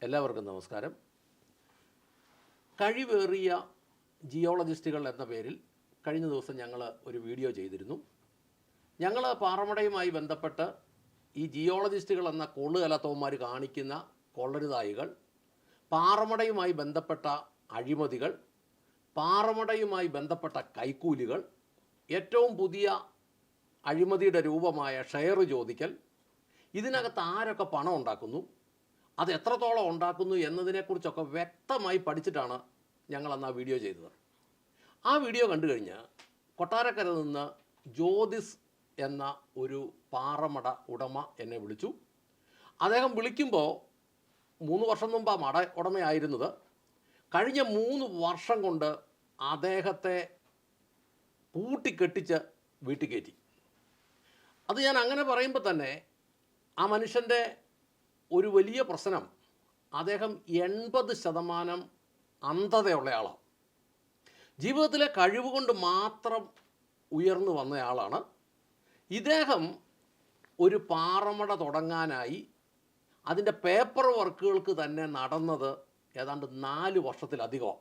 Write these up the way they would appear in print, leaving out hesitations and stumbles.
എല്ലാവർക്കും നമസ്കാരം. കഴിവേറിയ ജിയോളജിസ്റ്റുകൾ എന്ന പേരിൽ കഴിഞ്ഞ ദിവസം ഞങ്ങൾ ഒരു വീഡിയോ ചെയ്തിരുന്നു. ഞങ്ങൾ പാറമടയുമായി ബന്ധപ്പെട്ട് ഈ ജിയോളജിസ്റ്റുകൾ എന്ന കൊള്ളുകലത്തവന്മാർ കാണിക്കുന്ന കൊള്ളരുതായികൾ, പാറമടയുമായി ബന്ധപ്പെട്ട അഴിമതികൾ, പാറമടയുമായി ബന്ധപ്പെട്ട കൈക്കൂലികൾ, ഏറ്റവും പുതിയ അഴിമതിയുടെ രൂപമായ ഷെയർ ചോദിക്കൽ, ഇതിനകത്ത് ആരൊക്കെ പണം ഉണ്ടാക്കുന്നു, അത് എത്രത്തോളം ഉണ്ടാക്കുന്നു എന്നതിനെക്കുറിച്ചൊക്കെ വ്യക്തമായി പഠിച്ചിട്ടാണ് ഞങ്ങളന്ന് ആ വീഡിയോ ചെയ്തത്. ആ വീഡിയോ കണ്ടു കഴിഞ്ഞ് കൊട്ടാരക്കര നിന്ന് ജ്യോതിസ് എന്ന ഒരു പാറമട ഉടമ എന്നെ വിളിച്ചു. അദ്ദേഹം വിളിക്കുമ്പോൾ 3 വർഷം മുമ്പ് ആ മട ഉടമയായിരുന്നത്. കഴിഞ്ഞ 3 വർഷം കൊണ്ട് അദ്ദേഹത്തെ പൂട്ടിക്കെട്ടിച്ച് വീട്ടിൽ കയറ്റി. അത് ഞാൻ അങ്ങനെ പറയുമ്പോൾ തന്നെ ആ മനുഷ്യൻ്റെ ഒരു വലിയ പ്രശ്നം, അദ്ദേഹം 80% അന്ധതയുള്ള ആളാണ്. ജീവിതത്തിലെ കഴിവ് കൊണ്ട് മാത്രം ഉയർന്നു വന്നയാളാണ് ഇദ്ദേഹം. ഒരു പാറമട തുടങ്ങാനായി അതിൻ്റെ പേപ്പർ വർക്കുകൾക്ക് തന്നെ നടന്നത് ഏതാണ്ട് 4 വർഷത്തിലധികം.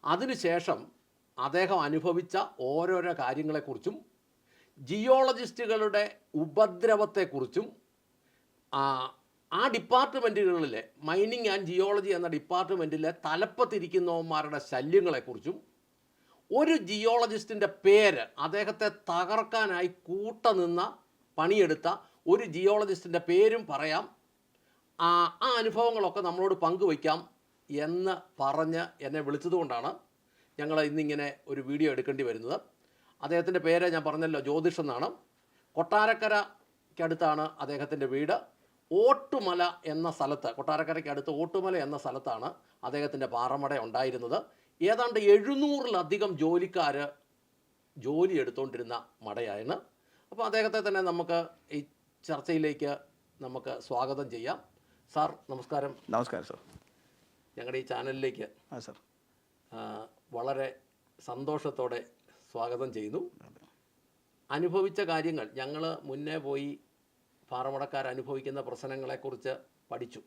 അതിനുശേഷം അദ്ദേഹം അനുഭവിച്ച ഓരോരോ കാര്യങ്ങളെക്കുറിച്ചും ജിയോളജിസ്റ്റുകളുടെ ഉപദ്രവത്തെക്കുറിച്ചും ആ ഡിപ്പാർട്ട്മെൻറ്റുകളിലെ മൈനിങ് ആൻഡ് ജിയോളജി എന്ന ഡിപ്പാർട്ട്മെൻറ്റിലെ തലപ്പത്തിരിക്കുന്നവന്മാരുടെ ശല്യങ്ങളെക്കുറിച്ചും, ഒരു ജിയോളജിസ്റ്റിൻ്റെ പേര്, അദ്ദേഹത്തെ തകർക്കാനായി കൂട്ടനിന്ന പണിയെടുത്ത ഒരു ജിയോളജിസ്റ്റിൻ്റെ പേരും പറയാം. ആ അനുഭവങ്ങളൊക്കെ നമ്മളോട് പങ്കുവയ്ക്കാം എന്ന് പറഞ്ഞ് എന്നെ വിളിച്ചതുകൊണ്ടാണ് ഞങ്ങൾ ഇന്നിങ്ങനെ ഒരു വീഡിയോ എടുക്കേണ്ടി വരുന്നത്. അദ്ദേഹത്തിൻ്റെ പേര് ഞാൻ പറഞ്ഞല്ലോ, ജ്യോതിഷ് എന്നാണ്. കൊട്ടാരക്കരയ്ക്കടുത്താണ് അദ്ദേഹത്തിൻ്റെ വീട്. ഓട്ടുമല എന്ന സ്ഥലത്ത്, കൊട്ടാരക്കരയ്ക്ക് അടുത്ത് ഓട്ടുമല എന്ന സ്ഥലത്താണ് അദ്ദേഹത്തിൻ്റെ പാറമട ഉണ്ടായിരുന്നത്. ഏതാണ്ട് 700-ലധികം ജോലിക്കാർ ജോലി എടുത്തുകൊണ്ടിരുന്ന മടയാണ്. അപ്പോൾ അദ്ദേഹത്തെ തന്നെ നമുക്ക് ഈ ചർച്ചയിലേക്ക് നമുക്ക് സ്വാഗതം ചെയ്യാം. സാർ നമസ്കാരം. നമസ്കാരം സാർ. ഞങ്ങളുടെ ഈ ചാനലിലേക്ക് സാർ വളരെ സന്തോഷത്തോടെ സ്വാഗതം ചെയ്യുന്നു. അനുഭവിച്ച കാര്യങ്ങൾ ഞങ്ങൾ മുന്നേ പോയി പാറമടക്കാർ അനുഭവിക്കുന്ന പ്രശ്നങ്ങളെക്കുറിച്ച് പഠിച്ചു.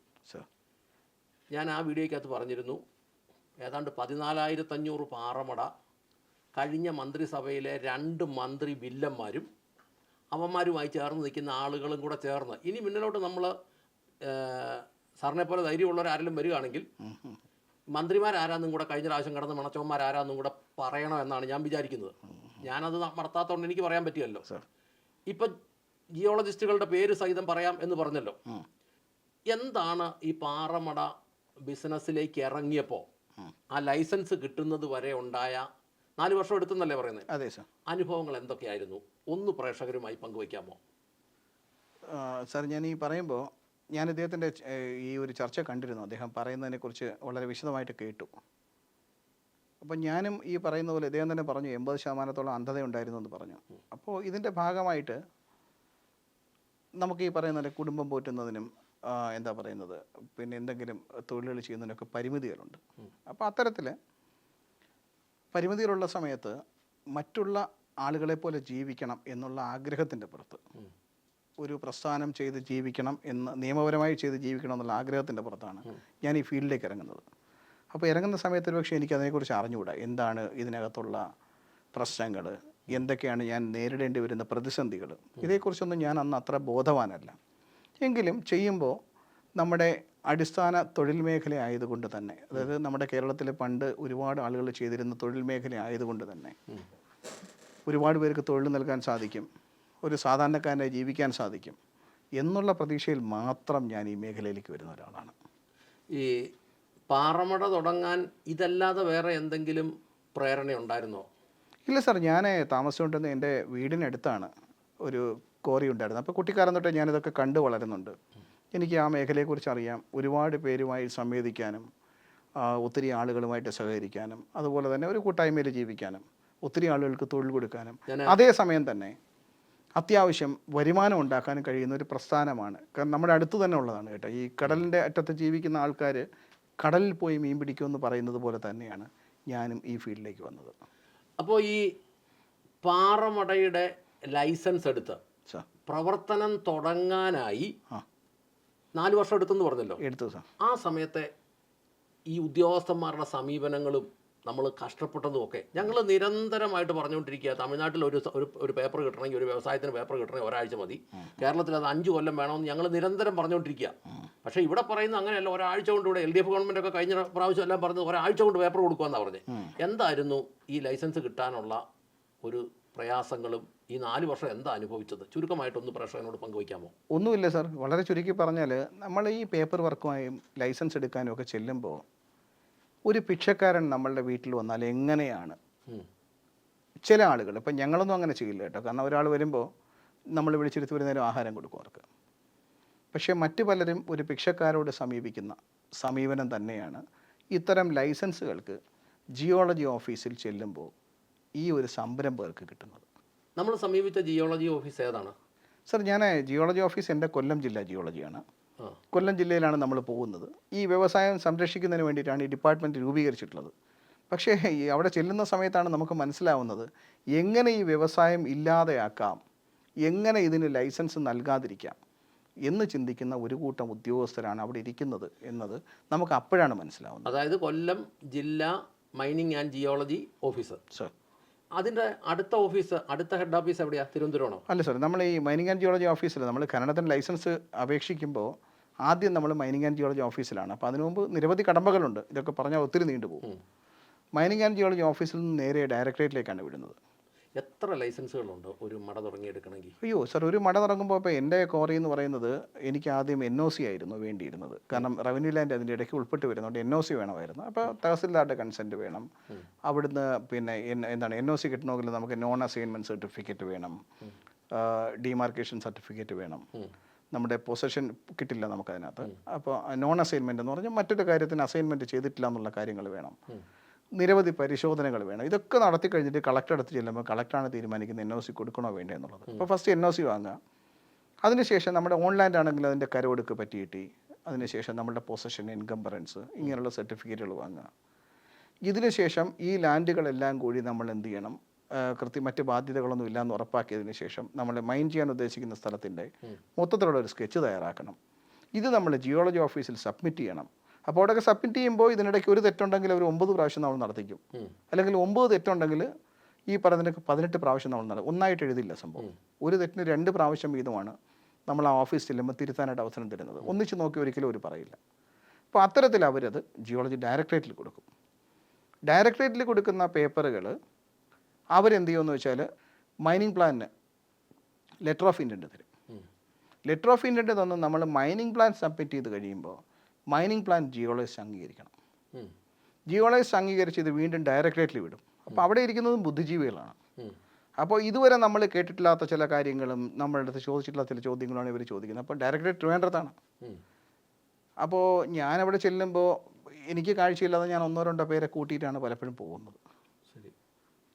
ഞാൻ ആ വീഡിയോയ്ക്കകത്ത് പറഞ്ഞിരുന്നു, ഏതാണ്ട് 14,500 പാറമട കഴിഞ്ഞ മന്ത്രിസഭയിലെ 2 മന്ത്രി വില്ലന്മാരും അവന്മാരുമായി ചേർന്ന് നിൽക്കുന്ന ആളുകളും കൂടെ ചേർന്ന്, ഇനി മുന്നിലോട്ട് നമ്മൾ സാറിനെ പോലെ ധൈര്യമുള്ളവരാരെങ്കിലും വരികയാണെങ്കിൽ മന്ത്രിമാരാരാന്നും കൂടെ കഴിഞ്ഞ പ്രാവശ്യം കടന്ന് മണച്ചവന്മാരാരാന്നും കൂടെ പറയണം എന്നാണ് ഞാൻ വിചാരിക്കുന്നത്. ഞാനത് നടത്താത്തതുകൊണ്ട് എനിക്ക് പറയാൻ പറ്റിയല്ലോ. ഇപ്പം ജിയോളജിസ്റ്റുകളുടെ പേര് സഹിതം പറയാം എന്ന് പറഞ്ഞല്ലോ. എന്താണ് ഈ പാറമട ബിസിനസ്സിലേക്ക് ഇറങ്ങിയപ്പോൾ ആ ലൈസൻസ് കിട്ടുന്നത് വരെ ഉണ്ടായ 4 വർഷം എടുത്തെന്നല്ലേ പറയുന്നത്? അതെ സാർ. അനുഭവങ്ങൾ എന്തൊക്കെയായിരുന്നു? ഒന്ന് പ്രേക്ഷകരുമായി പങ്കുവയ്ക്കാമോ? സാർ, ഞാൻ ഈ പറയുമ്പോൾ ഞാൻ ഇദ്ദേഹത്തിൻ്റെ ഈ ഒരു ചർച്ച കണ്ടിരുന്നു. അദ്ദേഹം പറയുന്നതിനെക്കുറിച്ച് വളരെ വിശദമായിട്ട് കേട്ടു. അപ്പം ഞാനും ഈ പറയുന്ന പോലെ ഇദ്ദേഹം തന്നെ പറഞ്ഞു 80% അന്ധതയുണ്ടായിരുന്നു എന്ന് പറഞ്ഞു. അപ്പോൾ ഇതിൻ്റെ ഭാഗമായിട്ട് നമുക്ക് ഈ പറയുന്ന കുടുംബം പോറ്റുന്നതിനും എന്താ പറയുന്നത്, പിന്നെ എന്തെങ്കിലും തൊഴിലുകൾ ചെയ്യുന്നതിനൊക്കെ പരിമിതികളുണ്ട്. അപ്പോൾ അത്തരത്തിൽ പരിമിതികളുള്ള സമയത്ത് മറ്റുള്ള ആളുകളെ പോലെ ജീവിക്കണം എന്നുള്ള ആഗ്രഹത്തിൻ്റെ പുറത്ത്, ഒരു പ്രസ്ഥാനം ചെയ്ത് ജീവിക്കണം എന്ന്, നിയമപരമായി ചെയ്ത് ജീവിക്കണം എന്നുള്ള ആഗ്രഹത്തിൻ്റെ പുറത്താണ് ഞാൻ ഈ ഫീൽഡിലേക്ക് ഇറങ്ങുന്നത്. അപ്പോൾ ഇറങ്ങുന്ന സമയത്ത് ഒരു പക്ഷേ എനിക്ക് അതിനെക്കുറിച്ച് അറിഞ്ഞുകൂടാ. എന്താണ് ഇതിനകത്തുള്ള പ്രശ്നങ്ങൾ, എന്തൊക്കെയാണ് ഞാൻ നേരിടേണ്ടി വരുന്ന പ്രതിസന്ധികൾ, ഇതേക്കുറിച്ചൊന്നും ഞാൻ അന്ന് അത്ര ബോധവാനല്ല. എങ്കിലും ചെയ്യുമ്പോൾ നമ്മുടെ അടിസ്ഥാന തൊഴിൽ മേഖല ആയതുകൊണ്ട് തന്നെ, അതായത് നമ്മുടെ കേരളത്തിൽ പണ്ട് ഒരുപാട് ആളുകൾ ചെയ്തിരുന്ന തൊഴിൽ മേഖല ആയതുകൊണ്ട് തന്നെ ഒരുപാട് പേർക്ക് തൊഴിൽ നൽകാൻ സാധിക്കും, ഒരു സാധാരണക്കാരനെ ജീവിക്കാൻ സാധിക്കും എന്നുള്ള പ്രതീക്ഷയിൽ മാത്രം ഞാൻ ഈ മേഖലയിലേക്ക് വരുന്ന ഒരാളാണ്. ഈ പാറമട തുടങ്ങാൻ ഇതല്ലാതെ വേറെ എന്തെങ്കിലും പ്രേരണ ഉണ്ടായിരുന്നോ? ഇല്ല സാർ, ഞാൻ താമസിച്ചുകൊണ്ടിരുന്ന എൻ്റെ വീടിനടുത്താണ് ഒരു കോറി ഉണ്ടായിരുന്നു. അപ്പോൾ കുട്ടിക്കാലം തൊട്ടേ ഞാനിതൊക്കെ കണ്ടു വളരുന്നുണ്ട്. എനിക്ക് ആ മേഖലയെക്കുറിച്ച് അറിയാം. ഒരുപാട് പേരുമായി സംവേദിക്കാനും ഒത്തിരി ആളുകളുമായിട്ട് സഹകരിക്കാനും അതുപോലെ തന്നെ ഒരു കൂട്ടായ്മയിൽ ജീവിക്കാനും ഒത്തിരി ആളുകൾക്ക് തൊഴിൽ കൊടുക്കാനും അതേസമയം തന്നെ അത്യാവശ്യം വരുമാനം ഉണ്ടാക്കാനും കഴിയുന്ന ഒരു പ്രസ്ഥാനമാണ്. കാരണം നമ്മുടെ അടുത്ത് തന്നെ ഉള്ളതാണ് കേട്ടോ. ഈ കടലിൻ്റെ അറ്റത്ത് ജീവിക്കുന്ന ആൾക്കാർ കടലിൽ പോയി മീൻ പിടിക്കുമെന്ന് പറയുന്നത് പോലെ തന്നെയാണ് ഞാനും ഈ ഫീൽഡിലേക്ക് വന്നത്. അപ്പോൾ ഈ പാറമടയുടെ ലൈസൻസ് എടുത്ത് പ്രവർത്തനം തുടങ്ങാനായി 4 വർഷം എടുത്തെന്ന് പറഞ്ഞല്ലോ. എടുത്തു സാർ. ആ സമയത്തെ ഈ ഉദ്യോഗസ്ഥന്മാരുടെ സമീപനങ്ങളും നമ്മൾ കഷ്ടപ്പെട്ടതുമൊക്കെ ഞങ്ങൾ നിരന്തരമായിട്ട് പറഞ്ഞുകൊണ്ടിരിക്കുക. തമിഴ്നാട്ടിൽ ഒരു പേപ്പർ കിട്ടണമെങ്കിൽ, ഒരു വ്യവസായത്തിന് പേപ്പർ കിട്ടണമെങ്കിൽ ഒരാഴ്ച മതി. കേരളത്തിൽ അത് 5 കൊല്ലം വേണമെന്ന് ഞങ്ങൾ നിരന്തരം പറഞ്ഞുകൊണ്ടിരിക്കുക. പക്ഷേ ഇവിടെ പറയുന്നത് അങ്ങനെയല്ല. ഒരാഴ്ച കൊണ്ട് ഇവിടെ LDF ഗവൺമെൻറ്റൊക്കെ കഴിഞ്ഞ പ്രാവശ്യം എല്ലാം പറഞ്ഞത് ഒരാഴ്ച കൊണ്ട് പേപ്പർ കൊടുക്കുമെന്നാണ് പറഞ്ഞത്. എന്തായിരുന്നു ഈ ലൈസൻസ് കിട്ടാനുള്ള ഒരു പ്രയാസങ്ങളും ഈ 4 വർഷം എന്താ അനുഭവിച്ചത്? ചുരുക്കമായിട്ടൊന്ന് പ്രേക്ഷകനോട് പങ്കുവയ്ക്കാമോ? ഒന്നുമില്ല സാർ, വളരെ ചുരുക്കി പറഞ്ഞാൽ നമ്മൾ ഈ പേപ്പർ വർക്കുമായും ലൈസൻസ് എടുക്കാനും ഒക്കെ ചെല്ലുമ്പോൾ ഒരു ഭിക്ഷക്കാരൻ നമ്മളുടെ വീട്ടിൽ വന്നാൽ എങ്ങനെയാണ് ചില ആളുകൾ, ഇപ്പം ഞങ്ങളൊന്നും അങ്ങനെ ചെയ്യില്ല കേട്ടോ, കാരണം ഒരാൾ വരുമ്പോൾ നമ്മൾ വിളിച്ചെടുത്ത് ഒരു നേരം ആഹാരം കൊടുക്കും അവർക്ക്. പക്ഷേ മറ്റു പലരും ഒരു ഭിക്ഷക്കാരോട് സമീപിക്കുന്ന സമീപനം തന്നെയാണ് ഇത്തരം ലൈസൻസുകൾക്ക് ജിയോളജി ഓഫീസിൽ ചെല്ലുമ്പോൾ ഈ ഒരു സംരംഭകർക്ക് കിട്ടുന്നത്. നമ്മൾ സമീപിച്ച ജിയോളജി ഓഫീസ് ഏതാണ് സർ? ഞാൻ ജിയോളജി ഓഫീസ് എൻ്റെ കൊല്ലം ജില്ല ജിയോളജിയാണ്. കൊല്ലം ജില്ലയിലാണ് നമ്മൾ പോകുന്നത്. ഈ വ്യവസായം സംരക്ഷിക്കുന്നതിന് വേണ്ടിയിട്ടാണ് ഈ ഡിപ്പാർട്ട്മെൻറ്റ് രൂപീകരിച്ചിട്ടുള്ളത്. പക്ഷേ അവിടെ ചെല്ലുന്ന സമയത്താണ് നമുക്ക് മനസ്സിലാവുന്നത് എങ്ങനെ ഈ വ്യവസായം ഇല്ലാതെയാക്കാം, എങ്ങനെ ഇതിന് ലൈസൻസ് നൽകാതിരിക്കാം എന്ന് ചിന്തിക്കുന്ന ഒരു കൂട്ടം ഉദ്യോഗസ്ഥരാണ് അവിടെ ഇരിക്കുന്നത് എന്നത് നമുക്ക് അപ്പോഴാണ് മനസ്സിലാവുന്നത്. അതായത് കൊല്ലം ജില്ലാ mining and geology officer. Sir, അതിൻ്റെ അടുത്ത ഹെഡ് ഓഫീസ് എവിടെയാണ്? തിരുവനന്തപുരമാണോ? അല്ല സാർ, നമ്മൾ ഈ മൈനിങ് ആൻഡ് ജിയോളജി ഓഫീസിൽ നമ്മൾ കന്നഡത്തിന് ലൈസൻസ് അപേക്ഷിക്കുമ്പോൾ ആദ്യം നമ്മൾ മൈനിങ് ആൻഡ് ജിയോളജി ഓഫീസിലാണ്. അപ്പോൾ അതിനു മുമ്പ് നിരവധി കടമ്പകളുണ്ട്. ഇതൊക്കെ പറഞ്ഞാൽ ഒത്തിരി നീണ്ടുപോകും. മൈനിങ് ആൻഡ് ജിയോളജി ഓഫീസിൽ നിന്ന് നേരെ ഡയറക്ടറേറ്റിലേക്കാണ് വിടുന്നത്. എത്ര ലൈസൻസുകളുണ്ട് ഒരു മട തുടങ്ങിയെടുക്കണമെങ്കിൽ? അയ്യോ സാർ, ഒരു മട തുടങ്ങുമ്പോൾ ഇപ്പോൾ എൻ്റെ കോറി എന്ന് പറയുന്നത് എനിക്ക് ആദ്യം NOC ആയിരുന്നു വേണ്ടിയിരുന്നത്. കാരണം റവന്യൂ ലാൻഡ് അതിൻ്റെ ഇടയ്ക്ക് ഉൾപ്പെട്ട് വരുന്നതുകൊണ്ട് NOC വേണമായിരുന്നു. അപ്പോൾ തഹസിൽദാരുടെ കൺസെൻറ്റ് വേണം. അവിടുന്ന് പിന്നെ എന്താണ് NOC കിട്ടണമെങ്കിൽ നമുക്ക് നോൺ അസൈൻമെൻറ്റ് സർട്ടിഫിക്കറ്റ് വേണം, ഡിമാർക്കേഷൻ സർട്ടിഫിക്കറ്റ് വേണം. നമ്മുടെ പൊസഷൻ കിട്ടില്ല നമുക്കതിനകത്ത്. അപ്പോൾ നോൺ അസൈൻമെൻറ്റ് എന്ന് പറഞ്ഞാൽ മറ്റൊരു കാര്യത്തിന് അസൈൻമെൻറ്റ് ചെയ്തിട്ടില്ല എന്നുള്ള കാര്യങ്ങൾ വേണം. നിരവധി പരിശോധനകൾ വേണം. ഇതൊക്കെ നടത്തി കഴിഞ്ഞിട്ട് കളക്ടർ അടുത്ത് ചെല്ലുമ്പോൾ കളക്ടറാണ് തീരുമാനിക്കുന്നത് NOC കൊടുക്കണോ വേണ്ടേ എന്നുള്ളത്. അപ്പോൾ ഫസ്റ്റ് NOC വാങ്ങുക. അതിനുശേഷം നമ്മുടെ ഓൺലൈൻ ആണെങ്കിൽ അതിൻ്റെ കരവെടുക്ക് പറ്റിയിട്ട് അതിനുശേഷം നമ്മുടെ പൊസഷൻ, എൻകംബറൻസ് ഇങ്ങനെയുള്ള സർട്ടിഫിക്കറ്റുകൾ വാങ്ങുക. ഇതിനുശേഷം ഈ ലാൻഡുകളെല്ലാം കൂടി നമ്മൾ എന്ത് ചെയ്യണം, മറ്റ് ബാധ്യതകളൊന്നും ഇല്ലയെന്ന് ഉറപ്പാക്കിയതിന് ശേഷം നമ്മൾ മൈൻ ചെയ്യാൻ ഉദ്ദേശിക്കുന്ന സ്ഥലത്തിൻ്റെ മൊത്തത്തിലുള്ള ഒരു സ്കെച്ച് തയ്യാറാക്കണം. ഇത് നമ്മൾ ജിയോളജി ഓഫീസിൽ സബ്മിറ്റ് ചെയ്യണം. അപ്പോൾ അവിടെയൊക്കെ സബ്മിറ്റ് ചെയ്യുമ്പോൾ ഇതിനിടയ്ക്ക് ഒരു തെറ്റുണ്ടെങ്കിൽ അവർ 9 പ്രാവശ്യം നമ്മൾ നടത്തിക്കും. അല്ലെങ്കിൽ 9 തെറ്റുണ്ടെങ്കിൽ ഈ പറഞ്ഞതിനൊക്കെ 18 പ്രാവശ്യം നമ്മൾ നടത്തും. ഒന്നായിട്ട് എഴുതില്ല സംഭവം. ഒരു തെറ്റിന് 2 പ്രാവശ്യം വീതമാണ് നമ്മൾ ആ ഓഫീസ് ചെല്ലുമ്പോൾ തിരുത്താനായിട്ട് അവസരം തരുന്നത്. ഒന്നിച്ച് നോക്കി ഒരിക്കലും അവർ പറയില്ല. അപ്പോൾ അത്തരത്തിൽ അവരത് ജിയോളജി ഡയറക്ടറേറ്റിൽ കൊടുക്കും. ഡയറക്ടറേറ്റിൽ കൊടുക്കുന്ന പേപ്പറുകൾ അവരെന്ത് ചെയ്യുമെന്ന് വെച്ചാൽ മൈനിങ് പ്ലാനിന് ലെറ്റർ ഓഫ് ഇൻറ്റൻറ്റ് തരും. ലെറ്റർ ഓഫ് ഇൻറ്റൻറ്റ് തന്ന് നമ്മൾ മൈനിങ് പ്ലാൻ സബ്മിറ്റ് ചെയ്ത് കഴിയുമ്പോൾ മൈനിങ് പ്ലാൻ ജിയോളജിസ്റ്റ് അംഗീകരിക്കണം. ജിയോളജിസ്റ്റ് അംഗീകരിച്ച് ഇത് വീണ്ടും ഡയറക്ടറേറ്റിൽ വിടും. അപ്പോൾ അവിടെ ഇരിക്കുന്നതും ബുദ്ധിജീവികളാണ്. അപ്പോൾ ഇതുവരെ നമ്മൾ കേട്ടിട്ടില്ലാത്ത ചില കാര്യങ്ങളും നമ്മളുടെ അടുത്ത് ചോദിച്ചിട്ടുള്ള ചില ചോദ്യങ്ങളാണ് ഇവർ ചോദിക്കുന്നത്. അപ്പോൾ ഡയറക്ടറേറ്റ് വേണ്ടതാണ്. അപ്പോൾ ഞാനവിടെ ചെല്ലുമ്പോൾ എനിക്ക് കാഴ്ചയില്ലാതെ ഞാൻ 1-2 പേരെ കൂട്ടിയിട്ടാണ് പലപ്പോഴും പോകുന്നത്.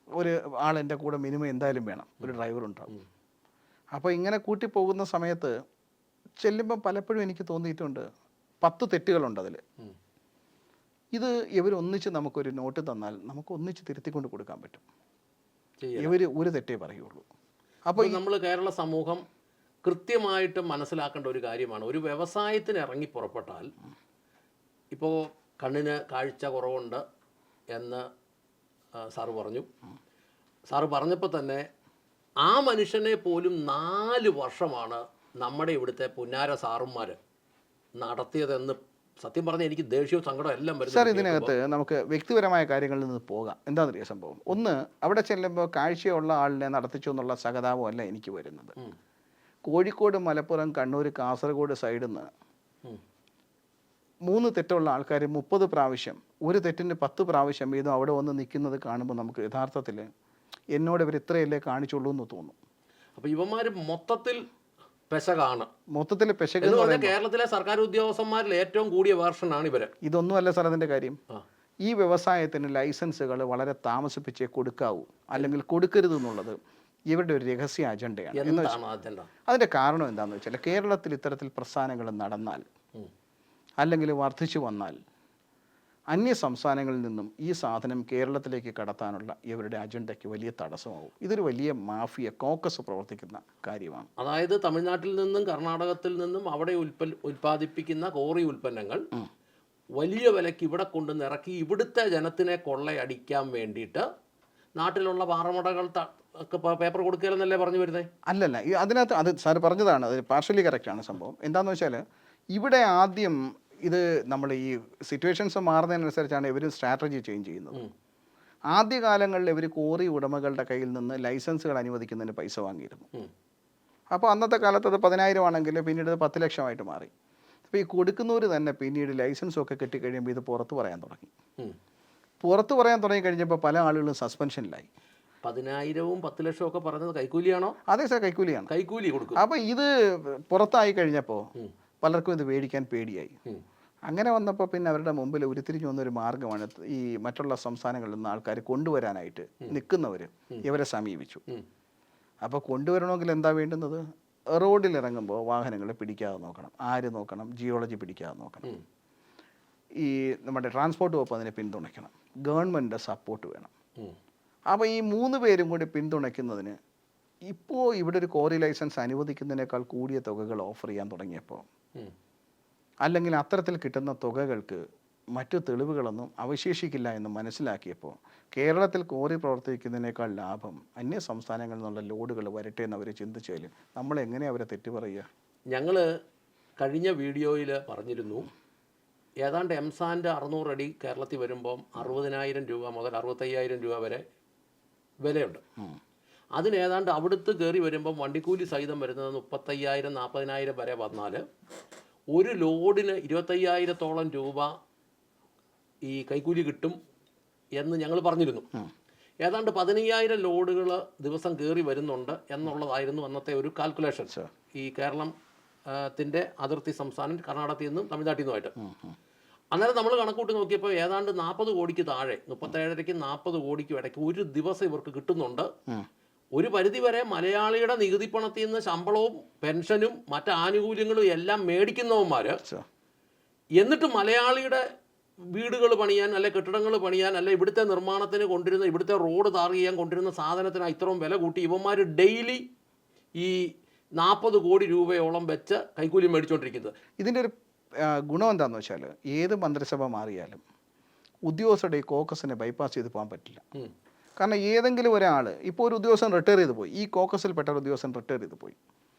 ഒരു ആളെൻ്റെ കൂടെ മിനിമം എന്തായാലും വേണം, ഒരു ഡ്രൈവർ ഉണ്ടാവും. അപ്പോൾ ഇങ്ങനെ കൂട്ടി പോകുന്ന സമയത്ത് ചെല്ലുമ്പോൾ പലപ്പോഴും എനിക്ക് തോന്നിയിട്ടുണ്ട് 10 തെറ്റുകളുണ്ട് അതിൽ. ഇത് ഇവർ ഒന്നിച്ച് നമുക്കൊരു നോട്ട് തന്നാൽ നമുക്ക് ഒന്നിച്ച് തിരുത്തിക്കൊണ്ട് കൊടുക്കാൻ പറ്റും. ഇവർ ഒരു തെറ്റേ പറയുള്ളൂ. അപ്പോൾ നമ്മൾ കേരള സമൂഹം കൃത്യമായിട്ട് മനസ്സിലാക്കേണ്ട ഒരു കാര്യമാണ്. ഒരു വ്യവസായത്തിന് ഇറങ്ങി പുറപ്പെട്ടാൽ, ഇപ്പോൾ കണ്ണിന് കാഴ്ച കുറവുണ്ട് എന്ന് സാറ് പറഞ്ഞു. സാറ് പറഞ്ഞപ്പോൾ തന്നെ ആ മനുഷ്യനെ പോലും 4 വർഷമാണ് നമ്മുടെ ഇവിടുത്തെ പുന്നാര സാറുമാർ നടത്തിയതെന്ന് സത്യം പറഞ്ഞാൽ എനിക്ക് ദേഷ്യവും സങ്കടവും എല്ലാം വരുന്നത്. സാർ, ഇതിനകത്ത് നമുക്ക് വ്യക്തിപരമായ കാര്യങ്ങളിൽ നിന്ന് പോകാം. എന്താണെന്നറിയ സംഭവം? ഒന്ന്, അവിടെ ചെല്ലുമ്പോൾ കാഴ്ചയുള്ള ആളിനെ നടത്തിച്ചു എന്നുള്ള സഹതാപമല്ല എനിക്ക് വരുന്നത്. കോഴിക്കോട്, മലപ്പുറം, കണ്ണൂർ, കാസർഗോഡ് സൈഡിൽ നിന്ന് 3 തെറ്റുള്ള ആൾക്കാർ 30 പ്രാവശ്യം, ഒരു തെറ്റിന് 10 പ്രാവശ്യം വീതം അവിടെ വന്ന് നിൽക്കുന്നത് കാണുമ്പോൾ നമുക്ക് യഥാർത്ഥത്തിൽ എന്നോട് ഇവർ ഇത്രയല്ലേ കാണിച്ചുള്ളൂ എന്ന് തോന്നും. അപ്പോൾ ഇവന്മാർ മൊത്തത്തിൽ പെശകാണ്. മൊത്തത്തിൽ പെശക്. കേരളത്തിലെ സർക്കാർ ഉദ്യോഗസ്ഥന്മാരിൽ ഏറ്റവും കൂടിയ വേർഷനാണ് ഇവർ. ഇതൊന്നുമല്ല സാർ അതിൻ്റെ കാര്യം. ഈ വ്യവസായത്തിന് ലൈസൻസുകൾ വളരെ താമസിപ്പിച്ചേ കൊടുക്കാവൂ, അല്ലെങ്കിൽ കൊടുക്കരുത് എന്നുള്ളത് ഇവരുടെ ഒരു രഹസ്യ അജണ്ടയാണ്. അതിൻ്റെ കാരണം എന്താണെന്ന് വെച്ചാൽ, കേരളത്തിൽ ഇത്തരത്തിൽ പ്രസ്ഥാനങ്ങൾ നടന്നാൽ അല്ലെങ്കിൽ വർദ്ധിച്ചു വന്നാൽ അന്യ സംസ്ഥാനങ്ങളിൽ നിന്നും ഈ സാധനം കേരളത്തിലേക്ക് കടത്താനുള്ള ഇവരുടെ അജണ്ടയ്ക്ക് വലിയ തടസ്സമാവും. ഇതൊരു വലിയ മാഫിയ കോക്കസ് പ്രവർത്തിക്കുന്ന കാര്യമാണ്. അതായത് തമിഴ്നാട്ടിൽ നിന്നും കർണാടകത്തിൽ നിന്നും അവിടെ ഉൽപ്പാദിപ്പിക്കുന്ന കോറി ഉൽപ്പന്നങ്ങൾ വലിയ വിലയ്ക്ക് ഇവിടെ കൊണ്ടുവന്ന് ഇറക്കി ഇവിടുത്തെ ജനത്തിനെ കൊള്ളയടിക്കാൻ വേണ്ടിയിട്ട് നാട്ടിലുള്ള പാറമടകൾ പേപ്പർ കൊടുക്കുകയെന്നല്ലേ പറഞ്ഞു വരുന്നത്? അല്ലല്ല, അതിനകത്ത് അത് സാറ് പറഞ്ഞതാണ്, അത് പാർഷ്യലി കറക്റ്റാണ് സംഭവം. എന്താണെന്ന് വെച്ചാൽ ഇവിടെ ആദ്യം ഇത് നമ്മൾ ഈ സിറ്റുവേഷൻസ് മാറുന്നതിനനുസരിച്ചാണ് ഇവർ സ്ട്രാറ്റജി ചേഞ്ച് ചെയ്യുന്നത്. ആദ്യകാലങ്ങളിൽ ഇവർ കോറി ഉടമകളുടെ കയ്യിൽ നിന്ന് ലൈസൻസുകൾ അനുവദിക്കുന്നതിന് പൈസ വാങ്ങിയിരുന്നു. അപ്പോൾ അന്നത്തെ കാലത്ത് അത് 10,000 ആണെങ്കിൽ പിന്നീട് അത് 10 ലക്ഷമായിട്ട് മാറി. അപ്പോൾ ഈ കൊടുക്കുന്നവർ തന്നെ പിന്നീട് ലൈസൻസൊക്കെ കിട്ടിക്കഴിയുമ്പോൾ ഇത് പുറത്ത് പറയാൻ തുടങ്ങി. പുറത്ത് പറയാൻ തുടങ്ങി കഴിഞ്ഞപ്പോൾ പല ആളുകളും സസ്പെൻഷനിലായി. 10,000-ഉം 10 ലക്ഷവും ഒക്കെ പറഞ്ഞത് കൈക്കൂലിയാണോ? അതെ സാർ, കൈക്കൂലിയാണ്. കൈക്കൂലി കൊടുക്കും. അപ്പോൾ ഇത് പുറത്തായി കഴിഞ്ഞപ്പോൾ പലർക്കും ഇത് മേടിക്കാൻ പേടിയായി. അങ്ങനെ വന്നപ്പോൾ പിന്നെ അവരുടെ മുമ്പിൽ ഉരുത്തിരിഞ്ഞു വന്നൊരു മാർഗ്ഗമാണ് ഈ മറ്റുള്ള സംസ്ഥാനങ്ങളിൽ നിന്ന് ആൾക്കാർ കൊണ്ടുവരാനായിട്ട് നിൽക്കുന്നവർ ഇവരെ സമീപിച്ചു. അപ്പോൾ കൊണ്ടുവരണമെങ്കിൽ എന്താ വേണ്ടുന്നത്? റോഡിൽ ഇറങ്ങുമ്പോൾ വാഹനങ്ങളെ പിടിക്കാതെ നോക്കണം. ആര് നോക്കണം? ജിയോളജി പിടിക്കാതെ നോക്കണം. ഈ നമ്മുടെ ട്രാൻസ്പോർട്ട് വകുപ്പ് അതിനെ പിന്തുണയ്ക്കണം. ഗവൺമെൻറ് സപ്പോർട്ട് വേണം. അപ്പോൾ ഈ 3 പേരും കൂടി പിന്തുണയ്ക്കുന്നതിന് ഇപ്പോൾ ഇവിടെ ഒരു കോറി ലൈസൻസ് അനുവദിക്കുന്നതിനേക്കാൾ കൂടിയ തുകകൾ ഓഫർ ചെയ്യാൻ തുടങ്ങിയപ്പോൾ, അല്ലെങ്കിൽ അത്തരത്തിൽ കിട്ടുന്ന തുകകൾക്ക് മറ്റു തെളിവുകളൊന്നും അവശേഷിക്കില്ല എന്ന് മനസ്സിലാക്കിയപ്പോൾ, കേരളത്തിൽ കോറി പ്രവർത്തിക്കുന്നതിനേക്കാൾ ലാഭം അന്യ സംസ്ഥാനങ്ങളിൽ നിന്നുള്ള ലോഡുകൾ വരട്ടെ എന്ന് അവർ ചിന്തിച്ചാൽ നമ്മൾ എങ്ങനെ അവരെ തെറ്റു പറയുക? ഞങ്ങൾ കഴിഞ്ഞ വീഡിയോയിൽ പറഞ്ഞിരുന്നു, ഏതാണ്ട് എംസാൻ്റെ 600 അടി കേരളത്തിൽ വരുമ്പം 60,000 രൂപ മുതൽ 65,000 രൂപ വരെ വിലയുണ്ട്. അതിന് ഏതാണ്ട് അവിടുത്തെ കയറി വരുമ്പം വണ്ടിക്കൂലി സഹിതം വരുന്നത് 35,000 40,000 വരെ വന്നാൽ ഒരു ലോഡിന് 25,000-ഓളം രൂപ ഈ കൈക്കൂലി കിട്ടും എന്ന് ഞങ്ങൾ പറഞ്ഞിരുന്നു. ഏതാണ്ട് 15,000 ലോഡുകൾ ദിവസം കയറി വരുന്നുണ്ട് എന്നുള്ളതായിരുന്നു അന്നത്തെ ഒരു കാൽക്കുലേഷൻ. ഈ കേരളത്തിൻ്റെ അതിർത്തി സംസ്ഥാനം കർണാടകത്തിൽ നിന്നും തമിഴ്നാട്ടിൽ നിന്നുമായിട്ട്. അന്നേരം നമ്മൾ കണക്കൂട്ടി നോക്കിയപ്പോൾ ഏതാണ്ട് 40 കോടിക്ക് താഴെ, 37-ക്കും 40 കോടിക്കും ഇടയ്ക്ക് ഒരു ദിവസം ഇവർക്ക് കിട്ടുന്നുണ്ട്. ഒരു പരിധിവരെ മലയാളിയുടെ നികുതി പണത്തിൽ നിന്ന് ശമ്പളവും പെൻഷനും മറ്റ് ആനുകൂല്യങ്ങളും എല്ലാം മേടിക്കുന്നവന്മാർ, എന്നിട്ട് മലയാളിയുടെ വീടുകൾ പണിയാൻ അല്ലെ കെട്ടിടങ്ങൾ പണിയാൻ അല്ലെ ഇവിടുത്തെ നിർമ്മാണത്തിന് കൊണ്ടിരുന്ന ഇവിടുത്തെ റോഡ് ടാർ ചെയ്യാൻ കൊണ്ടിരുന്ന സാധനത്തിന് ഇത്രയും വില കൂട്ടി ഇവന്മാർ ഡെയിലി ഈ 40 കോടി രൂപയോളം വെച്ച് കൈക്കൂലി മേടിച്ചുകൊണ്ടിരിക്കുന്നത്. ഇതിൻ്റെ ഒരു ഗുണം എന്താണെന്ന് വെച്ചാൽ, ഏത് മന്ത്രിസഭ മാറിയാലും ഉദ്യോഗസ്ഥരുടെ ഈ കോക്കസിനെ ബൈപ്പാസ് ചെയ്ത് പോകാൻ പറ്റില്ല. കാരണം ഏതെങ്കിലും ഒരാൾ, ഇപ്പോൾ ഒരു ഉദ്യോഗസ്ഥൻ റിട്ടയർ ചെയ്ത് പോയി, ഈ കോക്കസിൽപ്പെട്ട ഒരു ഉദ്യോഗസ്ഥൻ റിട്ടയർ ചെയ്ത് പോയി,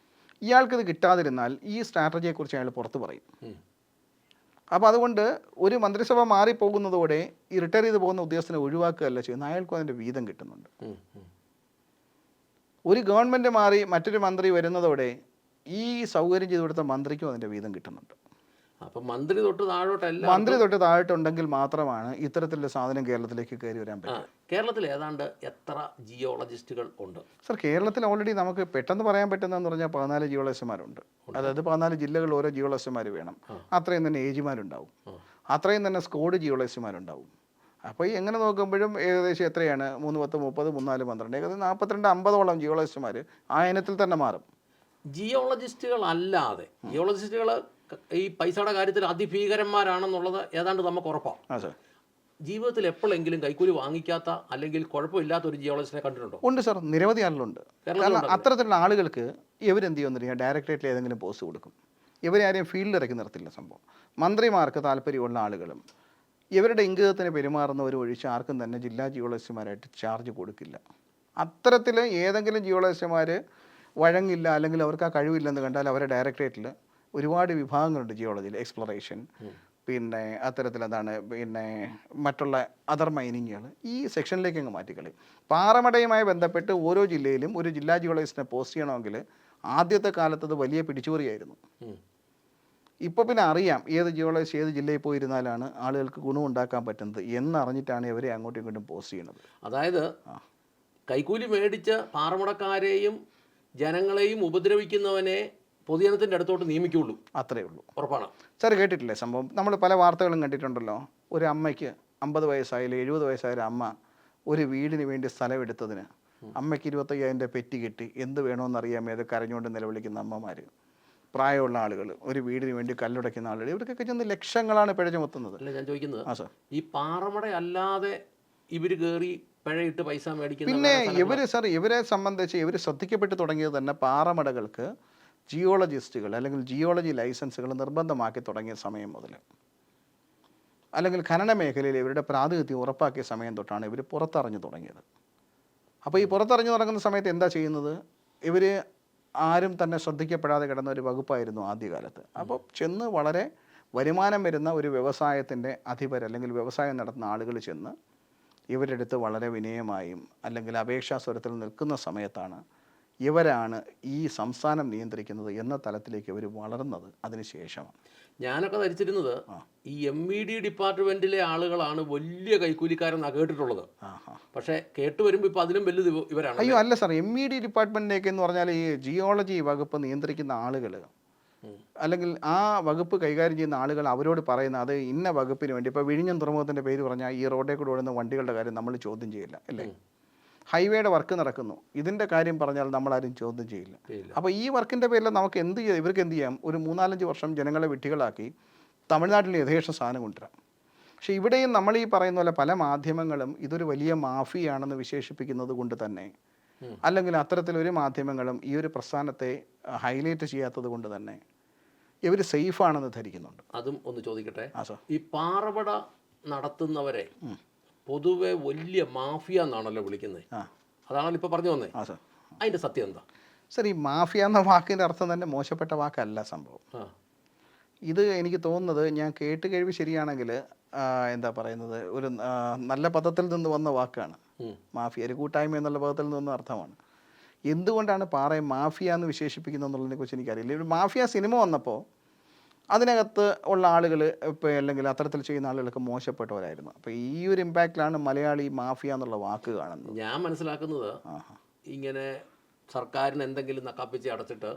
ഇയാൾക്കിത് കിട്ടാതിരുന്നാൽ ഈ സ്ട്രാറ്റജിയെക്കുറിച്ച് അയാൾ പുറത്ത് പറയും. അപ്പോൾ അതുകൊണ്ട് ഒരു മന്ത്രിസഭ മാറിപ്പോകുന്നതോടെ ഈ റിട്ടയർ ചെയ്ത് പോകുന്ന ഉദ്യോഗസ്ഥനെ ഒഴിവാക്കുകയല്ല ചെയ്യുന്നത്, അയാൾക്കും അതിൻ്റെ വീതം കിട്ടുന്നുണ്ട്. ഒരു ഗവൺമെൻറ് മാറി മറ്റൊരു മന്ത്രി വരുന്നതോടെ ഈ സൗകര്യം ചെയ്ത് കൊടുത്ത മന്ത്രിക്കും അതിൻ്റെ വീതം കിട്ടുന്നുണ്ട്. അപ്പം മന്ത്രി തൊട്ട് താഴോട്ടല്ല, മന്ത്രി തൊട്ട് താഴോട്ടുണ്ടെങ്കിൽ മാത്രമാണ് ഇത്തരത്തിലുള്ള സാധനം കേരളത്തിലേക്ക് കയറി വരാൻ പറ്റും. കേരളത്തിൽ ഏതാണ്ട് എത്ര ജിയോളജിസ്റ്റുകൾ ഉണ്ട്? സർ, കേരളത്തിൽ ഓൾറെഡി നമുക്ക് പെട്ടെന്ന് പറയാൻ പറ്റുന്നതെന്ന് പറഞ്ഞാൽ 14 ജിയോളജിസ്റ്റുമാരുണ്ട്. അതായത് 14 ജില്ലകളിൽ ഓരോ ജിയോളജിസ്റ്റുമാർ വേണം. അത്രയും തന്നെ ഏജിമാരുണ്ടാവും, അത്രയും തന്നെ സ്കോഡ് ജിയോളജിസ്റ്റുമാരുണ്ടാവും. അപ്പോൾ ഈ എങ്ങനെ നോക്കുമ്പോഴും ഏകദേശം എത്രയാണ്? 3 10 30 3 4 12 ഏകദേശം 42 50ഓളം ജിയോളജിസ്റ്റുമാർ ആ ഇനത്തിൽ തന്നെ മാറും. ജിയോളജിസ്റ്റുകൾ അല്ലാതെ ജിയോളജിസ്റ്റുകൾ ഈ പൈസയുടെ കാര്യത്തിൽ അതിഭീകരന്മാരാണെന്നുള്ളത് ഏതാണ്ട് നമുക്ക് ഉറപ്പാണ്. ജീവിതത്തിൽ എപ്പോഴെങ്കിലും കൈക്കൂലി വാങ്ങിക്കാത്ത അല്ലെങ്കിൽ കുഴപ്പമില്ലാത്ത ഒരു ജിയോളജിസ്റ്റിനെ കണ്ടിട്ടുണ്ടോ? ഉണ്ട് സാർ, നിരവധി ആളുകളുണ്ട്. കാരണം അത്തരത്തിലുള്ള ആളുകൾക്ക് ഇവരെന്ത് ചെയ്യുമെന്ന് ഡയറക്ടറേറ്റിൽ ഏതെങ്കിലും പോസ്റ്റ് കൊടുക്കും. ഇവരെ ആരെയും ഫീൽഡിൽ ഇറക്കി നിർത്തില്ല. സംഭവം മന്ത്രിമാർക്ക് താല്പര്യമുള്ള ആളുകളും ഇവരുടെ ഇംഗിതത്തിന് പെരുമാറുന്നവർ ഒഴിച്ച് ആർക്കും തന്നെ ജില്ലാ ജിയോളജിസ്റ്റുമാരായിട്ട് ചാർജ് കൊടുക്കില്ല. അത്തരത്തിൽ ഏതെങ്കിലും ജിയോളജിസ്റ്റുമാർ വഴങ്ങില്ല അല്ലെങ്കിൽ അവർക്ക് ആ കഴിവില്ലെന്ന് കണ്ടാൽ അവരെ ഡയറക്ടറേറ്റിൽ ഒരുപാട് വിഭാഗങ്ങളുണ്ട് ജിയോളജിയിൽ. എക്സ്പ്ലോറേഷൻ, പിന്നെ അത്തരത്തിൽ എന്താണ്, പിന്നെ മറ്റുള്ള അതർ മൈനിങ്ങുകൾ ഈ സെക്ഷനിലേക്ക് അങ്ങ് മാറ്റിക്കളി. പാറമടയുമായി ബന്ധപ്പെട്ട് ഓരോ ജില്ലയിലും ഒരു ജില്ലാ ജിയോളജിസ്റ്റിനെ പോസ്റ്റ് ചെയ്യണമെങ്കിൽ ആദ്യത്തെ കാലത്ത് അത് വലിയ പിടിച്ചുപറിയായിരുന്നു. ഇപ്പോൾ പിന്നെ അറിയാം ഏത് ജിയോളജിസ്റ്റ് ഏത് ജില്ലയിൽ പോയിരുന്നാലാണ് ആളുകൾക്ക് ഗുണമുണ്ടാക്കാൻ പറ്റുന്നത് എന്നറിഞ്ഞിട്ടാണ് ഇവരെ അങ്ങോട്ടും ഇങ്ങോട്ടും പോസ്റ്റ് ചെയ്യുന്നത്. അതായത് കൈക്കൂലി മേടിച്ച് പാറമടക്കാരെയും ജനങ്ങളെയും ഉപദ്രവിക്കുന്നവനെ പൊതുജനത്തിൻ്റെ അടുത്തോട്ട് നിയമിക്കുകയുള്ളൂ, അത്രയേ ഉള്ളൂ. ഉറപ്പാണ് സാർ. കേട്ടിട്ടില്ലേ സംഭവം? നമ്മൾ പല വാർത്തകളും കണ്ടിട്ടുണ്ടല്ലോ. ഒരു അമ്മയ്ക്ക് 50 വയസ്സായാലും 70 വയസ്സായാലും അമ്മ ഒരു വീടിന് വേണ്ടി സ്ഥലം എടുത്തതിന് അമ്മയ്ക്ക് 25,000 പെറ്റി കിട്ടി. എന്ത് വേണമെന്നറിയാമേ അത് കരഞ്ഞുകൊണ്ട് നിലവിളിക്കുന്ന അമ്മമാർ. പ്രായമുള്ള ആളുകൾ, ഒരു വീടിന് വേണ്ടി കല്ലുടയ്ക്കുന്ന ആളുകൾ, ഇവർക്കൊക്കെ ചെന്ന് ലക്ഷങ്ങളാണ് പിഴ ചുമത്തുന്നത്. അല്ല ഞാൻ ചോദിക്കുന്നത്, ആ സാർ, ഈ പാറമട അല്ലാതെ ഇവർ കയറി പിഴയിട്ട് പൈസ മേടിക്കുന്ന പിന്നെ വേറെ സ്ഥലങ്ങള്? ഇവരെ സംബന്ധിച്ച് ഇവർ ശ്രദ്ധിക്കപ്പെട്ട് തുടങ്ങിയത് തന്നെ പാറമടകൾക്ക് ജിയോളജിസ്റ്റുകൾ അല്ലെങ്കിൽ ജിയോളജി ലൈസൻസുകൾ നിർബന്ധമാക്കി തുടങ്ങിയ സമയം മുതൽ, അല്ലെങ്കിൽ ഖനന മേഖലയിൽ ഇവരുടെ പ്രാതിനിധ്യം ഉറപ്പാക്കിയ സമയം തൊട്ടാണ് ഇവർ പുറത്തറിഞ്ഞു തുടങ്ങിയത്. അപ്പോൾ ഈ പുറത്തറിഞ്ഞു തുടങ്ങുന്ന സമയത്ത് എന്താ ചെയ്യുന്നത്? ഇവർ ആരും തന്നെ ശ്രദ്ധിക്കപ്പെടാതെ കിടന്ന ഒരു വകുപ്പായിരുന്നു ആദ്യകാലത്ത്. അപ്പോൾ ചെന്ന് വളരെ വരുമാനം വരുന്ന ഒരു വ്യവസായത്തിൻ്റെ അധിപർ അല്ലെങ്കിൽ വ്യവസായം നടത്തുന്ന ആളുകൾ ചെന്ന് ഇവരുടെ അടുത്ത് വളരെ വിനയമായും അല്ലെങ്കിൽ അപേക്ഷാസ്വരത്തിൽ നിൽക്കുന്ന സമയത്താണ് ഇവരാണ് ഈ സംസ്ഥാനം നിയന്ത്രിക്കുന്നത് എന്ന തലത്തിലേക്ക് ഇവർ വളർന്നത് അതിനുശേഷമാണ്. ഞാനൊക്കെ ധരിച്ചിരുന്നത് ഈ MED ഡിപ്പാർട്ട്മെന്റിലെ ആളുകളാണ് വലിയ കൈക്കൂലിക്കാരെന്നാണ് കേട്ടിട്ടുള്ളത്. പക്ഷേ കേട്ട് വരുമ്പോൾ ഇപ്പം അതിലും വലുത് ഇവരാണ്. അയ്യോ അല്ല സാർ, MED ഡിപ്പാർട്ട്മെൻറ്റിലേക്ക് എന്ന് പറഞ്ഞാൽ ഈ ജിയോളജി വകുപ്പ് നിയന്ത്രിക്കുന്ന ആളുകൾ അല്ലെങ്കിൽ ആ വകുപ്പ് കൈകാര്യം ചെയ്യുന്ന ആളുകൾ അവരോട് പറയുന്ന അത് ഇന്ന വകുപ്പിന് വേണ്ടി, ഇപ്പോൾ വിഴിഞ്ഞം തുറമുഖത്തിൻ്റെ പേര് പറഞ്ഞാൽ ഈ റോഡിൽ കൂടെ ഓടുന്ന വണ്ടികളുടെ കാര്യം നമ്മൾ ചോദ്യം ചെയ്യില്ല അല്ലേ? ഹൈവേയുടെ വർക്ക് നടക്കുന്നു, ഇതിൻ്റെ കാര്യം പറഞ്ഞാൽ നമ്മളാരും ചോദ്യം ചെയ്യില്ല. അപ്പോൾ ഈ വർക്കിൻ്റെ പേരിൽ നമുക്ക് ഇവർക്ക് എന്ത് ചെയ്യാം? ഒരു 3-4 വർഷം ജനങ്ങളെ വിട്ടികളാക്കി തമിഴ്നാട്ടിൽ യഥേഷ്ട സാധനം കൊണ്ടുവരാം. പക്ഷേ ഇവിടെയും നമ്മൾ ഈ പറയുന്ന പോലെ പല മാധ്യമങ്ങളും ഇതൊരു വലിയ മാഫിയാണെന്ന് വിശേഷിപ്പിക്കുന്നത് കൊണ്ട് തന്നെ, അല്ലെങ്കിൽ അത്തരത്തിലൊരു മാധ്യമങ്ങളും ഈ ഒരു പ്രസ്ഥാനത്തെ ഹൈലൈറ്റ് ചെയ്യാത്തത് കൊണ്ട് തന്നെ ഇവർ സേഫാണെന്ന് ധരിക്കുന്നുണ്ട്. അതും ഒന്ന് ചോദിക്കട്ടെ, ആ സാർ, ഈ പാറപട നടത്തുന്നവരെ പൊതുവെ വലിയ മാഫിയ എന്നാണല്ലോ വിളിക്കുന്നത്. അതാണല്ലോ ഇപ്പോൾ പറഞ്ഞു വന്നേ. ആ സാർ, അതിൻ്റെ സത്യം എന്താ? സാർ, ഈ മാഫിയ എന്ന വാക്കിൻ്റെ അർത്ഥം തന്നെ മോശപ്പെട്ട വാക്കല്ല സംഭവം. ഇത് എനിക്ക് തോന്നുന്നത്, ഞാൻ കേട്ട് കേൾവി ശരിയാണെങ്കിൽ എന്താ പറയുന്നത്, ഒരു നല്ല പദത്തിൽ നിന്ന് വന്ന വാക്കാണ് മാഫിയ. ഒരു കൂട്ടായ്മ എന്നുള്ള പദത്തിൽ നിന്ന് വന്ന അർത്ഥമാണ്. എന്തുകൊണ്ടാണ് പാറയെ മാഫിയ എന്ന് വിശേഷിപ്പിക്കുന്നത് എന്നുള്ളതിനെ കുറിച്ച് എനിക്കറിയില്ല. ഒരു മാഫിയ സിനിമ വന്നപ്പോൾ അതിനകത്ത് ഉള്ള ആളുകൾ ഇപ്പോൾ അല്ലെങ്കിൽ അത്തരത്തിൽ ചെയ്യുന്ന ആളുകളൊക്കെ മോശപ്പെട്ടവരായിരുന്നു. അപ്പോൾ ഈ ഒരു ഇമ്പാക്റ്റിലാണ് മലയാളി മാഫിയ എന്നുള്ള വാക്ക് കാണുന്നത്. ഞാൻ മനസ്സിലാക്കുന്നത്, ഇങ്ങനെ സർക്കാരിന് എന്തെങ്കിലും നക്കാപ്പിച്ച് അടച്ചിട്ട്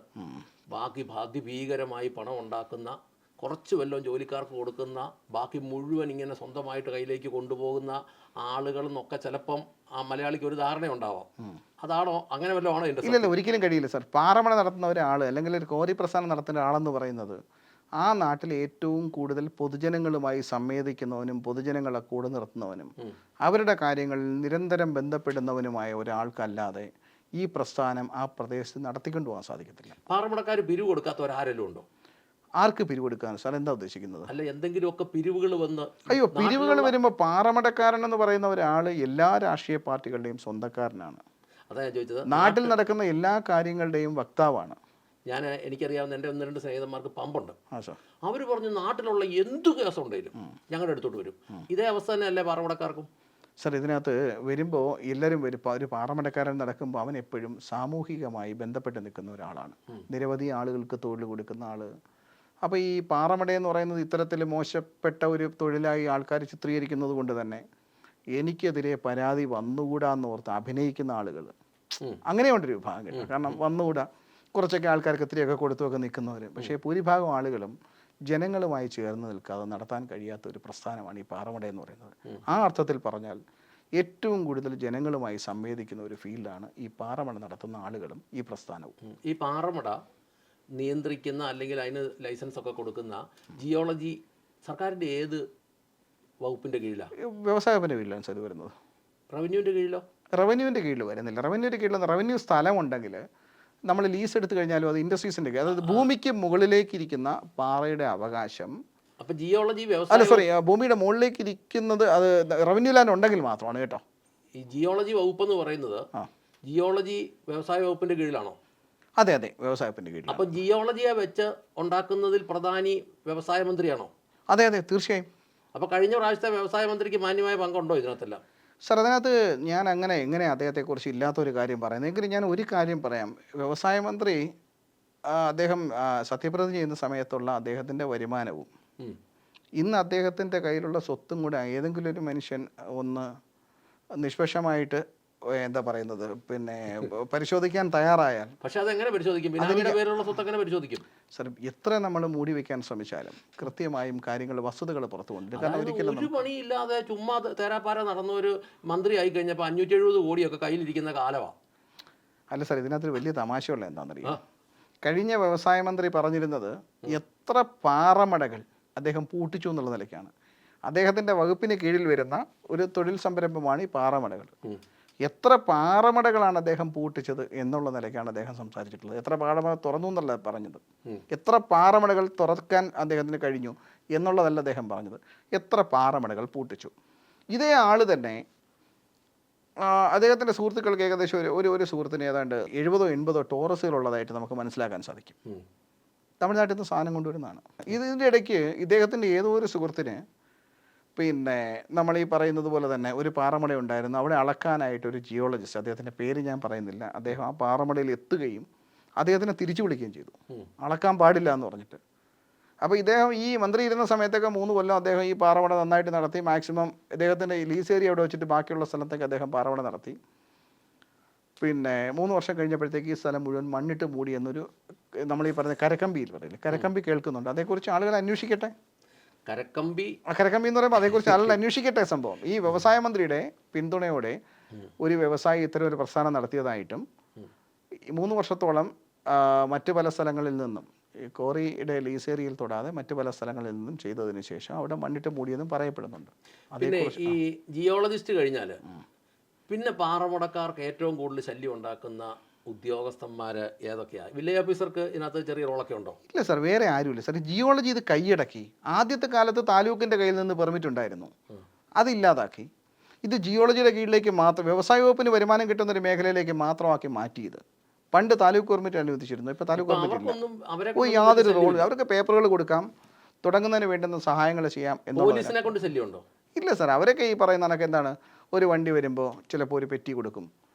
ബാക്കി ഭീകരമായി പണം ഉണ്ടാക്കുന്ന, കുറച്ച് വല്ലതും ജോലിക്കാർക്ക് കൊടുക്കുന്ന, ബാക്കി മുഴുവൻ ഇങ്ങനെ സ്വന്തമായിട്ട് കയ്യിലേക്ക് കൊണ്ടുപോകുന്ന ആളുകൾ എന്നൊക്കെ ചിലപ്പം ആ മലയാളിക്ക് ഒരു ധാരണ ഉണ്ടാവാം. അതാണോ, അങ്ങനെ വല്ലതും ആണോ? ഇല്ലല്ല, ഒരിക്കലും കഴിയില്ല സാർ. പാറമട നടത്തുന്ന ഒരാൾ അല്ലെങ്കിൽ ഒരു കോറി പ്രസ്ഥാനം നടത്തുന്ന ആളെന്ന് പറയുന്നത് ആ നാട്ടിൽ ഏറ്റവും കൂടുതൽ പൊതുജനങ്ങളുമായി സംവേദിക്കുന്നവനും പൊതുജനങ്ങളെ കൂടെ നിർത്തുന്നവനും അവരുടെ കാര്യങ്ങളിൽ നിരന്തരം ബന്ധപ്പെടുന്നവനുമായ ഒരാൾക്കല്ലാതെ ഈ പ്രസ്ഥാനം ആ പ്രദേശത്ത് നടത്തിക്കൊണ്ടു പോകാൻ സാധിക്കത്തില്ല. പാറമടക്കാർ പിരിവ് കൊടുക്കാത്തവരാരെങ്കിലും ഉണ്ടോ? ആർക്ക് പിരിവെടുക്കാൻ സാർ എന്താ ഉദ്ദേശിക്കുന്നത്? അല്ല, എന്തെങ്കിലുമൊക്കെ പിരിവുകൾ വന്ന്. അയ്യോ, പിരിവുകൾ വരുമ്പോൾ പാറമടക്കാരൻ എന്ന് പറയുന്ന ഒരാൾ എല്ലാ രാഷ്ട്രീയ പാർട്ടികളുടെയും സ്വന്തക്കാരനാണ്. അതാ ഞാൻ ചോദിച്ചത്. നാട്ടിൽ നടക്കുന്ന എല്ലാ കാര്യങ്ങളുടെയും വക്താവാണ്. എനിക്കറിയാവുന്ന എൻ്റെ 1-2 സ്നേഹിതന്മാർക്ക് പമ്പുണ്ട്. സാർ, അവർ പറഞ്ഞു നാട്ടിലുള്ള എന്തു കേസുണ്ടെങ്കിലും ഞങ്ങളുടെ അടുത്തോട്ട് വരും. ഇതേ അവസ്ഥ തന്നെയല്ലേ പാറമടക്കാർക്കും? സാർ, ഇതിനകത്ത് വരുമ്പോൾ എല്ലാവരും ഒരു പാറമടക്കാരൻ നടക്കുമ്പോൾ അവൻ എപ്പോഴും സാമൂഹികമായി ബന്ധപ്പെട്ട് നിൽക്കുന്ന ഒരാളാണ്. നിരവധി ആളുകൾക്ക് തൊഴിൽ കൊടുക്കുന്ന ആൾ. അപ്പോൾ ഈ പാറമടയെന്ന് പറയുന്നത് ഇത്തരത്തിൽ മോശപ്പെട്ട ഒരു തൊഴിലായി ആൾക്കാർ ചിത്രീകരിക്കുന്നത് കൊണ്ട് തന്നെ എനിക്കെതിരെ പരാതി വന്നുകൂടാന്ന് ഓർത്ത് അഭിനയിക്കുന്ന ആളുകൾ അങ്ങനെയുണ്ടൊരു വിഭാഗം കേട്ടോ. കാരണം വന്നുകൂടാ, കുറച്ചൊക്കെ ആൾക്കാർക്ക് ഇത്തിരിയൊക്കെ കൊടുത്തുമൊക്കെ നിൽക്കുന്നവർ. പക്ഷേ ഭൂരിഭാഗം ആളുകളും ജനങ്ങളുമായി ചേർന്ന് നിൽക്കാതെ നടത്താൻ കഴിയാത്ത ഒരു പ്രസ്ഥാനമാണ് ഈ പാറമട എന്ന് പറയുന്നത്. ആ അർത്ഥത്തിൽ പറഞ്ഞാൽ ഏറ്റവും കൂടുതൽ ജനങ്ങളുമായി സംവേദിക്കുന്ന ഒരു ഫീൽഡാണ് ഈ പാറമട നടത്തുന്ന ആളുകളും ഈ പ്രസ്ഥാനവും. ഈ പാറമട നിയന്ത്രിക്കുന്ന അല്ലെങ്കിൽ അതിന് ലൈസൻസ് ഒക്കെ കൊടുക്കുന്ന ജിയോളജി സർക്കാരിൻ്റെ ഏത് വകുപ്പിൻ്റെ കീഴിലാണ്? വ്യവസായ വകുപ്പിൻ്റെ കീഴിലാണ് സാർ വരുന്നത്. റവന്യൂവിൻ്റെ കീഴിലോ? റവന്യൂവിൻ്റെ കീഴിൽ വരുന്നില്ല. റവന്യൂവിൻ്റെ കീഴിൽ റവന്യൂ സ്ഥലമുണ്ടെങ്കിൽ നമ്മൾ ലീസ് എടുത്തു കഴിഞ്ഞാലും അത് ഇൻഡസ്ട്രീസിൻ്റെ, അതായത് ഭൂമിക്ക് മുകളിലേക്കിരിക്കുന്ന പാറയുടെ അവകാശം. അപ്പോൾ ജിയോളജി അല്ല സോറി, ഭൂമിയുടെ മുകളിലേക്ക് ഇരിക്കുന്നത് അത് റവന്യൂ ലാൻഡ് ഉണ്ടെങ്കിൽ മാത്രമാണ് കേട്ടോ. ഈ ജിയോളജി വകുപ്പ് എന്ന് പറയുന്നത് ജിയോളജി വ്യവസായ വകുപ്പിൻ്റെ കീഴിലാണോ? അതെ അതെ, വ്യവസായ വകുപ്പിൻ്റെ കീഴിൽ. അപ്പോൾ ജിയോളജിയെ വെച്ച് ഉണ്ടാക്കുന്നതിൽ പ്രധാനി വ്യവസായ മന്ത്രിയാണോ? അതെ അതെ, തീർച്ചയായും. അപ്പോൾ കഴിഞ്ഞ പ്രാവശ്യത്തെ വ്യവസായ മന്ത്രിക്ക് മാന്യമായ പങ്കുണ്ടോ ഇതിനകത്തെല്ലാം? സാർ, അതിനകത്ത് ഞാൻ എങ്ങനെ അദ്ദേഹത്തെക്കുറിച്ച് ഇല്ലാത്തൊരു കാര്യം പറയുന്നത്. എങ്കിലും ഞാൻ ഒരു കാര്യം പറയാം. വ്യവസായ മന്ത്രി അദ്ദേഹം സത്യപ്രതിജ്ഞ ചെയ്യുന്ന സമയത്തുള്ള അദ്ദേഹത്തിൻ്റെ വരുമാനവും ഇന്ന് അദ്ദേഹത്തിൻ്റെ കയ്യിലുള്ള സ്വത്തും കൂടെ ഏതെങ്കിലും ഒരു മനുഷ്യൻ ഒന്ന് നിഷ്പക്ഷമായിട്ട് എന്താ പറയുന്നത് പിന്നെ പരിശോധിക്കാൻ തയ്യാറായാൽ. പക്ഷെ അതെങ്ങനെ പരിശോധിക്കും? പേരുള്ള സ്വത്ത് എങ്ങനെ പരിശോധിക്കും? സാർ, എത്ര നമ്മൾ മൂടി വെക്കാൻ ശ്രമിച്ചാലും കൃത്യമായും കാര്യങ്ങൾ വസ്തുതകൾ പുറത്തു കൊണ്ടിട്ട്. കാരണം ഒരിക്കലും ഒരു പണിയില്ലാതെ ചുമ്മാ തേരാപ്പാര നടന്ന ഒരു മന്ത്രി ആയി കഴിഞ്ഞപ്പോൾ 570 കോടിയൊക്കെ കയ്യിലിരിക്കുന്ന കാലമാണ്. അല്ല സാർ, ഇതിനകത്തൊരു വലിയ തമാശയുള്ള എന്താണെന്നറിയാം. കഴിഞ്ഞ വ്യവസായ മന്ത്രി പറഞ്ഞിരുന്നത് എത്ര പാറമടകൾ അദ്ദേഹം പൂട്ടിച്ചു എന്നുള്ള നിലയ്ക്കാണ്. അദ്ദേഹത്തിൻ്റെ വകുപ്പിന് കീഴിൽ വരുന്ന ഒരു തൊഴിൽ സംരംഭമാണ് ഈ പാറമടകൾ. എത്ര പാറമടകളാണ് അദ്ദേഹം പൂട്ടിച്ചത് എന്നുള്ള നിലയ്ക്കാണ് അദ്ദേഹം സംസാരിച്ചിട്ടുള്ളത്. എത്ര പാറമട തുറന്നു എന്നല്ല പറഞ്ഞത്, എത്ര പാറമടകൾ തുറക്കാൻ അദ്ദേഹത്തിന് കഴിഞ്ഞു എന്നുള്ളതല്ല അദ്ദേഹം പറഞ്ഞത്, എത്ര പാറമടകൾ പൂട്ടിച്ചു. ഇതേ ആള് തന്നെ അദ്ദേഹത്തിൻ്റെ സുഹൃത്തുക്കൾക്ക് ഏകദേശം ഒരു സുഹൃത്തിന് ഏതാണ്ട് 70-80 ടോറസുകളുള്ളതായിട്ട് നമുക്ക് മനസ്സിലാക്കാൻ സാധിക്കും. തമിഴ്നാട്ടിൽ നിന്ന് സാധനം കൊണ്ടുവരുന്നതാണ്. ഇതിൻ്റെ ഇടയ്ക്ക് ഇദ്ദേഹത്തിൻ്റെ ഏതോ ഒരു സുഹൃത്തിന് പിന്നെ നമ്മൾ ഈ പറയുന്നത് പോലെ തന്നെ ഒരു പാറമട ഉണ്ടായിരുന്നു. അവിടെ അളക്കാനായിട്ട് ഒരു ജിയോളജിസ്റ്റ്, അദ്ദേഹത്തിൻ്റെ പേര് ഞാൻ പറയുന്നില്ല, അദ്ദേഹം ആ പാറമടയിൽ എത്തുകയും അദ്ദേഹത്തിനെ തിരിച്ചു വിളിക്കുകയും ചെയ്തു, അളക്കാൻ പാടില്ല എന്ന് പറഞ്ഞിട്ട്. അപ്പോൾ ഇദ്ദേഹം ഈ മന്ത്രി ഇരുന്ന സമയത്തൊക്കെ 3 കൊല്ലം അദ്ദേഹം ഈ പാറമട നന്നായിട്ട് നടത്തി. മാക്സിമം ഇദ്ദേഹത്തിൻ്റെ ലീസ് ഏരിയ അവിടെ വെച്ചിട്ട് ബാക്കിയുള്ള സ്ഥലത്തേക്ക് അദ്ദേഹം പാറമട നടത്തി. പിന്നെ 3 വർഷം കഴിഞ്ഞപ്പോഴത്തേക്ക് ഈ സ്ഥലം മുഴുവൻ മണ്ണിട്ട് മൂടി എന്നൊരു നമ്മൾ ഈ പറഞ്ഞ കരക്കമ്പിയിൽ പറയില്ലേ, കരക്കമ്പി കേൾക്കുന്നുണ്ട്. അതേക്കുറിച്ച് ആളുകൾ അന്വേഷിക്കട്ടെ. കരക്കമ്പി എന്ന് പറയുമ്പോൾ അതേക്കുറിച്ച് ആളുകൾ അന്വേഷിക്കട്ടെ. സംഭവം ഈ വ്യവസായ മന്ത്രിയുടെ പിന്തുണയോടെ ഒരു വ്യവസായി ഇത്തരം ഒരു പ്രസ്ഥാനം നടത്തിയതായിട്ടും 3 വർഷത്തോളം മറ്റ് പല സ്ഥലങ്ങളിൽ നിന്നും കോറിയുടെ ലീസ് ഏരിയയിൽ തൊടാതെ മറ്റു പല സ്ഥലങ്ങളിൽ നിന്നും ചെയ്തതിന് ശേഷം അവിടെ മണ്ണിട്ട് മൂടിയെന്നും പറയപ്പെടുന്നുണ്ട്. പിന്നെ ഈ ജിയോളജിസ്റ്റ് കഴിഞ്ഞാൽ പിന്നെ പാറമടക്കാർക്ക് ഏറ്റവും കൂടുതൽ ശല്യം ഉണ്ടാക്കുന്ന ഉദ്യോഗസ്ഥന്മാർ ഏതൊക്കെയാണ്? വില്ലേജ് ഓഫീസർക്ക് ഇതിനകത്ത് ചെറിയ റോളൊക്കെ ഉണ്ടോ? ഇല്ല സാർ, വേറെ ആരുമില്ല സാർ. ജിയോളജി ഇത് കൈയടക്കി. ആദ്യത്തെ കാലത്ത് താലൂക്കിൻ്റെ കയ്യിൽ നിന്ന് പെർമിറ്റ് ഉണ്ടായിരുന്നു, അതില്ലാതാക്കി. ഇത് ജിയോളജിയുടെ കീഴിലേക്ക് മാത്രം, വ്യവസായ വകുപ്പിന് വരുമാനം കിട്ടുന്ന ഒരു മേഖലയിലേക്ക് മാത്രമാക്കി മാറ്റിയത്. പണ്ട് താലൂക്ക് പെർമിറ്റ് അനുവദിച്ചിരുന്നു, ഇപ്പോൾ താലൂക്ക് പെർമിറ്റ് ഇല്ല. യാതൊരു റോൾ, അവർക്ക് പേപ്പറുകൾ കൊടുക്കാം, തുടങ്ങുന്നതിന് വേണ്ടുന്ന സഹായങ്ങൾ ചെയ്യാം. പോലീസിനെ കൊണ്ട് ശല്യമുണ്ടോ? ഇല്ല സാർ, അവരൊക്കെ ഈ പറയുന്ന കണക്ക് എന്താണ്, ഒരു വണ്ടി വരുമ്പോൾ ചിലപ്പോൾ ഒരു പെറ്റി കൊടുക്കും,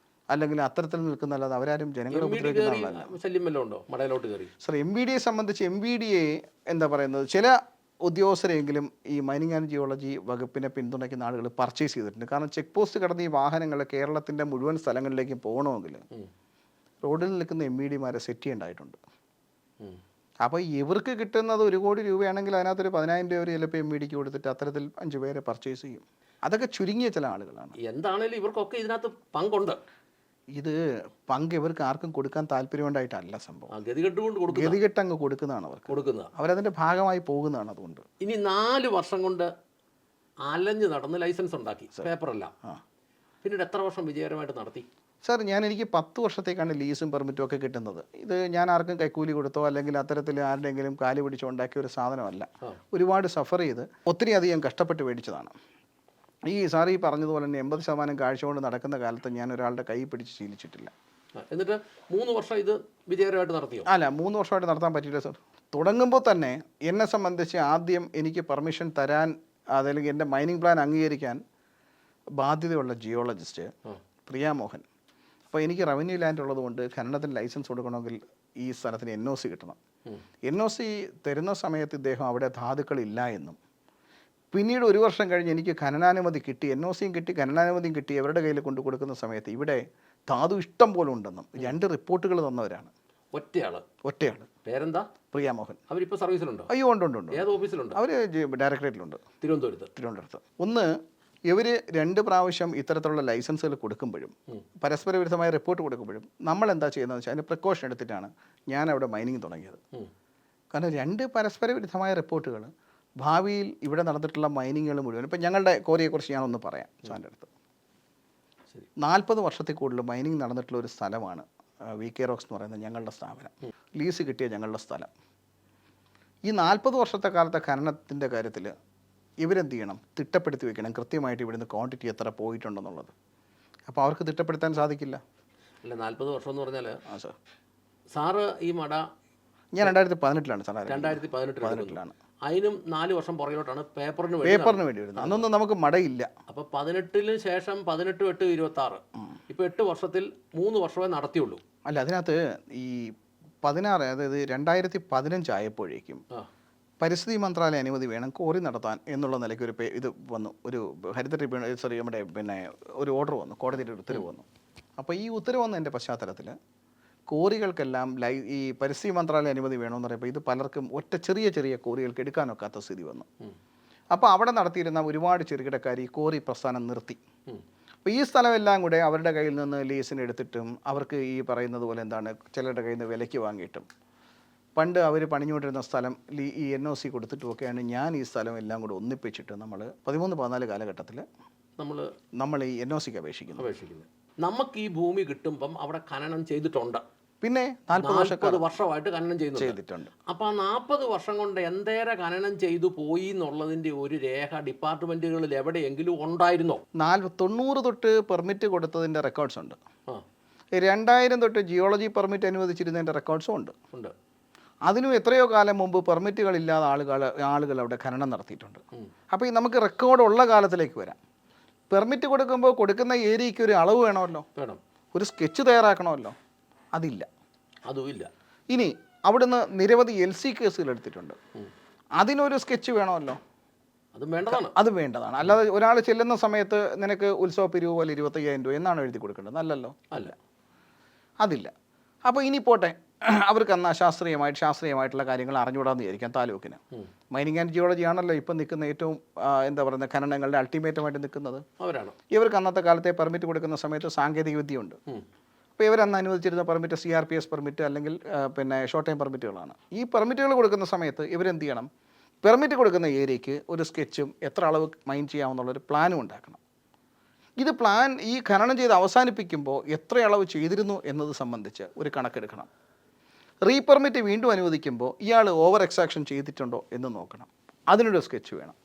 അല്ലെങ്കിൽ അത്തരത്തിൽ നിൽക്കുന്നല്ലാതെ അവരാരും ജനങ്ങളെ ഉപദ്രവിക്കുന്നതല്ല. സാർ, MVD സംബന്ധിച്ച് MVD എന്താ പറയുന്നത്, ചില ഉദ്യോഗസ്ഥരെങ്കിലും ഈ മൈനിങ് ആൻഡ് ജിയോളജി വകുപ്പിനെ പിന്തുണയ്ക്കുന്ന ആളുകൾ പർച്ചേസ് ചെയ്തിട്ടുണ്ട്. കാരണം ചെക്ക് പോസ്റ്റ് കടന്ന് ഈ വാഹനങ്ങൾ കേരളത്തിൻ്റെ മുഴുവൻ സ്ഥലങ്ങളിലേക്ക് പോകണമെങ്കിൽ റോഡിൽ നിൽക്കുന്ന MVDമാരെ സെറ്റ് ചെയ്യേണ്ടതായിട്ടുണ്ട്. അപ്പോൾ ഇവർക്ക് കിട്ടുന്നത് 1 കോടി രൂപയാണെങ്കിൽ അതിനകത്തൊരു 10,000 രൂപ ചിലപ്പോൾ MVDക്ക് കൊടുത്തിട്ട് അത്തരത്തിൽ 5 പേരെ പർച്ചേസ് ചെയ്യും. അതൊക്കെ ചുരുങ്ങിയ ചില ആളുകളാണ്. എന്താണേലും ഇവർക്കൊക്കെ ഇതിനകത്ത് പങ്കുണ്ട്. ഇത് പങ്ക് ഇവർക്ക് ആർക്കും കൊടുക്കാൻ താല്പര്യമുണ്ടായിട്ടല്ല സംഭവം, ഗതികെട്ടങ്ങ് കൊടുക്കുന്നതാണ് അവരതിൻ്റെ ഭാഗമായി പോകുന്നതാണ്. അതുകൊണ്ട് ഇനി 4 വർഷം കൊണ്ട് അലഞ്ഞ് നടന്ന് ലൈസൻസ് ഉണ്ടാക്കി, പേപ്പറല്ല, പിന്നീട് എത്ര വർഷം വിജയകരമായിട്ട് നടത്തി? സാർ, എനിക്ക് 10 വർഷത്തേക്കാണ് ലീസും പെർമിറ്റും ഒക്കെ കിട്ടുന്നത്. ഇത് ഞാൻ ആർക്കും കൈക്കൂലി കൊടുത്തോ അല്ലെങ്കിൽ അത്തരത്തിൽ ആരുടെയെങ്കിലും കാല് പിടിച്ചോ ഉണ്ടാക്കിയ ഒരു സാധനമല്ല. ഒരുപാട് സഫർ ചെയ്ത് ഒത്തിരി അധികം കഷ്ടപ്പെട്ട് മേടിച്ചതാണ്. ഈ സാർ ഈ പറഞ്ഞതുപോലെ തന്നെ 80% കാഴ്ച കൊണ്ട് നടക്കുന്ന കാലത്ത് ഞാൻ ഒരാളുടെ കൈ പിടിച്ച് ശീലിച്ചിട്ടില്ല. എന്നിട്ട് 3 വർഷം ഇത് വിജയകരമായിട്ട് നടത്തിയോ? അല്ല, 3 വർഷമായിട്ട് നടത്താൻ പറ്റിയില്ല സാർ. തുടങ്ങുമ്പോൾ തന്നെ എന്നെ സംബന്ധിച്ച് ആദ്യം എനിക്ക് പെർമിഷൻ തരാൻ, അതല്ലെങ്കിൽ എൻ്റെ മൈനിങ് പ്ലാൻ അംഗീകരിക്കാൻ ബാധ്യതയുള്ള ജിയോളജിസ്റ്റ് പ്രിയാമോഹൻ. അപ്പോൾ എനിക്ക് റവന്യൂ ലാൻഡ് ഉള്ളതുകൊണ്ട് ഖനനത്തിന് ലൈസൻസ് കൊടുക്കണമെങ്കിൽ ഈ സ്ഥലത്തിന് NOC കിട്ടണം. NOC തരുന്ന സമയത്ത് ഇദ്ദേഹം അവിടെ ധാതുക്കളില്ല എന്നും, പിന്നീട് 1 വർഷം കഴിഞ്ഞ് എനിക്ക് ഖനനാനുമതി കിട്ടി, NOCയും കിട്ടി, ഖനനാനുമതിയും കിട്ടി, അവരുടെ കയ്യിൽ കൊണ്ടു കൊടുക്കുന്ന സമയത്ത് ഇവിടെ ധാതു ഇഷ്ടം പോലെ ഉണ്ടെന്നും 2 റിപ്പോർട്ടുകൾ തന്നവരാണ്. ഒറ്റയാൾ. പേരെന്താ? പ്രിയാമോഹൻ. അവരിപ്പോൾ സർവീസിലുണ്ടോ? അയ്യോ, ഉണ്ട്. ഏത് ഓഫീസിലുണ്ട്? അവർ ഡയറക്ടറേറ്റിലുണ്ട്, തിരുവനന്തപുരത്ത്. ഒന്ന്, ഇവർ 2 പ്രാവശ്യം ഇത്തരത്തിലുള്ള ലൈസൻസുകൾ കൊടുക്കുമ്പോഴും പരസ്പര വിരുദ്ധമായ റിപ്പോർട്ട് കൊടുക്കുമ്പോഴും നമ്മൾ എന്താ ചെയ്യുന്നതെന്ന് വെച്ചാൽ അതിന് പ്രിക്കോഷൻ എടുത്തിട്ടാണ് ഞാൻ അവിടെ മൈനിങ് തുടങ്ങിയത്. കാരണം 2 പരസ്പര വിരുദ്ധമായ റിപ്പോർട്ടുകൾ ഭാവിയിൽ ഇവിടെ നടന്നിട്ടുള്ള മൈനിങ്ങുകൾ മുഴുവൻ, ഇപ്പം ഞങ്ങളുടെ കോറിയെക്കുറിച്ച് ഞാനൊന്ന് പറയാം സാറിൻ്റെ അടുത്ത്. 40 വർഷത്തിൽ കൂടുതൽ മൈനിങ് നടന്നിട്ടുള്ള ഒരു സ്ഥലമാണ് VK റോക്സ് എന്ന് പറയുന്ന ഞങ്ങളുടെ സ്ഥാപനം, ലീസ് കിട്ടിയ ഞങ്ങളുടെ സ്ഥലം. ഈ 40 വർഷത്തെ കാലത്തെ ഖനനത്തിൻ്റെ കാര്യത്തിൽ ഇവരെന്ത് ചെയ്യണം, തിട്ടപ്പെടുത്തി വെക്കണം കൃത്യമായിട്ട് ഇവിടുന്ന് ക്വാണ്ടിറ്റി എത്ര പോയിട്ടുണ്ടെന്നുള്ളത്. അപ്പോൾ അവർക്ക് തിട്ടപ്പെടുത്താൻ സാധിക്കില്ല. അല്ല, 40 വർഷം എന്ന് പറഞ്ഞാൽ സാറ് ഈ മട ഞാൻ 2018 സാർ, 2018 അതിനും 4 വർഷം പുറകിലോട്ടാണ് പേപ്പറിന് വേണ്ടി വരുന്നത്. അന്നൊന്നും നമുക്ക് മടയില്ല. അപ്പോൾ 18 ശേഷം 18, 8, 26, ഇപ്പോൾ 8 വർഷത്തിൽ 3 വർഷമേ നടത്തിയുള്ളൂ. അല്ല, അതിനകത്ത് ഈ 16, അതായത് 2015 ആയപ്പോഴേക്കും പരിസ്ഥിതി മന്ത്രാലയ അനുമതി വേണം കോറി നടത്താൻ എന്നുള്ള നിലയ്ക്ക് ഒരു ഇത് വന്നു, ഒരു ഹരിത ട്രിബ്യൂണൽ, നമ്മുടെ ഒരു ഓർഡർ വന്നു, കോടതിയുടെ ഒരു ഉത്തരവ് വന്നു. അപ്പോൾ ഈ ഉത്തരവ് വന്നതിൻ്റെ പശ്ചാത്തലത്തിൽ കോറികൾക്കെല്ലാം ഈ പരിസ്ഥിതി മന്ത്രാലയ അനുമതി വേണമെന്ന് പറയുമ്പോൾ ഇത് പലർക്കും ഒറ്റ ചെറിയ കോറികൾക്ക് എടുക്കാനൊക്കാത്ത സ്ഥിതി വന്നു. അപ്പോൾ അവിടെ നടത്തിയിരുന്ന ഒരുപാട് ചെറുകിടക്കാർ ഈ കോറി പ്രസ്ഥാനം നിർത്തി. അപ്പോൾ ഈ സ്ഥലമെല്ലാം കൂടെ അവരുടെ കയ്യിൽ നിന്ന് ലീസിന് എടുത്തിട്ടും അവർക്ക് ഈ പറയുന്നത് പോലെ എന്താണ് ചിലരുടെ കയ്യിൽ നിന്ന് വിലയ്ക്ക് വാങ്ങിയിട്ടും പണ്ട് അവർ പണിഞ്ഞുകൊണ്ടിരുന്ന സ്ഥലം ഈ NOC കൊടുത്തിട്ടുമൊക്കെയാണ് ഞാൻ ഈ സ്ഥലം എല്ലാം കൂടെ ഒന്നിപ്പിച്ചിട്ട് നമ്മൾ 13-14 കാലഘട്ടത്തിൽ നമ്മൾ ഈ NOCക്ക് അപേക്ഷിക്കുന്നത്. നമുക്ക് ഈ ഭൂമി കിട്ടുമ്പം അവിടെ ഖനനം ചെയ്തിട്ടുണ്ട്, പിന്നെ 40 വർഷമായിട്ട് ഖനനം ചെയ്തിട്ടുണ്ട്. അപ്പോൾ ആ 40 വർഷം കൊണ്ട് എന്തേരെ ഖനനം ചെയ്തു പോയി എന്നുള്ളതിൻ്റെ ഒരു രേഖ ഡിപ്പാർട്ട്മെൻറ്റുകളിൽ എവിടെയെങ്കിലും ഉണ്ടായിരുന്നോ? 90 തൊട്ട് പെർമിറ്റ് കൊടുത്തതിൻ്റെ റെക്കോർഡ്സ് ഉണ്ട്. 2000 തൊട്ട് ജിയോളജി പെർമിറ്റ് അനുവദിച്ചിരുന്നതിൻ്റെ റെക്കോർഡ്സും ഉണ്ട്. അതിനും എത്രയോ കാലം മുമ്പ് പെർമിറ്റുകളില്ലാതെ ആളുകൾ അവിടെ ഖനനം നടത്തിയിട്ടുണ്ട്. അപ്പോൾ ഈ നമുക്ക് റെക്കോർഡ് ഉള്ള കാലത്തിലേക്ക് വരാം. പെർമിറ്റ് കൊടുക്കുമ്പോൾ കൊടുക്കുന്ന ഏരിയയ്ക്ക് ഒരു അളവ് വേണമല്ലോ, ഒരു സ്കെച്ച് തയ്യാറാക്കണമല്ലോ, അതില്ല, അതുമില്ല. ഇനി അവിടുന്ന് നിരവധി LC കേസുകൾ എടുത്തിട്ടുണ്ട്, അതിനൊരു സ്കെച്ച് വേണമല്ലോ, അത് വേണ്ടതാണ്. അല്ലാതെ ഒരാൾ ചെല്ലുന്ന സമയത്ത് നിനക്ക് ഉത്സവ പിരിവ് പോലെ 25,000 രൂപ എന്നാണ് എഴുതി കൊടുക്കേണ്ടത്, അല്ലല്ലോ, അല്ല, അതില്ല. അപ്പോൾ ഇനി പോട്ടെ, അവർക്ക് അന്ന് ശാസ്ത്രീയമായിട്ടുള്ള കാര്യങ്ങൾ അറിഞ്ഞുകൂടാന്ന് വിചാരിക്കാം. താലൂക്കിന് മൈനിങ് ആൻഡ് ജിയോളജി ആണല്ലോ ഇപ്പം നിൽക്കുന്ന ഏറ്റവും എന്താ പറയുന്നത് ഖനനങ്ങളുടെ അൾട്ടിമേറ്റമായിട്ട് നിൽക്കുന്നത് അവരാണ്. ഇവർക്ക് അന്നത്തെ കാലത്തെ പെർമിറ്റ് കൊടുക്കുന്ന സമയത്ത് സാങ്കേതിക വിദ്യയുണ്ട്. അപ്പോൾ ഇവരന്ന് അനുവദിച്ചിരുന്ന പെർമിറ്റ് CRPS പെർമിറ്റ് അല്ലെങ്കിൽ പിന്നെ ഷോർട്ട് ടൈം പെർമിറ്റുകളാണ്. ഈ പെർമിറ്റുകൾ കൊടുക്കുന്ന സമയത്ത് ഇവരെന്ത് ചെയ്യണം, പെർമിറ്റ് കൊടുക്കുന്ന ഏരിയയ്ക്ക് ഒരു സ്കെച്ചും എത്ര അളവ് മൈൻ ചെയ്യാമെന്നുള്ളൊരു പ്ലാനും ഉണ്ടാക്കണം. ഇത് പ്ലാൻ ഈ ഖനനം ചെയ്ത് അവസാനിപ്പിക്കുമ്പോൾ എത്ര അളവ് ചെയ്തിരുന്നു എന്നത് സംബന്ധിച്ച് ഒരു കണക്കെടുക്കണം. റീപെർമിറ്റ് വീണ്ടും അനുവദിക്കുമ്പോൾ ഇയാൾ ഓവർ എക്സാക്ഷൻ ചെയ്തിട്ടുണ്ടോ എന്ന് നോക്കണം, അതിനൊരു സ്കെച്ച് വേണം.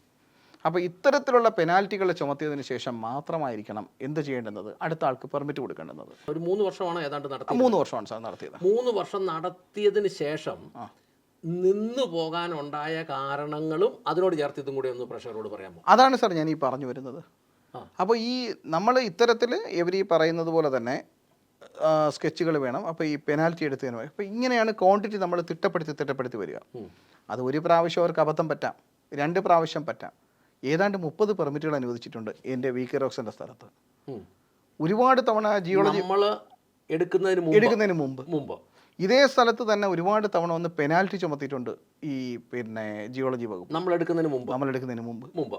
അപ്പോൾ ഇത്തരത്തിലുള്ള പെനാൽറ്റികൾ ചുമത്തിയതിന് ശേഷം മാത്രമായിരിക്കണം എന്ത് ചെയ്യേണ്ടുന്നത്, അടുത്ത ആൾക്ക് പെർമിറ്റ് കൊടുക്കേണ്ടുന്നത്. ഒരു 3 വർഷമാണ് ഏതാണ്ട് നടത്തിയത്. 3 വർഷമാണ് സാർ നടത്തിയത്. 3 വർഷം നടത്തിയതിന് ശേഷം നിന്നു പോകാനുണ്ടായ കാരണങ്ങളും അതിനോട് ചേർത്ത് ഇതും കൂടി ഒന്ന് പ്രഷറോട് പറയാമോ? അതാണ് സാർ ഞാൻ ഈ പറഞ്ഞു വരുന്നത്. അപ്പോൾ ഈ നമ്മൾ ഇത്തരത്തിൽ ഇവർ ഈ പറയുന്നത് പോലെ തന്നെ സ്കെച്ചുകൾ വേണം. അപ്പോൾ ഈ പെനാൽറ്റി എടുത്തതിന് വേണം. അപ്പോൾ ഇങ്ങനെയാണ് ക്വാണ്ടിറ്റി നമ്മൾ തിട്ടപ്പെടുത്തി വരിക. അത് ഒരു പ്രാവശ്യം അവർക്ക് അബദ്ധം പറ്റാം, 2 പ്രാവശ്യം പറ്റാം. ഏതാണ്ട് 30 പെർമിറ്റുകൾ അനുവദിച്ചിട്ടുണ്ട് എൻ്റെ VK റോക്സിൻ്റെ സ്ഥലത്ത്. ഒരുപാട് തവണ ജിയോളജി എടുക്കുന്നതിന് മുമ്പ് ഇതേ സ്ഥലത്ത് തന്നെ ഒരുപാട് തവണ ഒന്ന് പെനാൽറ്റി ചുമത്തിയിട്ടുണ്ട് ഈ പിന്നെ ജിയോളജി വകുപ്പ് നമ്മൾ എടുക്കുന്നതിന് മുമ്പ്.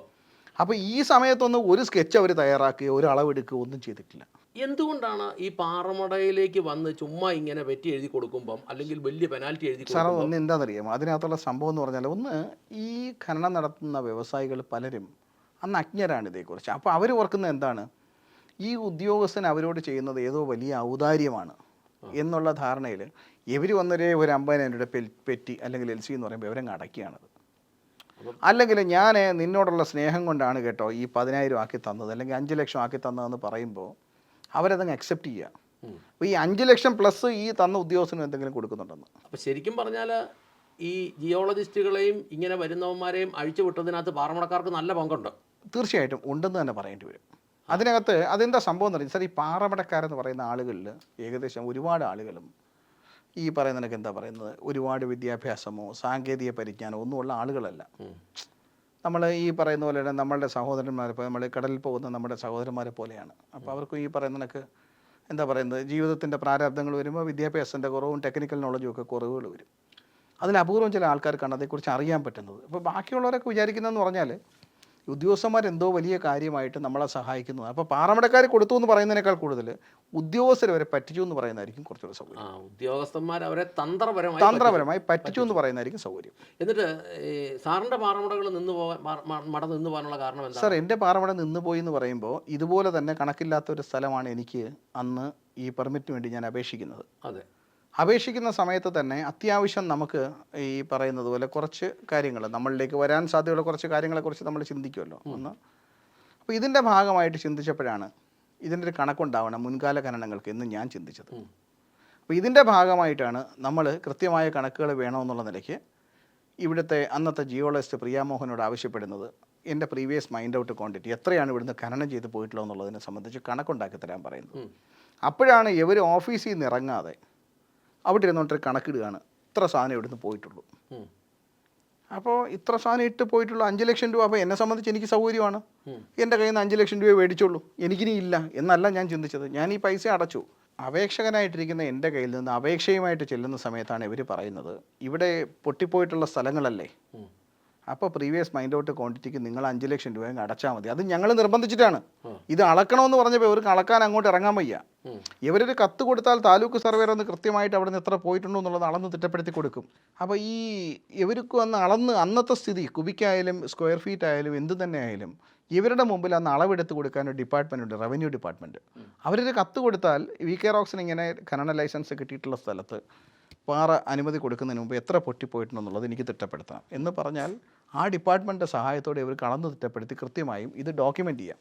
അപ്പോൾ ഈ സമയത്തൊന്നും ഒരു സ്കെച്ച് അവർ തയ്യാറാക്കുകയോ ഒരു അളവെടുക്കുകയോ ഒന്നും ചെയ്തിട്ടില്ല. എന്തുകൊണ്ടാണ് ഈ പാറമടയിലേക്ക് വന്ന് ചുമ്മാ ഇങ്ങനെ വെറ്റി എഴുതി കൊടുക്കുമ്പം അല്ലെങ്കിൽ വലിയ പെനാൽറ്റി എഴുതി സാർ ഒന്ന് എന്താണെന്നറിയാമോ അതിനകത്തുള്ള സംഭവം എന്ന് പറഞ്ഞാൽ, ഒന്ന് ഈ ഖനനം നടത്തുന്ന വ്യവസായികൾ പലരും അന്ന് അജ്ഞരാണ് ഇതേക്കുറിച്ച്. അപ്പോൾ അവർ ഓർക്കുന്നത് എന്താണ്, ഈ ഉദ്യോഗസ്ഥൻ അവരോട് ചെയ്യുന്നത് ഏതോ വലിയ ഔദാര്യമാണ് എന്നുള്ള ധാരണയിൽ ഇവർ വന്നൊരു 50,000 രൂപ പെറ്റി അല്ലെങ്കിൽ LC എന്ന് പറയുമ്പോൾ ഇവരങ്ങ് അടയ്ക്കുകയാണത്. അല്ലെങ്കിൽ ഞാൻ നിന്നോടുള്ള സ്നേഹം കൊണ്ടാണ് കേട്ടോ ഈ 10,000 ആക്കി തന്നത് അല്ലെങ്കിൽ 5 ലക്ഷം ആക്കി തന്നതെന്ന് പറയുമ്പോൾ അവരതങ്ങ് അക്സെപ്റ്റ് ചെയ്യുക. അപ്പോൾ ഈ 5 ലക്ഷം പ്ലസ് ഈ തന്ന ഉദ്യോഗസ്ഥനും എന്തെങ്കിലും കൊടുക്കുന്നുണ്ടെന്ന്. അപ്പോൾ ശരിക്കും പറഞ്ഞാൽ ഈ ജിയോളജിസ്റ്റുകളെയും ഇങ്ങനെ വരുന്നവന്മാരെയും അഴിച്ചുവിട്ടതിനകത്ത് പാറമടക്കാർക്ക് നല്ല പങ്കുണ്ട്. തീർച്ചയായിട്ടും ഉണ്ടെന്ന് തന്നെ പറയേണ്ടി വരും. അതിനകത്ത് അതെന്താ സംഭവം എന്ന് പറയുന്നത് സാർ, ഈ പാറമടക്കാരെന്ന് പറയുന്ന ആളുകളിൽ ഏകദേശം ഒരുപാട് ആളുകളും ഈ പറയുന്നതിനൊക്കെ എന്താ പറയുന്നത്, ഒരുപാട് വിദ്യാഭ്യാസമോ സാങ്കേതിക പരിജ്ഞാനമോ ഒന്നുമുള്ള ആളുകളല്ല. നമ്മൾ ഈ പറയുന്ന പോലെ തന്നെ നമ്മളുടെ സഹോദരന്മാരെ പോലെ, നമ്മൾ കടലിൽ പോകുന്ന നമ്മുടെ സഹോദരന്മാരെ പോലെയാണ്. അപ്പോൾ അവർക്കും ഈ പറയുന്നതിനൊക്കെ എന്താ പറയുന്നത്, ജീവിതത്തിൻ്റെ പ്രാരാബ്ദങ്ങൾ വരുമ്പോൾ വിദ്യാഭ്യാസത്തിൻ്റെ കുറവും ടെക്നിക്കൽ നോളജും ഒക്കെ കുറവുകൾ വരും. അതിൽ അപൂർവം ചില ആൾക്കാർക്കാണ് അതേക്കുറിച്ച് അറിയാൻ പറ്റുന്നത്. അപ്പോൾ ബാക്കിയുള്ളവരൊക്കെ വിചാരിക്കുന്നതെന്ന് പറഞ്ഞാൽ ഉദ്യോഗസ്ഥന്മാരെന്തോ വലിയ കാര്യമായിട്ട് നമ്മളെ സഹായിക്കുന്നത്. അപ്പോൾ പാറമടക്കാർ കൊടുത്തു എന്ന് പറയുന്നതിനേക്കാൾ കൂടുതൽ ഉദ്യോഗസ്ഥർ വരെ പറ്റിച്ചു എന്ന് പറയുന്നതായിരിക്കും കുറച്ചുകൂടി സൗകര്യം. ഉദ്യോഗസ്ഥന്മാർ അവരെ തന്ത്രപരമായി പറ്റിച്ചു എന്ന് പറയുന്നതായിരിക്കും സൗകര്യം. എന്നിട്ട് സാറിൻ്റെ പാറമടകൾ മട നിന്ന് പോകാനുള്ള കാരണം എന്താ സാർ? എൻ്റെ പാറമട നിന്ന് പോയി എന്ന് പറയുമ്പോൾ ഇതുപോലെ തന്നെ കണക്കില്ലാത്ത ഒരു സ്ഥലമാണ് എനിക്ക് അന്ന് ഈ പെർമിറ്റിന് വേണ്ടി ഞാൻ അപേക്ഷിക്കുന്നത്. അപേക്ഷിക്കുന്ന സമയത്ത് തന്നെ അത്യാവശ്യം നമുക്ക് ഈ പറയുന്നത് പോലെ കുറച്ച് കാര്യങ്ങൾ നമ്മളിലേക്ക് വരാൻ സാധ്യതയുള്ള കുറച്ച് കാര്യങ്ങളെക്കുറിച്ച് നമ്മൾ ചിന്തിക്കുമല്ലോ ഒന്ന്. അപ്പോൾ ഇതിൻ്റെ ഭാഗമായിട്ട് ചിന്തിച്ചപ്പോഴാണ് ഇതിൻ്റെ ഒരു കണക്കുണ്ടാവണം മുൻകാല ഖനനങ്ങൾക്ക് എന്ന് ഞാൻ ചിന്തിച്ചത്. അപ്പോൾ ഇതിൻ്റെ ഭാഗമായിട്ടാണ് നമ്മൾ കൃത്യമായ കണക്കുകൾ വേണമെന്നുള്ള നിലയ്ക്ക് ഇവിടുത്തെ അന്നത്തെ ജിയോളജിസ്റ്റ് പ്രിയാമോഹനോട് ആവശ്യപ്പെടുന്നത് എൻ്റെ പ്രീവിയസ് മൈൻഡ് ഔട്ട് ക്വാണ്ടിറ്റി എത്രയാണ് ഇവിടുന്ന് ഖനനം ചെയ്ത് പോയിട്ടുള്ളത് എന്നുള്ളതിനെ സംബന്ധിച്ച് കണക്കുണ്ടാക്കി തരാൻ പറയുന്നത്. അപ്പോഴാണ് ഇവർ ഓഫീസിൽ നിന്ന് ഇറങ്ങാതെ അവിടെ ഇരുന്നോട്ട് കണക്കിടുകയാണ്, ഇത്ര സാധനം ഇവിടുന്ന് പോയിട്ടുള്ളൂ. അപ്പോൾ ഇത്ര സാധനം ഇട്ട് പോയിട്ടുള്ളൂ 5 ലക്ഷം രൂപ. അപ്പോൾ എന്നെ സംബന്ധിച്ച് എനിക്ക് സൗകര്യമാണ്, എൻ്റെ കയ്യിൽ നിന്ന് 5 ലക്ഷം രൂപ മേടിച്ചുള്ളൂ, എനിക്കിനി ഇല്ല എന്നല്ല ഞാൻ ചിന്തിച്ചത്. ഞാൻ ഈ പൈസ അടച്ചു. അപേക്ഷകനായിട്ടിരിക്കുന്ന എൻ്റെ കയ്യിൽ നിന്ന് അപേക്ഷയുമായിട്ട് ചെല്ലുന്ന സമയത്താണ് ഇവർ പറയുന്നത്, ഇവിടെ പൊട്ടിപ്പോയിട്ടുള്ള സ്ഥലങ്ങളല്ലേ, അപ്പോൾ പ്രീവിയസ് മൈൻഡ് ഔട്ട് ക്വാണ്ടിറ്റിക്ക് നിങ്ങൾ 5 ലക്ഷം രൂപ അങ്ങ് അടച്ചാൽ മതി. അത് ഞങ്ങൾ നിർബന്ധിച്ചിട്ടാണ്. ഇത് അളക്കണമെന്ന് പറഞ്ഞപ്പോൾ ഇവർക്ക് അളക്കാൻ അങ്ങോട്ട് ഇറങ്ങാൻ വയ്യ. ഇവരൊരു കത്ത് കൊടുത്താൽ താലൂക്ക് സർവേർ ഒന്ന് കൃത്യമായിട്ട് അവിടെ നിന്ന് എത്ര പോയിട്ടുണ്ടോ എന്നുള്ളത് അളന്ന് തിട്ടപ്പെടുത്തി കൊടുക്കും. അപ്പോൾ ഇവർക്ക് വന്ന് അളന്ന് അന്നത്തെ സ്ഥിതി കുബിക്കായാലും സ്ക്വയർ ഫീറ്റ് ആയാലും എന്ത് തന്നെ ആയാലും ഇവരുടെ മുമ്പിൽ അന്ന് അളവെടുത്ത് കൊടുക്കാൻ ഒരു ഡിപ്പാർട്ട്മെൻ്റ് ഉണ്ട്, റവന്യൂ ഡിപ്പാർട്ട്മെൻറ്റ്. അവരൊരു കത്ത് കൊടുത്താൽ VK റോക്സിന് ഇങ്ങനെ ഖനന ലൈസൻസ് കിട്ടിയിട്ടുള്ള സ്ഥലത്ത് പാറ അനുമതി കൊടുക്കുന്നതിന് മുമ്പ് എത്ര പൊട്ടിപ്പോയിട്ടുണ്ടെന്നുള്ളത് എനിക്ക് തിട്ടപ്പെടുത്താം എന്ന് പറഞ്ഞാൽ ആ ഡിപ്പാർട്ട്മെൻറ്റിൻ്റെ സഹായത്തോടെ ഇവർക്ക് അളന്ന് തിട്ടപ്പെടുത്തി കൃത്യമായും ഇത് ഡോക്യുമെൻ്റ് ചെയ്യാം.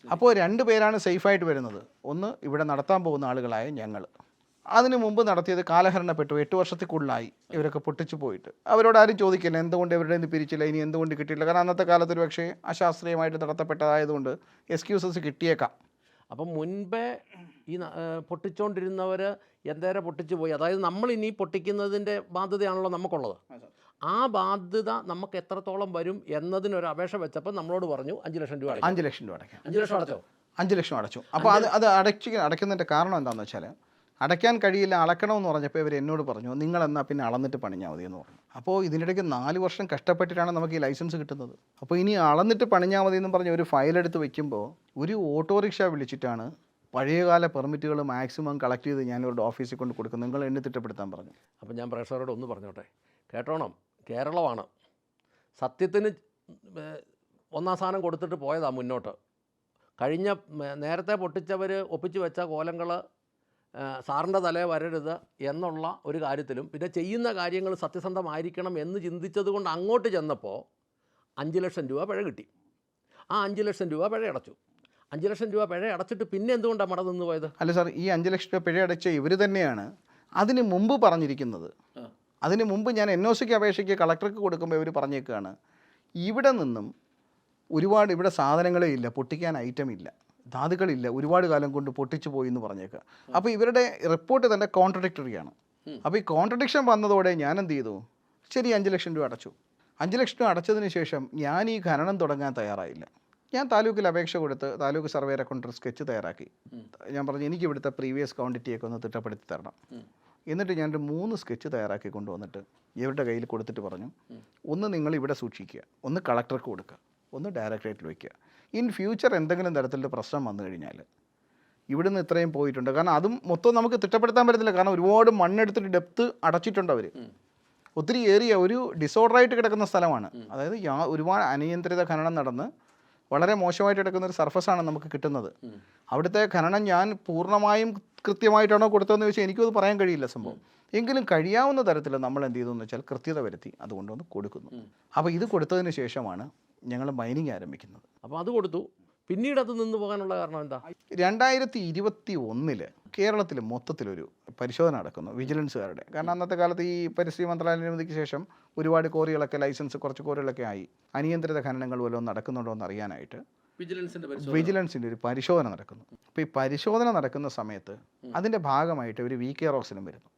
അപ്പോൾ 2 പേരാണ് സേഫായിട്ട് വരുന്നത്. ഒന്ന് ഇവിടെ നടത്താൻ പോകുന്ന ആളുകളായ ഞങ്ങൾ. അതിനു മുമ്പ് നടത്തിയത് കാലഹരണപ്പെട്ടു, 8 വർഷത്തിൽ കൂടുതലായി ഇവരൊക്കെ പൊട്ടിച്ചു പോയിട്ട്. അവരോട് ആരും ചോദിക്കില്ല എന്തുകൊണ്ട് ഇവരുടെ നിന്ന് പിരിച്ചില്ല, ഇനി എന്തുകൊണ്ട് കിട്ടിയില്ല. കാരണം അന്നത്തെ കാലത്ത് ഒരു പക്ഷേ അശാസ്ത്രീയമായിട്ട് നടത്തപ്പെട്ടതായതുകൊണ്ട് എക്സ്ക്യൂസസ് കിട്ടിയേക്കാം. അപ്പം മുൻപേ ഈ പൊട്ടിച്ചുകൊണ്ടിരുന്നവർ എന്തേരം പൊട്ടിച്ചു പോയി, അതായത് നമ്മൾ ഇനി പൊട്ടിക്കുന്നതിൻ്റെ ബാധ്യതയാണല്ലോ നമുക്കുള്ളത്. ആ ബാധ്യത നമുക്ക് എത്രത്തോളം വരും എന്നതിനൊരു അപേക്ഷ വെച്ചപ്പോൾ നമ്മളോട് പറഞ്ഞു 5 ലക്ഷം രൂപ 5 ലക്ഷം രൂപ അടയ്ക്കാം. 5 ലക്ഷം അടച്ചോ? 5 ലക്ഷം അടച്ചു. അപ്പോൾ അത് അടയ്ക്കുന്നതിൻ്റെ കാരണം എന്താണെന്ന് വെച്ചാൽ അടയ്ക്കാൻ കഴിയില്ല, അളക്കണമെന്ന് പറഞ്ഞപ്പോൾ ഇവർ എന്നോട് പറഞ്ഞു നിങ്ങളെന്നാൽ പിന്നെ അളന്നിട്ട് പണിഞ്ഞാൽ മതി എന്ന് പറഞ്ഞു. അപ്പോൾ ഇതിനിടയ്ക്ക് 4 വർഷം കഷ്ടപ്പെട്ടിട്ടാണ് നമുക്ക് ഈ ലൈസൻസ് കിട്ടുന്നത്. അപ്പോൾ ഇനി അളന്നിട്ട് പണിഞ്ഞാൽ മതി എന്ന് പറഞ്ഞ് ഒരു ഫയലെടുത്ത് വെക്കുമ്പോൾ ഒരു ഓട്ടോറിക്ഷ വിളിച്ചിട്ടാണ് പഴയകാല പെർമിറ്റുകൾ മാക്സിമം കളക്ട് ചെയ്ത് ഞാനിവരുടെ ഓഫീസിൽ കൊണ്ട് കൊടുക്കും, നിങ്ങൾ എന്നെ തിട്ടപ്പെടുത്താൻ പറഞ്ഞു. അപ്പോൾ ഞാൻ പ്രേക്ഷകരോട് ഒന്ന് പറഞ്ഞോട്ടെ, കേട്ടോണം, കേരളമാണ് സത്യത്തിന് 1-ാം സ്ഥാനം കൊടുത്തിട്ട് പോയതാണ് മുന്നോട്ട്. കഴിഞ്ഞ നേരത്തെ പൊട്ടിച്ചവർ ഒപ്പിച്ച് വെച്ച കോലങ്ങൾ സാറിൻ്റെ തലേ വരരുത് എന്നുള്ള ഒരു കാര്യത്തിലും പിന്നെ ചെയ്യുന്ന കാര്യങ്ങൾ സത്യസന്ധമായിരിക്കണം എന്ന് ചിന്തിച്ചത് കൊണ്ട് അങ്ങോട്ട് ചെന്നപ്പോൾ 5 ലക്ഷം രൂപ പിഴ കിട്ടി. ആ 5 ലക്ഷം രൂപ പിഴ അടച്ചു. 5 ലക്ഷം രൂപ പിഴ അടച്ചിട്ട് പിന്നെ എന്തുകൊണ്ടാണ് മട നിന്ന് പോയത്? അല്ല സാർ, ഈ 5 ലക്ഷം രൂപ പിഴ അടച്ച ഇവർ തന്നെയാണ് അതിന് മുമ്പ് പറഞ്ഞിരിക്കുന്നത്. അതിന് മുമ്പ് ഞാൻ NOCക്ക് അപേക്ഷയ്ക്ക് കളക്ടർക്ക് കൊടുക്കുമ്പോൾ ഇവർ പറഞ്ഞേക്കുകയാണ് ഇവിടെ നിന്നും ഒരുപാട് ഇവിടെ സാധനങ്ങളേ ഇല്ല, പൊട്ടിക്കാൻ ഐറ്റം ഇല്ല, ധാതുക്കളില്ല, ഒരുപാട് കാലം കൊണ്ട് പൊട്ടിച്ചു പോയി എന്ന് പറഞ്ഞേക്കുക. അപ്പോൾ ഇവരുടെ റിപ്പോർട്ട് തന്നെ കോൺട്രഡിക്ടറിയാണ്. അപ്പോൾ ഈ കോൺട്രഡിക്ഷൻ വന്നതോടെ ഞാൻ എന്ത് ചെയ്തു, ശരി 5 ലക്ഷം രൂപ അടച്ചു. 5 ലക്ഷം രൂപ അടച്ചതിന് ശേഷം ഞാൻ ഈ ഖനനം തുടങ്ങാൻ തയ്യാറായില്ല. ഞാൻ താലൂക്കിൽ അപേക്ഷ കൊടുത്ത് താലൂക്ക് സർവേരെ കൊണ്ട് സ്കെച്ച് തയ്യാറാക്കി. ഞാൻ പറഞ്ഞു എനിക്ക് ഇവിടുത്തെ പ്രീവിയസ് ക്വാണ്ടിറ്റിയൊക്കെ ഒന്ന് തിട്ടപ്പെടുത്തി തരണം. എന്നിട്ട് ഞാനൊരു 3 സ്കെച്ച് തയ്യാറാക്കി കൊണ്ടുവന്നിട്ട് ഇവരുടെ കയ്യിൽ കൊടുത്തിട്ട് പറഞ്ഞു, ഒന്ന് നിങ്ങൾ ഇവിടെ സൂക്ഷിക്കുക, ഒന്ന് കളക്ടർക്ക് കൊടുക്കുക, ഒന്ന് ഡയറക്ടറേറ്റിൽ വയ്ക്കുക. ഇൻ ഫ്യൂച്ചർ എന്തെങ്കിലും തരത്തിലുള്ള പ്രശ്നം വന്നു കഴിഞ്ഞാൽ ഇവിടുന്ന് ഇത്രയും പോയിട്ടുണ്ട്. കാരണം അതും മൊത്തം നമുക്ക് തിട്ടപ്പെടുത്താൻ പറ്റത്തില്ല. കാരണം ഒരുപാട് മണ്ണെടുത്തിട്ട് ഡെപ്ത് അടച്ചിട്ടുണ്ട് അവർ. ഒത്തിരി ഏരിയ ഒരു ഡിസോർഡറായിട്ട് കിടക്കുന്ന സ്ഥലമാണ്. അതായത് ഒരുപാട് അനിയന്ത്രിത ഖനനം നടന്ന് വളരെ മോശമായിട്ട് കിടക്കുന്ന ഒരു സർഫസാണ് നമുക്ക് കിട്ടുന്നത്. അവിടുത്തെ ഖനനം ഞാൻ പൂർണ്ണമായും കൃത്യമായിട്ടാണോ കൊടുത്തതെന്ന് ചോദിച്ചാൽ എനിക്കത് പറയാൻ കഴിയില്ല സംഭവം. എങ്കിലും കഴിയാവുന്ന തരത്തിൽ നമ്മൾ എന്ത് ചെയ്തു എന്ന് വെച്ചാൽ കൃത്യത വരുത്തി അതുകൊണ്ടൊന്ന് കൊടുക്കുന്നു. അപ്പോൾ ഇത് കൊടുത്തതിന് ശേഷമാണ് ഞങ്ങൾ മൈനിങ് ആരംഭിക്കുന്നത്. അപ്പോൾ അത് കൊടുത്തു. പിന്നീട് അത് നിന്ന് പോകാനുള്ള കാരണം എന്താ? 2021 കേരളത്തിൽ മൊത്തത്തിലൊരു പരിശോധന നടക്കുന്നു വിജിലൻസുകാരുടെ. കാരണം അന്നത്തെ കാലത്ത് ഈ പരിസ്ഥിതി മന്ത്രാലയ അനുമതിക്ക് ശേഷം ഒരുപാട് കോറികളൊക്കെ ലൈസൻസ് കുറച്ച് കോറികളൊക്കെ ആയി. അനിയന്ത്രിത ഖനനങ്ങൾ വല്ലതും നടക്കുന്നുണ്ടോ എന്ന് അറിയാനായിട്ട് വിജിലൻസിൻ്റെ ഒരു പരിശോധന നടക്കുന്നു. അപ്പോൾ ഈ പരിശോധന നടക്കുന്ന സമയത്ത് അതിൻ്റെ ഭാഗമായിട്ട് ഒരു VK റോക്സിലും വരുന്നു,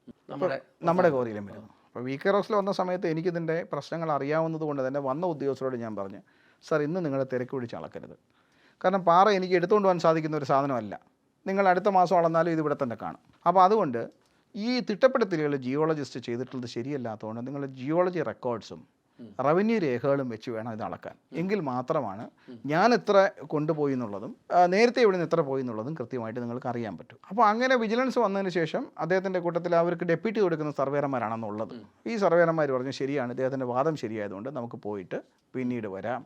നമ്മുടെ കോറിയിലും വരുന്നു. അപ്പോൾ VK റോക്സിൽ വന്ന സമയത്ത് എനിക്കിതിൻ്റെ പ്രശ്നങ്ങൾ അറിയാവുന്നത് കൊണ്ട് തന്നെ വന്ന ഉദ്യോഗസ്ഥരോട് ഞാൻ പറഞ്ഞു, സാർ ഇന്ന് നിങ്ങളെ തിരക്ക് പിടിച്ച് അളക്കരുത്. കാരണം പാറ എനിക്ക് എടുത്തുകൊണ്ട് പോകാൻ സാധിക്കുന്ന ഒരു സാധനമല്ല. നിങ്ങൾ അടുത്ത മാസം അളന്നാലും ഇത് ഇവിടെ തന്നെ കാണും. അപ്പോൾ അതുകൊണ്ട് ഈ തിട്ടപ്പെടുത്തലുകൾ ജിയോളജിസ്റ്റ് ചെയ്തിട്ടുള്ളത് ശരിയല്ലാത്തതുകൊണ്ട് നിങ്ങൾ ജിയോളജി റെക്കോർഡ്സും റവന്യൂ രേഖകളും വെച്ച് വേണം ഇത് അളക്കാൻ. എങ്കിൽ മാത്രമാണ് ഞാൻ എത്ര കൊണ്ടുപോയി എന്നുള്ളതും നേരത്തെ ഇവിടെ നിന്ന് എത്ര പോയി എന്നുള്ളതും കൃത്യമായിട്ട് നിങ്ങൾക്ക് അറിയാൻ പറ്റും. അപ്പോൾ അങ്ങനെ വിജിലൻസ് വന്നതിന് ശേഷം അദ്ദേഹത്തിൻ്റെ കൂട്ടത്തിൽ അവർക്ക് ഡെപ്യൂട്ടി കൊടുക്കുന്ന സർവേയർമാരാണെന്നുള്ളത്. ഈ സർവേയർമാർ പറഞ്ഞു ശരിയാണ്, ഇദ്ദേഹത്തിൻ്റെ വാദം ശരിയായതുകൊണ്ട് നമുക്ക് പോയിട്ട് പിന്നീട് വരാം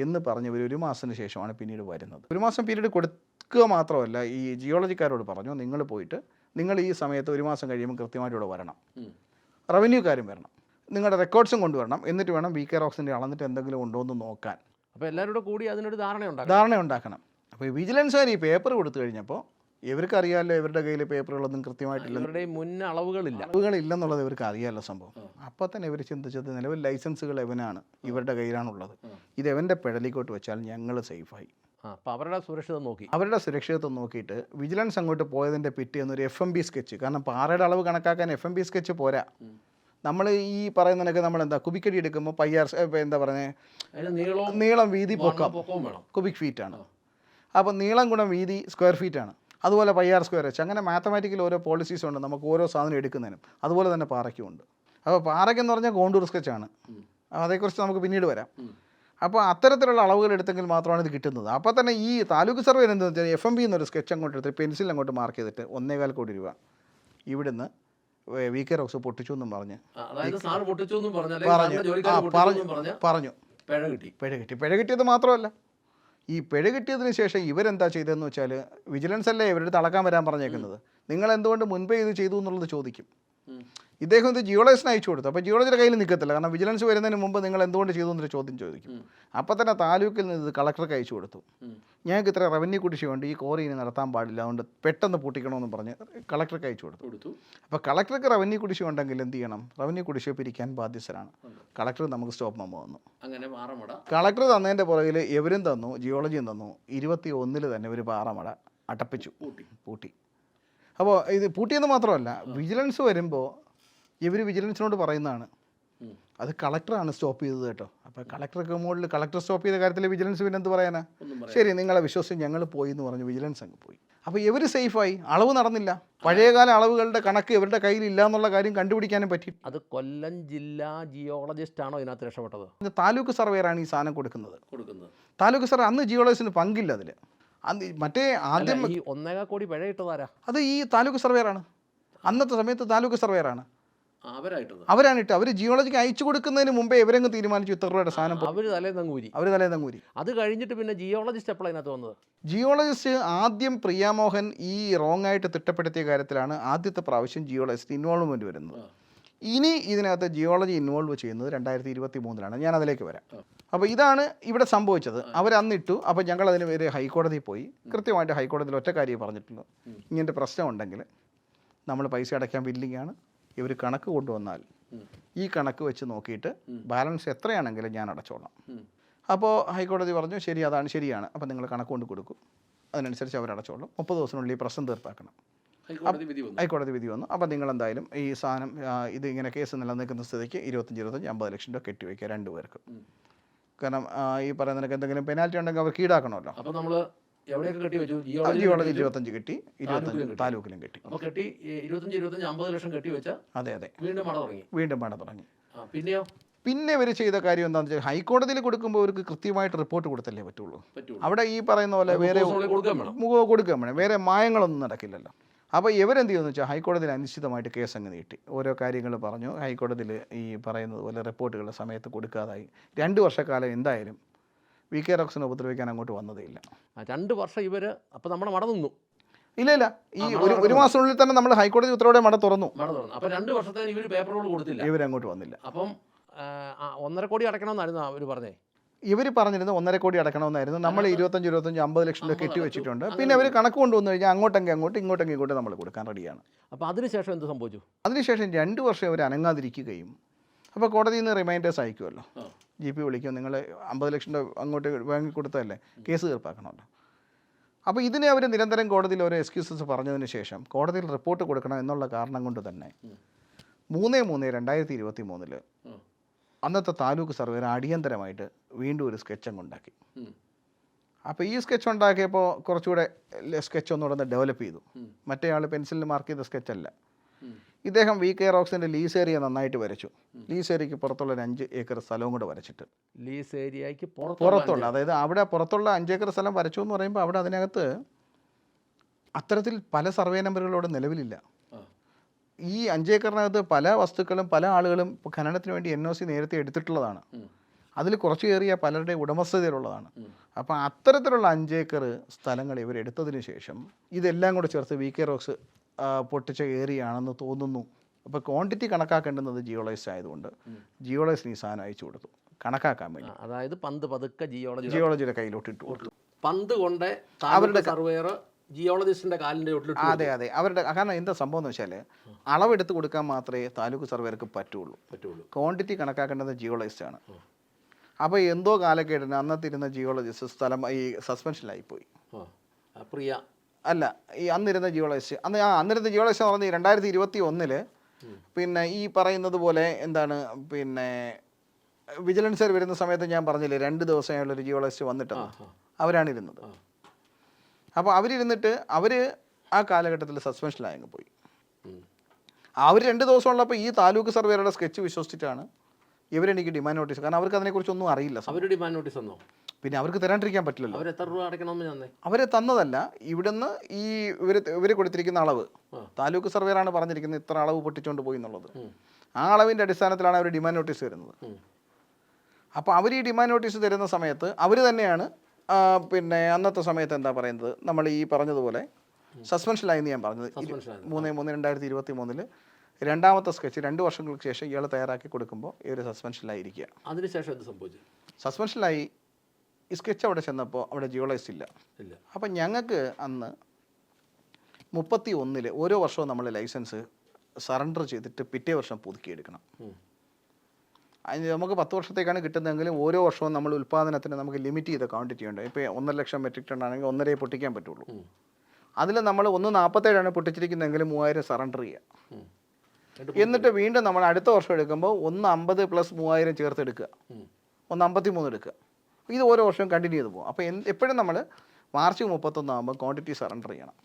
എന്ന് പറഞ്ഞ് ഇവർ 1 മാസത്തിന് ശേഷമാണ് പിന്നീട് വരുന്നത്. 1 മാസം പീരീഡ് കൊടുക്കുക മാത്രമല്ല, ഈ ജിയോളജിക്കാരോട് പറഞ്ഞു നിങ്ങൾ പോയിട്ട് നിങ്ങൾ ഈ സമയത്ത് 1 മാസം കഴിയുമ്പോൾ കൃത്യമായിട്ട് ഇവിടെ വരണം, റവന്യൂക്കാരും വരണം, നിങ്ങളുടെ റെക്കോർഡ്സും കൊണ്ടുവരണം, എന്നിട്ട് വേണം VK റോക്സിൻ്റെ അളന്നിട്ട് എന്തെങ്കിലും ഉണ്ടോ എന്ന് നോക്കാൻ. അപ്പോൾ എല്ലാവരും കൂടി അതിനൊരു ധാരണ ഉണ്ടാക്കണം. അപ്പോൾ ഈ വിജിലൻസുകാർ ഈ പേപ്പർ കൊടുത്തു കഴിഞ്ഞപ്പോൾ ഇവർക്ക് അറിയാമല്ലോ ഇവരുടെ കയ്യിൽ പേപ്പറുകളൊന്നും കൃത്യമായിട്ടില്ല, ഇവരുടെ മുൻ അളവുകളില്ല എന്നുള്ളത് ഇവർക്ക് അറിയാമല്ലോ സംഭവം. അപ്പോൾ തന്നെ ഇവർ ചിന്തിച്ചത് നിലവിൽ ലൈസൻസുകൾ എവനാണ് ഇവരുടെ കയ്യിലാണുള്ളത്, ഇത് എവൻ്റെ പെടലിക്കോട്ട് വെച്ചാൽ ഞങ്ങൾ സേഫായി. അപ്പോൾ അവരുടെ സുരക്ഷിതത്വം നോക്കിയിട്ട് വിജിലൻസ് അങ്ങോട്ട് പോയതിൻ്റെ പിറ്റേന്നൊരു FMB സ്കെച്ച്. കാരണം പാറയുടെ അളവ് കണക്കാക്കാൻ FMB സ്കെച്ച് പോരാ. നമ്മൾ ഈ പറയുന്നതിനൊക്കെ നമ്മൾ എന്താ കുബിക്കടി എടുക്കുമ്പോൾ എന്താ പറയുന്നത്, നീളം വീതി പൊക്കം കുബിക് ഫീറ്റാണ്. അപ്പോൾ നീളം ഗുണം വീതി സ്ക്വയർ ഫീറ്റാണ്. അതുപോലെ πr²h. അങ്ങനെ മാത്തമാറ്റിക്കൽ ഓരോ പോളിസീസ് ഉണ്ട് നമുക്ക് ഓരോ സാധനം എടുക്കുന്നതിനും. അതുപോലെ തന്നെ പാറയ്ക്കും ഉണ്ട്. അപ്പോൾ പാറയ്ക്കെന്ന് പറഞ്ഞാൽ കോണ്ടൂർ സ്കെച്ചാണ്, അതേക്കുറിച്ച് നമുക്ക് പിന്നീട് വരാം. അപ്പോൾ അത്തരത്തിലുള്ള അളവുകൾ എടുത്തെങ്കിൽ മാത്രമാണ് ഇത് കിട്ടുന്നത്. അപ്പോൾ തന്നെ ഈ താലൂക്ക് സർവേ എന്താണെന്ന് വെച്ചാൽ FMB എന്നൊരു സ്കെച്ച് അങ്ങോട്ട് എടുത്ത് പെൻസിൽ അങ്ങോട്ട് മാർക്ക് ചെയ്തിട്ട് 1.25 കോടി രൂപ ഇവിടുന്ന് VK റോക്സ് പൊട്ടിച്ചു എന്നും പറഞ്ഞ് പറഞ്ഞു പിഴ കിട്ടിയത് മാത്രമല്ല, ഈ പിഴ കിട്ടിയതിന് ശേഷം ഇവരെന്താ ചെയ്തതെന്ന് വെച്ചാൽ വിജിലൻസ് അല്ലേ ഇവരുടെ അടുത്ത് അളക്കാൻ വരാൻ പറഞ്ഞേക്കുന്നത്, നിങ്ങൾ എന്തുകൊണ്ട് മുൻപേ ഇത് ചെയ്തു എന്നുള്ളത് ചോദിക്കും. ഇദ്ദേഹം ഇത് ജിയോളജിസ്റ്റിന് അയച്ചു കൊടുത്തു. അപ്പോൾ ജിയോളജിയുടെ കയ്യിൽ നിൽക്കത്തില്ല, കാരണം വിജിലൻസ് വരുന്നതിന് മുമ്പ് നിങ്ങൾ എന്തുകൊണ്ട് ചെയ്തു എന്നൊരു ചോദ്യം ചോദിക്കും. അപ്പോൾ തന്നെ താലൂക്കിൽ നിന്ന് ഇത് കളക്ടർക്ക് അയച്ചു കൊടുത്തു. ഞങ്ങൾക്ക് ഇത്ര റവന്യൂ കുടിശ്ശികയുണ്ട്, ഈ കോറി ഇനി നടത്താൻ പാടില്ല, അതുകൊണ്ട് പെട്ടെന്ന് പൂട്ടിക്കണമെന്ന് പറഞ്ഞ് കളക്ടർക്ക് അയച്ചു കൊടുത്തു. അപ്പോൾ കളക്ടർക്ക് റവന്യൂ കുടിശ്ശിക ഉണ്ടെങ്കിൽ എന്ത് ചെയ്യണം, റവന്യൂ കുടിശ്ശിക പിരിക്കാൻ ബാധ്യസ്ഥരാണ്. കളക്ടർ നമുക്ക് സ്റ്റോപ്പ് മെമ്മോ തന്നു. കളക്ടർ തന്നതിൻ്റെ പുറകിൽ ഇവരും തന്നു, ജിയോളജിയും തന്നു. 21 തന്നെ ഒരു പാറമട അടപ്പിച്ചു, പൂട്ടി. അപ്പോൾ ഇത് പൂട്ടിയെന്ന് മാത്രമല്ല, വിജിലൻസ് വരുമ്പോൾ ഇവർ വിജിലൻസിനോട് പറയുന്നതാണ് അത് കളക്ടറാണ് സ്റ്റോപ്പ് ചെയ്തത് കേട്ടോ. അപ്പോൾ കളക്ടർക്ക് മുകളിൽ കളക്ടർ സ്റ്റോപ്പ് ചെയ്ത കാര്യത്തിൽ വിജിലൻസ് പിന്നെ എന്ത് പറയാനാ, ശരി നിങ്ങളെ വിശ്വസിച്ച് ഞങ്ങൾ പോയി എന്ന് പറഞ്ഞു വിജിലൻസ് അങ്ങ് പോയി. അപ്പോൾ ഇവർ സേഫായി, അളവ് നടന്നില്ല. പഴയകാല അളവുകളുടെ കണക്ക് ഇവരുടെ കയ്യിൽ ഇല്ല എന്നുള്ള കാര്യം കണ്ടുപിടിക്കാനും പറ്റി. അത് കൊല്ലം ജില്ലാ ജിയോളജിസ്റ്റ് ആണോ ഇതിനകത്ത് രക്ഷപ്പെട്ടത്? താലൂക്ക് സർവേറാണ് ഈ സാധനം കൊടുക്കുന്നത്. താലൂക്ക് സർവേ അന്ന് ജിയോളജിസ്റ്റിന് പങ്കില്ല അതിൽ. അന്ന് മറ്റേ ആദ്യം 1.25 കോടി പിഴ ഇട്ടതാരാ? അത് ഈ താലൂക്ക് സർവേറാണ്. അന്നത്തെ സമയത്ത് താലൂക്ക് സർവേറാണ് അവരാണ് ഇട്ട്. അവർ ജിയോളജിക്ക് അയച്ചു കൊടുക്കുന്നതിന് മുമ്പേ ഇവരങ്ങ് തീരുമാനിച്ചു ഇത്ര രൂപയുടെ സാധനം. അവർ തലേന്നങ്ങൂരി. അത് കഴിഞ്ഞിട്ട് പിന്നെ ജിയോളജിസ്റ്റ് എപ്പോഴാണ് ഇതിനകത്ത് വന്നത്? ജിയോളജിസ്റ്റ് ആദ്യം പ്രിയാമോഹൻ ഈ റോങ് ആയിട്ട് തിട്ടപ്പെടുത്തിയ കാര്യത്തിലാണ് ആദ്യത്തെ പ്രാവശ്യം ജിയോളജിസ്റ്റ് ഇൻവോൾവ്മെൻറ്റ് വരുന്നത്. ഇനി ഇതിനകത്ത് ജിയോളജി ഇൻവോൾവ് ചെയ്യുന്നത് 2023-ലാണ്. ഞാൻ അതിലേക്ക് വരാം. അപ്പോൾ ഇതാണ് ഇവിടെ സംഭവിച്ചത്. അവരന്നിട്ടു. അപ്പോൾ ഞങ്ങൾ അതിന് വരെ ഹൈക്കോടതിയിൽ പോയി. കൃത്യമായിട്ട് ഹൈക്കോടതിയിൽ ഒറ്റ കാര്യം പറഞ്ഞിട്ടുള്ളൂ, ഇങ്ങനത്തെ പ്രശ്നം ഉണ്ടെങ്കിൽ നമ്മൾ പൈസ അടയ്ക്കാൻ വില്ലിങ്ങാണ്. ഇവർ കണക്ക് കൊണ്ടുവന്നാൽ ഈ കണക്ക് വെച്ച് നോക്കിയിട്ട് ബാലൻസ് എത്രയാണെങ്കിലും ഞാൻ അടച്ചോളാം. അപ്പോൾ ഹൈക്കോടതി പറഞ്ഞു ശരി, അതാണ് ശരിയാണ്. അപ്പോൾ നിങ്ങൾ കണക്ക് കൊണ്ട് കൊടുക്കും, അതിനനുസരിച്ച് അവരടച്ചോളും. 30 ദിവസത്തിനുള്ളിൽ ഈ പ്രശ്നം തീർപ്പാക്കണം. ഹൈക്കോടതി വിധി വന്നു. അപ്പോൾ നിങ്ങൾ എന്തായാലും ഈ സാധനം ഇത് ഇങ്ങനെ കേസ് നിലനിൽക്കുന്ന സ്ഥിതിക്ക് 25-50 ലക്ഷം രൂപ കെട്ടിവയ്ക്കുക 2 പേർക്ക്. കാരണം ഈ പറയുന്നതിനൊക്കെ എന്തെങ്കിലും പെനാൽറ്റി ഉണ്ടെങ്കിൽ അവർക്ക് ഈടാക്കണമല്ലോ. അപ്പോൾ നമ്മൾ എവിടെയൊക്കെ കെട്ടി വെച്ചു? ജിയോളജി 25 കെട്ടി, 25 താലൂക്കിലും കെട്ടി. അപ്പോൾ കെട്ടി 25-50 ലക്ഷം കെട്ടി വെച്ചാൽ അതെ വീണ്ടും മട തുടങ്ങി. പിന്നെ ഇവർ ചെയ്ത കാര്യം എന്താണെന്ന് വെച്ചാൽ ഹൈക്കോടതിയിൽ കൊടുക്കുമ്പോൾ അവർക്ക് കൃത്യമായിട്ട് റിപ്പോർട്ട് കൊടുത്തല്ലേ പറ്റുള്ളൂ. അവിടെ ഈ പറയുന്ന പോലെ വേറെ കൊടുക്കാൻ വേണം, വേറെ മായങ്ങളൊന്നും നടക്കില്ലല്ലോ. അപ്പോൾ ഇവരെന്ത് ചെയ്യുമെന്ന് വെച്ചാൽ ഹൈക്കോടതിയിൽ അനിശ്ചിതമായിട്ട് കേസ് അങ്ങ് നീട്ടി. ഓരോ കാര്യങ്ങൾ പറഞ്ഞു. ഹൈക്കോടതിയിൽ ഈ പറയുന്നത് പോലെ റിപ്പോർട്ടുകൾ സമയത്ത് കൊടുക്കാതായി. 2 വർഷക്കാലം എന്തായാലും VK റോക്സിനെ ഉപദ്രവിക്കാൻ അങ്ങോട്ട് വന്നതേ ഇല്ല. 2 വർഷം ഇവർ അപ്പോൾ നമ്മുടെ മട നിന്നു. ഇല്ല ഈ ഒരു മാസത്തിനുള്ളിൽ തന്നെ നമ്മൾ ഹൈക്കോടതി ഉത്തരവോടെ മട തുറന്നു. അപ്പോൾ 2 വർഷത്തേന് ഇവർ പേപ്പറുകൾ കൊടുത്തില്ല, ഇവരങ്ങോട്ട് വന്നില്ല. അപ്പം 1.5 കോടി അടയ്ക്കണമെന്നായിരുന്നു അവർ പറഞ്ഞേ. ഇവർ പറഞ്ഞിരുന്നത് 1.5 കോടി അടക്കണമെന്നായിരുന്നു. നമ്മൾ 25-50 ലക്ഷം രൂപ കെട്ടി വെച്ചിട്ടുണ്ട്. പിന്നെ അവർ കണക്ക് കൊണ്ടുവന്നു കഴിഞ്ഞാൽ അങ്ങോട്ടെങ്കിൽ അങ്ങോട്ട് ഇങ്ങോട്ട് നമ്മൾ കൊടുക്കാൻ റെഡിയാണ്. അപ്പോൾ അതിനുശേഷം എന്ത് സംഭവിച്ചു? അതിനുശേഷം 2 വർഷം അവർ അനങ്ങാതിരിക്കുകയും അപ്പോൾ കോടതിയിൽ നിന്ന് റിമൈൻഡേഴ്സ് അയക്കുമല്ലോ, GP വിളിക്കും, നിങ്ങൾ 50 ലക്ഷം രൂപ അങ്ങോട്ട് വാങ്ങിക്കൊടുത്തതല്ലേ, കേസ് തീർപ്പാക്കണമല്ലോ. അപ്പോൾ ഇതിനെ അവർ നിരന്തരം കോടതിയിൽ ഓരോ എക്സ്ക്യൂസസ് പറഞ്ഞതിന് ശേഷം കോടതിയിൽ റിപ്പോർട്ട് കൊടുക്കണം എന്നുള്ള കാരണം കൊണ്ട് തന്നെ 3/3/2023 അന്നത്തെ താലൂക്ക് സർവേർ അടിയന്തരമായിട്ട് വീണ്ടും ഒരു സ്കെച്ച് അങ്ങ് ഉണ്ടാക്കി. അപ്പോൾ ഈ സ്കെച്ച് ഉണ്ടാക്കിയപ്പോൾ കുറച്ചുകൂടെ സ്കെച്ച് ഒന്നുകൂടെ ഡെവലപ്പ് ചെയ്തു. മറ്റേ ആൾ പെൻസിലിൽ മാർക്ക് ചെയ്ത സ്കെച്ചല്ല. ഇദ്ദേഹം VK റോക്സിൻ്റെ ലീസ് ഏരിയ നന്നായിട്ട് വരച്ചു. ലീസ് ഏരിയയ്ക്ക് പുറത്തുള്ള 5 ഏക്കർ സ്ഥലവും കൂടെ വരച്ചിട്ട്, ലീസ് ഏരിയയ്ക്ക് പുറത്തുള്ള, അതായത് അവിടെ പുറത്തുള്ള 5 ഏക്കർ സ്ഥലം വരച്ചു എന്ന് പറയുമ്പോൾ അവിടെ അതിനകത്ത് അത്തരത്തിൽ പല സർവേ നമ്പറുകളോട് നിലവിലില്ല. ഈ 5 ഏക്കറിനകത്ത് പല വസ്തുക്കളും പല ആളുകളും ഖനനത്തിന് വേണ്ടി NOC നേരത്തെ എടുത്തിട്ടുള്ളതാണ്. അതിൽ കുറച്ച് ഏറിയ പലരുടെ ഉടമസ്ഥതയിലുള്ളതാണ്. അപ്പോൾ അത്തരത്തിലുള്ള 5 ഏക്കർ സ്ഥലങ്ങൾ ഇവരെടുത്തതിന് ശേഷം ഇതെല്ലാം കൂടെ ചേർത്ത് VK റോക്സ് പൊട്ടിച്ച ഏരിയ ആണെന്ന് തോന്നുന്നു. അപ്പോൾ ക്വാണ്ടിറ്റി കണക്കാക്കേണ്ടുന്നത് ജിയോളജിസ്റ്റ് ആയതുകൊണ്ട് ജിയോളജിസ്റ്റിന് ഈ സാധനം അയച്ചു കൊടുത്തു കണക്കാക്കാൻ വേണ്ടി. അതായത് പന്ത് പതുക്കെ ജിയോളജിയുടെ കയ്യിലോട്ട് ഇട്ടു കൊടുത്തു. പന്ത് കൊണ്ട് അവരുടെ സർവേയർ ജിയോളജിസ്റ്റിന്റെ കാലിൻ്റെ ഒട്ടിലിട്ട്. അതെ അവരുടെ, കാരണം എന്താ സംഭവം എന്ന് വെച്ചാൽ അളവെടുത്ത് കൊടുക്കാൻ മാത്രമേ താലൂക്ക് സർവേർക്ക് പറ്റുള്ളൂ. ക്വാണ്ടിറ്റി കണക്കാക്കേണ്ടത് ജിയോളജിസ്റ്റ് ആണ്. അപ്പോൾ എന്തോ കാലക്കേടിന് അന്നത്തെ ഇരുന്ന ജിയോളജിസ്റ്റ് സ്ഥലം ഈ സസ്പെൻഷനിലായിപ്പോയി. അല്ല, ഈ അന്നിരുന്ന ജിയോളജിസ്റ്റ് അന്നിരുന്ന ജിയോളജിസ്റ്റ് എന്ന് പറഞ്ഞാൽ 2021 പിന്നെ ഈ പറയുന്നത് പോലെ എന്താണ്, പിന്നെ വിജിലൻസ് വരുന്ന സമയത്ത് ഞാൻ പറഞ്ഞില്ലേ 2 ദിവസമായുള്ളൊരു ജിയോളജിസ്റ്റ് വന്നിട്ടാണ് അവരാണ് ഇരുന്നത്. അപ്പോൾ അവരിരുന്നിട്ട് അവർ ആ കാലഘട്ടത്തിൽ സസ്പെൻഷനിലായങ്ങ് പോയി. അവർ 2 ദിവസം ഉള്ളപ്പോൾ ഈ താലൂക്ക് സർവേയുടെ സ്കെച്ച് വിശ്വസിച്ചിട്ടാണ് ഇവരെനിക്ക് ഡിമാൻഡ് നോട്ടീസ്, കാരണം അവർക്ക് അതിനെക്കുറിച്ചൊന്നും അറിയില്ല. അവർ ഡിമാൻഡ് നോട്ടീസ് തന്നോ? പിന്നെ അവർക്ക് തരാണ്ടിരിക്കാൻ പറ്റില്ലല്ലോ. അവർ എത്ര രൂപ അടയ്ക്കണമെന്ന് തന്നെ അവരെ തന്നതല്ല, ഇവിടുന്ന് ഈ ഇവർ കൊടുത്തിരിക്കുന്ന അളവ് താലൂക്ക് സർവേറാണ് പറഞ്ഞിരിക്കുന്നത് ഇത്ര അളവ് പൊട്ടിച്ചുകൊണ്ട് പോയി എന്നുള്ളത്. ആ അളവിൻ്റെ അടിസ്ഥാനത്തിലാണ് അവർ ഡിമാൻഡ് നോട്ടീസ് തരുന്നത്. അപ്പോൾ അവർ ഈ ഡിമാൻഡ് നോട്ടീസ് തരുന്ന സമയത്ത് അവർ തന്നെയാണ് പിന്നെ അന്നത്തെ സമയത്ത് എന്താ പറയുന്നത്, നമ്മൾ ഈ പറഞ്ഞതുപോലെ സസ്പെൻഷനിലായെന്ന് ഞാൻ പറഞ്ഞത് 3/3/2023 രണ്ടാമത്തെ സ്കെച്ച് 2 വർഷങ്ങൾക്ക് ശേഷം ഇയാൾ തയ്യാറാക്കി കൊടുക്കുമ്പോൾ ഇവർ സസ്പെൻഷനിലായിരിക്കുക. അതിനുശേഷം എന്ത് സംഭവിച്ചു? സസ്പെൻഷനിലായി ഈ സ്കെച്ച് അവിടെ ചെന്നപ്പോൾ അവിടെ ജിയോളൈസ് ഇല്ല. അപ്പം ഞങ്ങൾക്ക് അന്ന് 31 ഓരോ വർഷവും നമ്മൾ ലൈസൻസ് സറണ്ടർ ചെയ്തിട്ട് പിറ്റേ വർഷം പുതുക്കിയെടുക്കണം. അതിന് നമുക്ക് 10 വർഷത്തേക്കാണ് കിട്ടുന്നതെങ്കിലും ഓരോ വർഷവും നമ്മൾ ഉൽപ്പാദനത്തിന് നമുക്ക് ലിമിറ്റ് ചെയ്ത ക്വാണ്ടിറ്റി ഉണ്ട്. ഇപ്പോൾ 1.5 ലക്ഷം മെട്രിക് ടൺ ആണെങ്കിൽ 1.5 പൊട്ടിക്കാൻ പറ്റുള്ളൂ. അതിൽ നമ്മൾ 1.47 പൊട്ടിച്ചിരിക്കുന്നതെങ്കിലും 3000 സറണ്ടർ ചെയ്യുക. എന്നിട്ട് വീണ്ടും നമ്മൾ അടുത്ത വർഷം എടുക്കുമ്പോൾ 1.50 + 3000 ചേർത്ത് എടുക്കുക, 1.53 എടുക്കുക. ഇത് ഓരോ വർഷവും കണ്ടിന്യൂ ചെയ്ത് പോകും. അപ്പോൾ എപ്പോഴും നമ്മൾ മാർച്ച് 31 ആകുമ്പോൾ ക്വാണ്ടിറ്റി സറണ്ടർ ചെയ്യണം.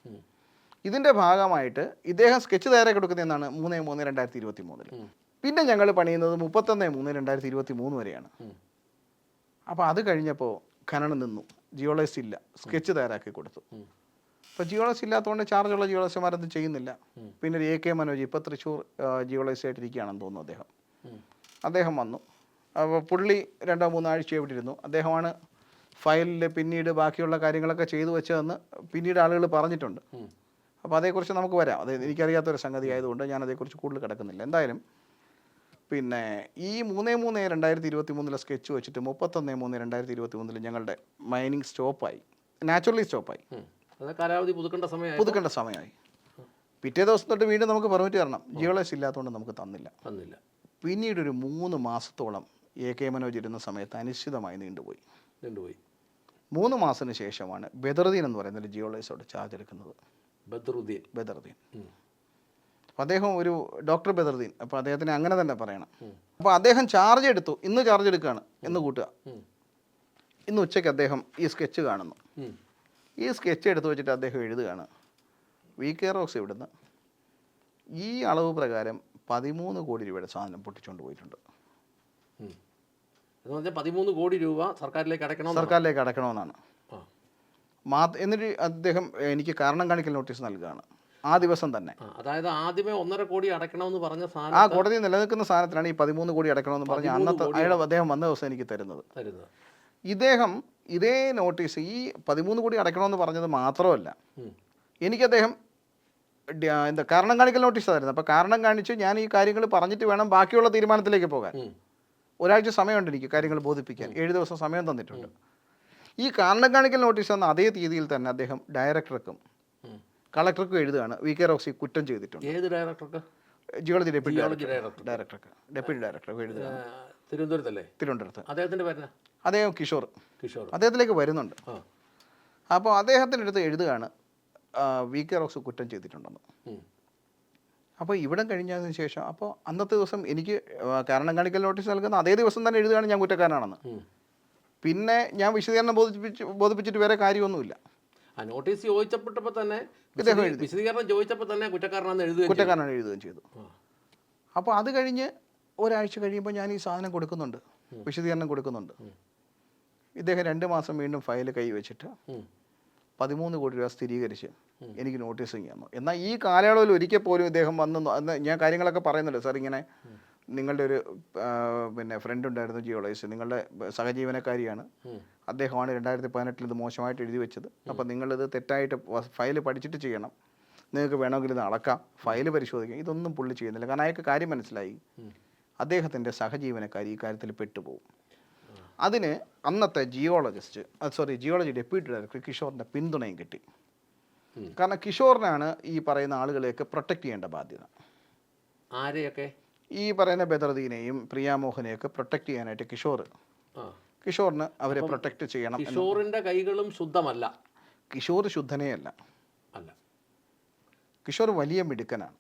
ഇതിൻ്റെ ഭാഗമായിട്ട് ഇദ്ദേഹം സ്കെച്ച് തയ്യാറാക്കി കൊടുക്കുന്നത് എന്നാണ് 3/3/2023. പിന്നെ ഞങ്ങൾ പണിയുന്നത് 31/3/2023 വരെയാണ്. അപ്പോൾ അത് കഴിഞ്ഞപ്പോൾ ഖനനം നിന്നു, ജിയോളജിസ്റ്റ് ഇല്ല, സ്കെച്ച് തയ്യാറാക്കി കൊടുത്തു. അപ്പോൾ ജിയോളജിസ്റ്റ് ഇല്ലാത്തതുകൊണ്ട് ചാർജുള്ള ജിയോളജിസ്റ്റർമാരൊന്നും ചെയ്യുന്നില്ല. പിന്നെ AK മനോജ് ഇപ്പോൾ തൃശ്ശൂർ ജിയോളജിസ്റ്റ് ആയിട്ടിരിക്കുകയാണെന്ന് തോന്നുന്നു. അദ്ദേഹം വന്നു. അപ്പോൾ പുള്ളി 2-3 ആഴ്ച ഇവിടെ ഇരുന്നു. അദ്ദേഹമാണ് ഫയലിൽ പിന്നീട് ബാക്കിയുള്ള കാര്യങ്ങളൊക്കെ ചെയ്തു വെച്ചതെന്ന് പിന്നീട് ആളുകൾ പറഞ്ഞിട്ടുണ്ട്. അപ്പോൾ അതേക്കുറിച്ച് നമുക്ക് വരാം. അത് എനിക്കറിയാത്തൊരു സംഗതി ആയതുകൊണ്ട് ഞാൻ അതേക്കുറിച്ച് കൂടുതൽ കിടക്കുന്നില്ല. എന്തായാലും പിന്നെ ഈ 3/3/2023 സ്കെച്ച് വെച്ചിട്ട് 31/3/2023 ഞങ്ങളുടെ മൈനിങ് സ്റ്റോപ്പായി, നാച്ചുറലി സ്റ്റോപ്പായി. കാലാവധി പുതുക്കേണ്ട സമയമായി. പിറ്റേ ദിവസം തൊട്ട് വീണ്ടും നമുക്ക് പെർമിറ്റ് തരണം. ജിയോളജിസ്റ്റ് ഇല്ലാത്തതുകൊണ്ട് നമുക്ക് തന്നില്ല. പിന്നീടൊരു 3 മാസത്തോളം AK മനോജ് ഇരുന്ന സമയത്ത് അനിശ്ചിതമായി നീണ്ടുപോയി. 3 മാസത്തിന് ശേഷമാണ് ബദറുദ്ദീൻ എന്ന് പറയുന്ന ഒരു ജിയോളജിസ്റ്റോട് ചാർജ് എടുക്കുന്നത്. ബദറുദ്ദീൻ. അപ്പോൾ അദ്ദേഹം ഒരു ഡോക്ടർ ബദറുദ്ദീൻ, അപ്പോൾ അദ്ദേഹത്തിന് അങ്ങനെ തന്നെ പറയണം. അപ്പോൾ അദ്ദേഹം ചാർജ് എടുത്തു, ഇന്ന് ചാർജ് എടുക്കുകയാണ് എന്ന് കൂട്ടുക. ഇന്ന് ഉച്ചയ്ക്ക് അദ്ദേഹം ഈ സ്കെച്ച് കാണുന്നു. ഈ സ്കെച്ച് എടുത്തു വെച്ചിട്ട് അദ്ദേഹം എഴുതുകയാണ്, VK റോക്സ് ഇവിടുന്ന് ഈ അളവ് പ്രകാരം 13 കോടി രൂപയുടെ സാധനം പൊട്ടിച്ചുകൊണ്ട് പോയിട്ടുണ്ട്. 13 കോടി രൂപ സർക്കാരിലേക്ക് അടയ്ക്കണമെന്നാണ്. എന്നിട്ട് അദ്ദേഹം എനിക്ക് കാരണം കാണിക്കൽ നോട്ടീസ് നൽകുകയാണ് ആ ദിവസം തന്നെ. അതായത് ആദ്യമേ 1.5 കോടി അടയ്ക്കണമെന്ന് പറഞ്ഞ ആ കോടതി നിലനിൽക്കുന്ന സാധനത്തിലാണ് ഈ 13 കോടി അടയ്ക്കണമെന്ന് പറഞ്ഞ് അന്നത്തെ അദ്ദേഹം വന്ന ദിവസം എനിക്ക് തരുന്നത്. ഇദ്ദേഹം ഇതേ നോട്ടീസ് ഈ 13 കോടി അടയ്ക്കണമെന്ന് പറഞ്ഞത് മാത്രമല്ല, എനിക്ക് അദ്ദേഹം കാരണം കാണിക്കൽ നോട്ടീസ് തരുന്നത്. അപ്പോൾ കാരണം കാണിച്ച് ഞാൻ ഈ കാര്യങ്ങൾ പറഞ്ഞിട്ട് വേണം ബാക്കിയുള്ള തീരുമാനത്തിലേക്ക് പോകാൻ. ഒരാഴ്ച സമയമുണ്ട് എനിക്ക് കാര്യങ്ങൾ ബോധിപ്പിക്കാൻ. 7 ദിവസം സമയം തന്നിട്ടുണ്ട്. ഈ കാരണം കാണിക്കൽ നോട്ടീസ് തന്ന അതേ തീയതിയിൽ തന്നെ അദ്ദേഹം ഡയറക്ടർക്കും കളക്ടർക്കും എഴുതുകയാണ്, VK റോക്സി കുറ്റം ചെയ്തിട്ടുണ്ട്. ഏത് ഡയറക്ടർക്ക്? ജിയോളജി ഡെപ്യൂട്ടി ഡയറക്ടർക്ക് എഴുതുകയാണ്. തിരുവനന്തപുരത്ത്. അദ്ദേഹം കിഷോർ അദ്ദേഹത്തിലേക്ക് വരുന്നുണ്ട്. അപ്പോൾ അദ്ദേഹത്തിൻ്റെ അടുത്ത് എഴുതുകയാണ് VK റോക്സ് കുറ്റം ചെയ്തിട്ടുണ്ടെന്ന്. അപ്പോൾ ഇവിടെ കഴിഞ്ഞതിന് ശേഷം അപ്പോൾ അന്നത്തെ ദിവസം എനിക്ക് കാരണം കാണിക്കൽ നോട്ടീസ് നൽകുന്ന അതേ ദിവസം തന്നെ എഴുതുകയാണ് ഞാൻ കുറ്റക്കാരനാണെന്ന്. പിന്നെ ഞാൻ വിശദീകരണം ബോധിപ്പിച്ചിട്ട് വേറെ കാര്യമൊന്നുമില്ല. നോട്ടീസ് ചോദിച്ചപ്പോൾ തന്നെ വിശദീകരണം ചോദിച്ചപ്പോൾ തന്നെ കുറ്റക്കാരനാണ് എഴുതുകയും ചെയ്തു. അപ്പോൾ അത് കഴിഞ്ഞ് ഒരാഴ്ച കഴിയുമ്പോൾ ഞാൻ ഈ സാധനം കൊടുക്കുന്നുണ്ട്, വിശദീകരണം കൊടുക്കുന്നുണ്ട്. ഇദ്ദേഹം 2 മാസം വീണ്ടും ഫയൽ കൈ വെച്ചിട്ട് 13 കോടി രൂപ സ്ഥിരീകരിച്ച് എനിക്ക് നോട്ടീസിങ് തന്നു. എന്നാൽ ഈ കാലയളവിൽ ഒരിക്കൽ പോലും ഇദ്ദേഹം അന്ന് ഞാൻ കാര്യങ്ങളൊക്കെ പറയുന്നുണ്ട്, സാർ ഇങ്ങനെ നിങ്ങളുടെ ഒരു പിന്നെ ഫ്രണ്ട് ഉണ്ടായിരുന്നു ജിയോളജിസ്റ്റ്, നിങ്ങളുടെ സഹജീവനക്കാരിയാണ്, അദ്ദേഹമാണ് 2018 ഇത് മോശമായിട്ട് എഴുതി വെച്ചത്. അപ്പോൾ നിങ്ങളിത് തെറ്റായിട്ട് ഫയൽ പഠിച്ചിട്ട് ചെയ്യണം, നിങ്ങൾക്ക് വേണമെങ്കിൽ ഇത് അളക്കാം, ഫയൽ പരിശോധിക്കാം. ഇതൊന്നും പുള്ളി ചെയ്യുന്നില്ല. കാരണം അയാൾക്ക് കാര്യം മനസ്സിലായി, അദ്ദേഹത്തിൻ്റെ സഹജീവനക്കാരി ഈ കാര്യത്തിൽ പെട്ടുപോകും. അതിന് അന്നത്തെ ജിയോളജി ഡെപ്യൂട്ടി ഡയറക്ടർ കിഷോറിൻ്റെ പിന്തുണയും കിട്ടി. കാരണം കിഷോറിനാണ് ഈ പറയുന്ന ആളുകളെയൊക്കെ പ്രൊട്ടക്റ്റ് ചെയ്യേണ്ട ബാധ്യത. ആരെയൊക്കെ? ഈ പറയുന്ന ബദറുദ്ദീനെയും പ്രിയാമോഹനെയൊക്കെ പ്രൊട്ടക്റ്റ് ചെയ്യാനായിട്ട് കിഷോറിന് അവരെ പ്രൊട്ടക്റ്റ് ചെയ്യണം. കിഷോറിൻ്റെ കൈകളും ശുദ്ധമല്ല. കിഷോർ ശുദ്ധനേ അല്ല. കിഷോർ വലിയ മിടുക്കനാണ്.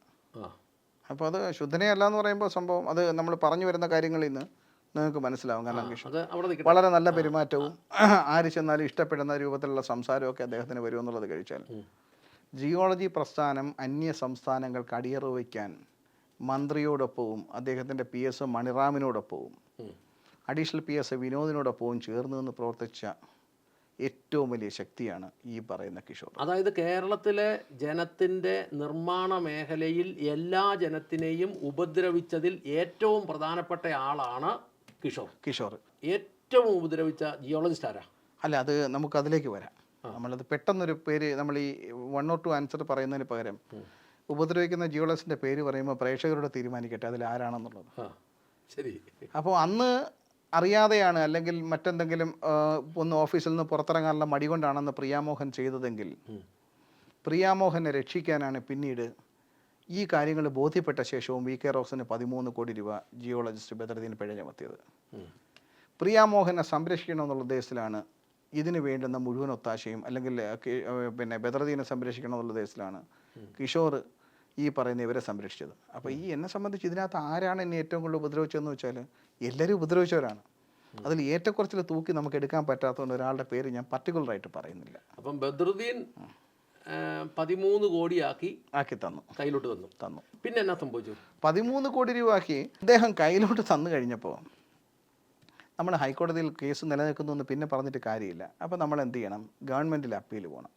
അപ്പോൾ അത് ശുദ്ധനേ അല്ല എന്ന് പറയുമ്പോൾ സംഭവം അത് നമ്മൾ പറഞ്ഞു വരുന്ന കാര്യങ്ങളിൽ നിന്ന് നിങ്ങൾക്ക് മനസ്സിലാവും. കാരണം കിഷോർ വളരെ നല്ല പെരുമാറ്റവും ആര് ചെന്നാലും ഇഷ്ടപ്പെടുന്ന രൂപത്തിലുള്ള സംസാരമൊക്കെ അദ്ദേഹത്തിന് വരുമെന്നുള്ളത് കഴിച്ചാൽ ജിയോളജി പ്രസ്ഥാനം അന്യ സംസ്ഥാനങ്ങൾക്ക് അടിയറവ് വയ്ക്കാൻ മന്ത്രിയോടൊപ്പവും അദ്ദേഹത്തിൻ്റെ PS മണിറാമിനോടൊപ്പവും അഡീഷണൽ PS വിനോദിനോടൊപ്പവും ചേർന്ന് നിന്ന് പ്രവർത്തിച്ച ഏറ്റവും വലിയ ശക്തിയാണ് ഈ പറയുന്ന കിഷോർ. അതായത് കേരളത്തിലെ ജനത്തിൻ്റെ നിർമ്മാണ മേഖലയിൽ എല്ലാ ജനത്തിനെയും ഉപദ്രവിച്ചതിൽ ഏറ്റവും പ്രധാനപ്പെട്ട ആളാണ് കിഷോർ. ഏറ്റവും ഉപദ്രവിച്ച ജിയോളജിസ്റ്റ് ആരാ? അല്ല, അത് നമുക്ക് അതിലേക്ക് വരാം. നമ്മളത് പെട്ടെന്നൊരു പേര് നമ്മൾ ഈ 1 or 2 ആൻസർ പറയുന്നതിന് പകരം ഉപദ്രവിക്കുന്ന ജിയോളജിസ്റ്റിൻ്റെ പേര് പറയുമ്പോൾ പ്രേക്ഷകരോട് തീരുമാനിക്കട്ടെ അതിൽ ആരാണെന്നുള്ളത്. ശരി. അപ്പോൾ അന്ന് അറിയാതെയാണ് അല്ലെങ്കിൽ മറ്റെന്തെങ്കിലും ഒന്ന് ഓഫീസിൽ നിന്ന് പുറത്തിറങ്ങാനുള്ള മടി കൊണ്ടാണെന്ന് പ്രിയാമോഹൻ ചെയ്തതെങ്കിൽ പ്രിയാമോഹനെ രക്ഷിക്കാനാണ് പിന്നീട് ഈ കാര്യങ്ങൾ ബോധ്യപ്പെട്ട ശേഷവും VK റോക്സിന് 13 കോടി രൂപ ജിയോളജിസ്റ്റ് ബദറുദ്ദീൻ പിഴ ചുമത്തിയത്. പ്രിയാമോഹനെ സംരക്ഷിക്കണമെന്നുള്ള ഉദ്ദേശത്തിലാണ് ഇതിന് വേണ്ടുന്ന മുഴുവൻ ഒത്താശയും, അല്ലെങ്കിൽ പിന്നെ ബദറുദ്ദീനെ സംരക്ഷിക്കണം എന്നുള്ള ഉദ്ദേശത്തിലാണ് കിഷോർ ഈ പറയുന്ന ഇവരെ സംരക്ഷിച്ചത്. അപ്പോൾ ഈ എന്നെ സംബന്ധിച്ച് ഇതിനകത്ത് ആരാണ് എന്നെ ഏറ്റവും കൂടുതൽ ഉപദ്രവിച്ചതെന്ന് വെച്ചാൽ എല്ലാവരും ഉപദ്രവിച്ചവരാണ്. അതിൽ ഏറ്റക്കുറച്ചിൽ തൂക്കി നമുക്ക് എടുക്കാൻ പറ്റാത്തതുകൊണ്ട് ഒരാളുടെ പേര് ഞാൻ പർട്ടിക്കുലറായിട്ട് പറയുന്നില്ല. അപ്പം ബദറുദ്ദീൻ 13 കോടിയാക്കി തന്നു, കയ്യിലോട്ട് തന്നു. പിന്നെ എന്നാ സംഭവിച്ചു? 13 കോടി രൂപ ആക്കി അദ്ദേഹം കയ്യിലോട്ട് തന്നു കഴിഞ്ഞപ്പോൾ നമ്മൾ ഹൈക്കോടതിയിൽ കേസ് നിലനിൽക്കുന്നു എന്ന് പിന്നെ പറഞ്ഞിട്ട് കാര്യമില്ല. അപ്പോൾ നമ്മൾ എന്ത് ചെയ്യണം? ഗവൺമെൻറ്റിൽ അപ്പീൽ പോകണം.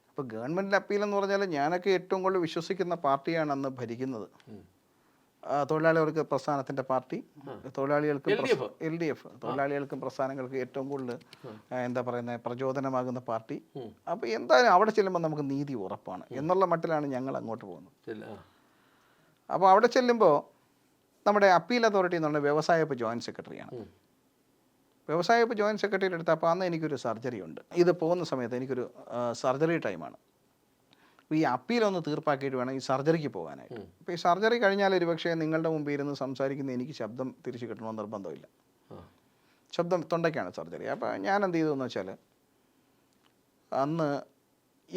അപ്പോൾ ഗവൺമെൻറ്റിൽ അപ്പീൽ എന്ന് പറഞ്ഞാൽ ഞാനൊക്കെ ഏറ്റവും കൂടുതൽ വിശ്വസിക്കുന്ന പാർട്ടിയാണ് അന്ന് ഭരിക്കുന്നത്, തൊഴിലാളികൾക്ക് പ്രസ്ഥാനത്തിൻ്റെ പാർട്ടി, തൊഴിലാളികൾക്കും LDF തൊഴിലാളികൾക്കും പ്രസ്ഥാനങ്ങൾക്ക് ഏറ്റവും കൂടുതൽ എന്താ പറയുന്നത് പ്രചോദനമാകുന്ന പാർട്ടി. അപ്പോൾ എന്തായാലും അവിടെ ചെല്ലുമ്പോൾ നമുക്ക് നീതി ഉറപ്പാണ് എന്നുള്ള മട്ടിലാണ് ഞങ്ങൾ അങ്ങോട്ട് പോകുന്നത്. അപ്പോൾ അവിടെ ചെല്ലുമ്പോൾ നമ്മുടെ അപ്പീൽ അതോറിറ്റി എന്ന് പറഞ്ഞാൽ വ്യവസായ വകുപ്പ് ജോയിൻറ്റ് സെക്രട്ടറിയാണ്. വ്യവസായ വകുപ്പ് ജോയിൻറ്റ് സെക്രട്ടറിയുടെ അടുത്ത് അപ്പോൾ അന്ന് എനിക്കൊരു സർജറി ഉണ്ട്. ഇത് പോകുന്ന സമയത്ത് എനിക്കൊരു സർജറി ടൈമാണ്. അപ്പോൾ ഈ അപ്പീലൊന്ന് തീർപ്പാക്കിയിട്ട് വേണം ഈ സർജറിക്ക് പോകാനായിട്ട്. അപ്പോൾ ഈ സർജറി കഴിഞ്ഞാൽ ഒരുപക്ഷെ നിങ്ങളുടെ മുമ്പിൽ ഇരുന്ന് സംസാരിക്കുന്ന എനിക്ക് ശബ്ദം തിരിച്ച് കിട്ടണമെന്ന് നിർബന്ധമില്ല. ശബ്ദം തൊണ്ടയ്ക്കാണ് സർജറി. അപ്പോൾ ഞാൻ എന്ത് ചെയ്തതെന്ന് വെച്ചാൽ അന്ന്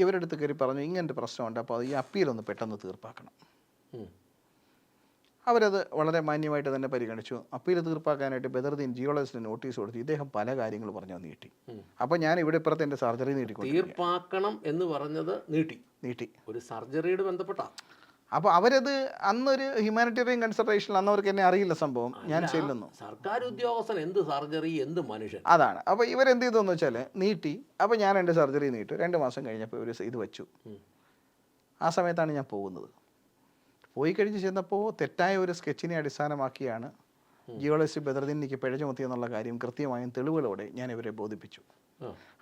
ഇവരുടെ അടുത്ത് കയറി പറഞ്ഞു ഇങ്ങനൊരു പ്രശ്നമുണ്ട്, അപ്പോൾ ഈ അപ്പീലൊന്ന് പെട്ടെന്ന് തീർപ്പാക്കണം. അവരത് വളരെ മാന്യമായിട്ട് തന്നെ പരിഗണിച്ചു. അപ്പീൽ തീർപ്പാക്കാനായിട്ട് ബദറുദ്ദീൻ ജിയോളജിസ്റ്റിന് നോട്ടീസ് കൊടുത്തു. ഇദ്ദേഹം പല കാര്യങ്ങൾ പറഞ്ഞു നീട്ടി. അപ്പോൾ ഞാൻ ഇവിടെ ഇപ്പുറത്തെ എൻ്റെ സർജറി തീർപ്പാക്കണം എന്ന് പറഞ്ഞത് നീട്ടി ഒരു സർജറിയോട് ബന്ധപ്പെട്ട. അപ്പോൾ അവരത് അന്നൊരു ഹ്യൂമാനിറ്റേറിയൻ കൺസിഡറേഷനിൽ അന്നവർക്ക് എന്നെ അറിയില്ല സംഭവം. ഞാൻ ചെല്ലുന്നു, സർക്കാർ ഉദ്യോഗസ്ഥൻ എന്ത് സർജറി എന്ത് മനുഷ്യൻ. അതാണ്. അപ്പോൾ ഇവരെന്ത് ചെയ്തെന്ന് വെച്ചാൽ നീട്ടി. അപ്പോൾ ഞാൻ എൻ്റെ സർജറി നീട്ടു. 2 മാസം കഴിഞ്ഞപ്പോൾ ഇവർ ഇത് വെച്ചു. ആ സമയത്താണ് ഞാൻ പോകുന്നത്. പോയി കഴിഞ്ഞ് ചെന്നപ്പോൾ തെറ്റായ ഒരു സ്കെച്ചിനെ അടിസ്ഥാനമാക്കിയാണ് ജിയോളജിസ്റ്റ് ബദറുദ്ദീൻ എനിക്ക് പിഴ ചുമത്തിയെന്നുള്ള കാര്യം കൃത്യമായും തെളിവുകളോടെ ഞാൻ ഇവരെ ബോധിപ്പിച്ചു.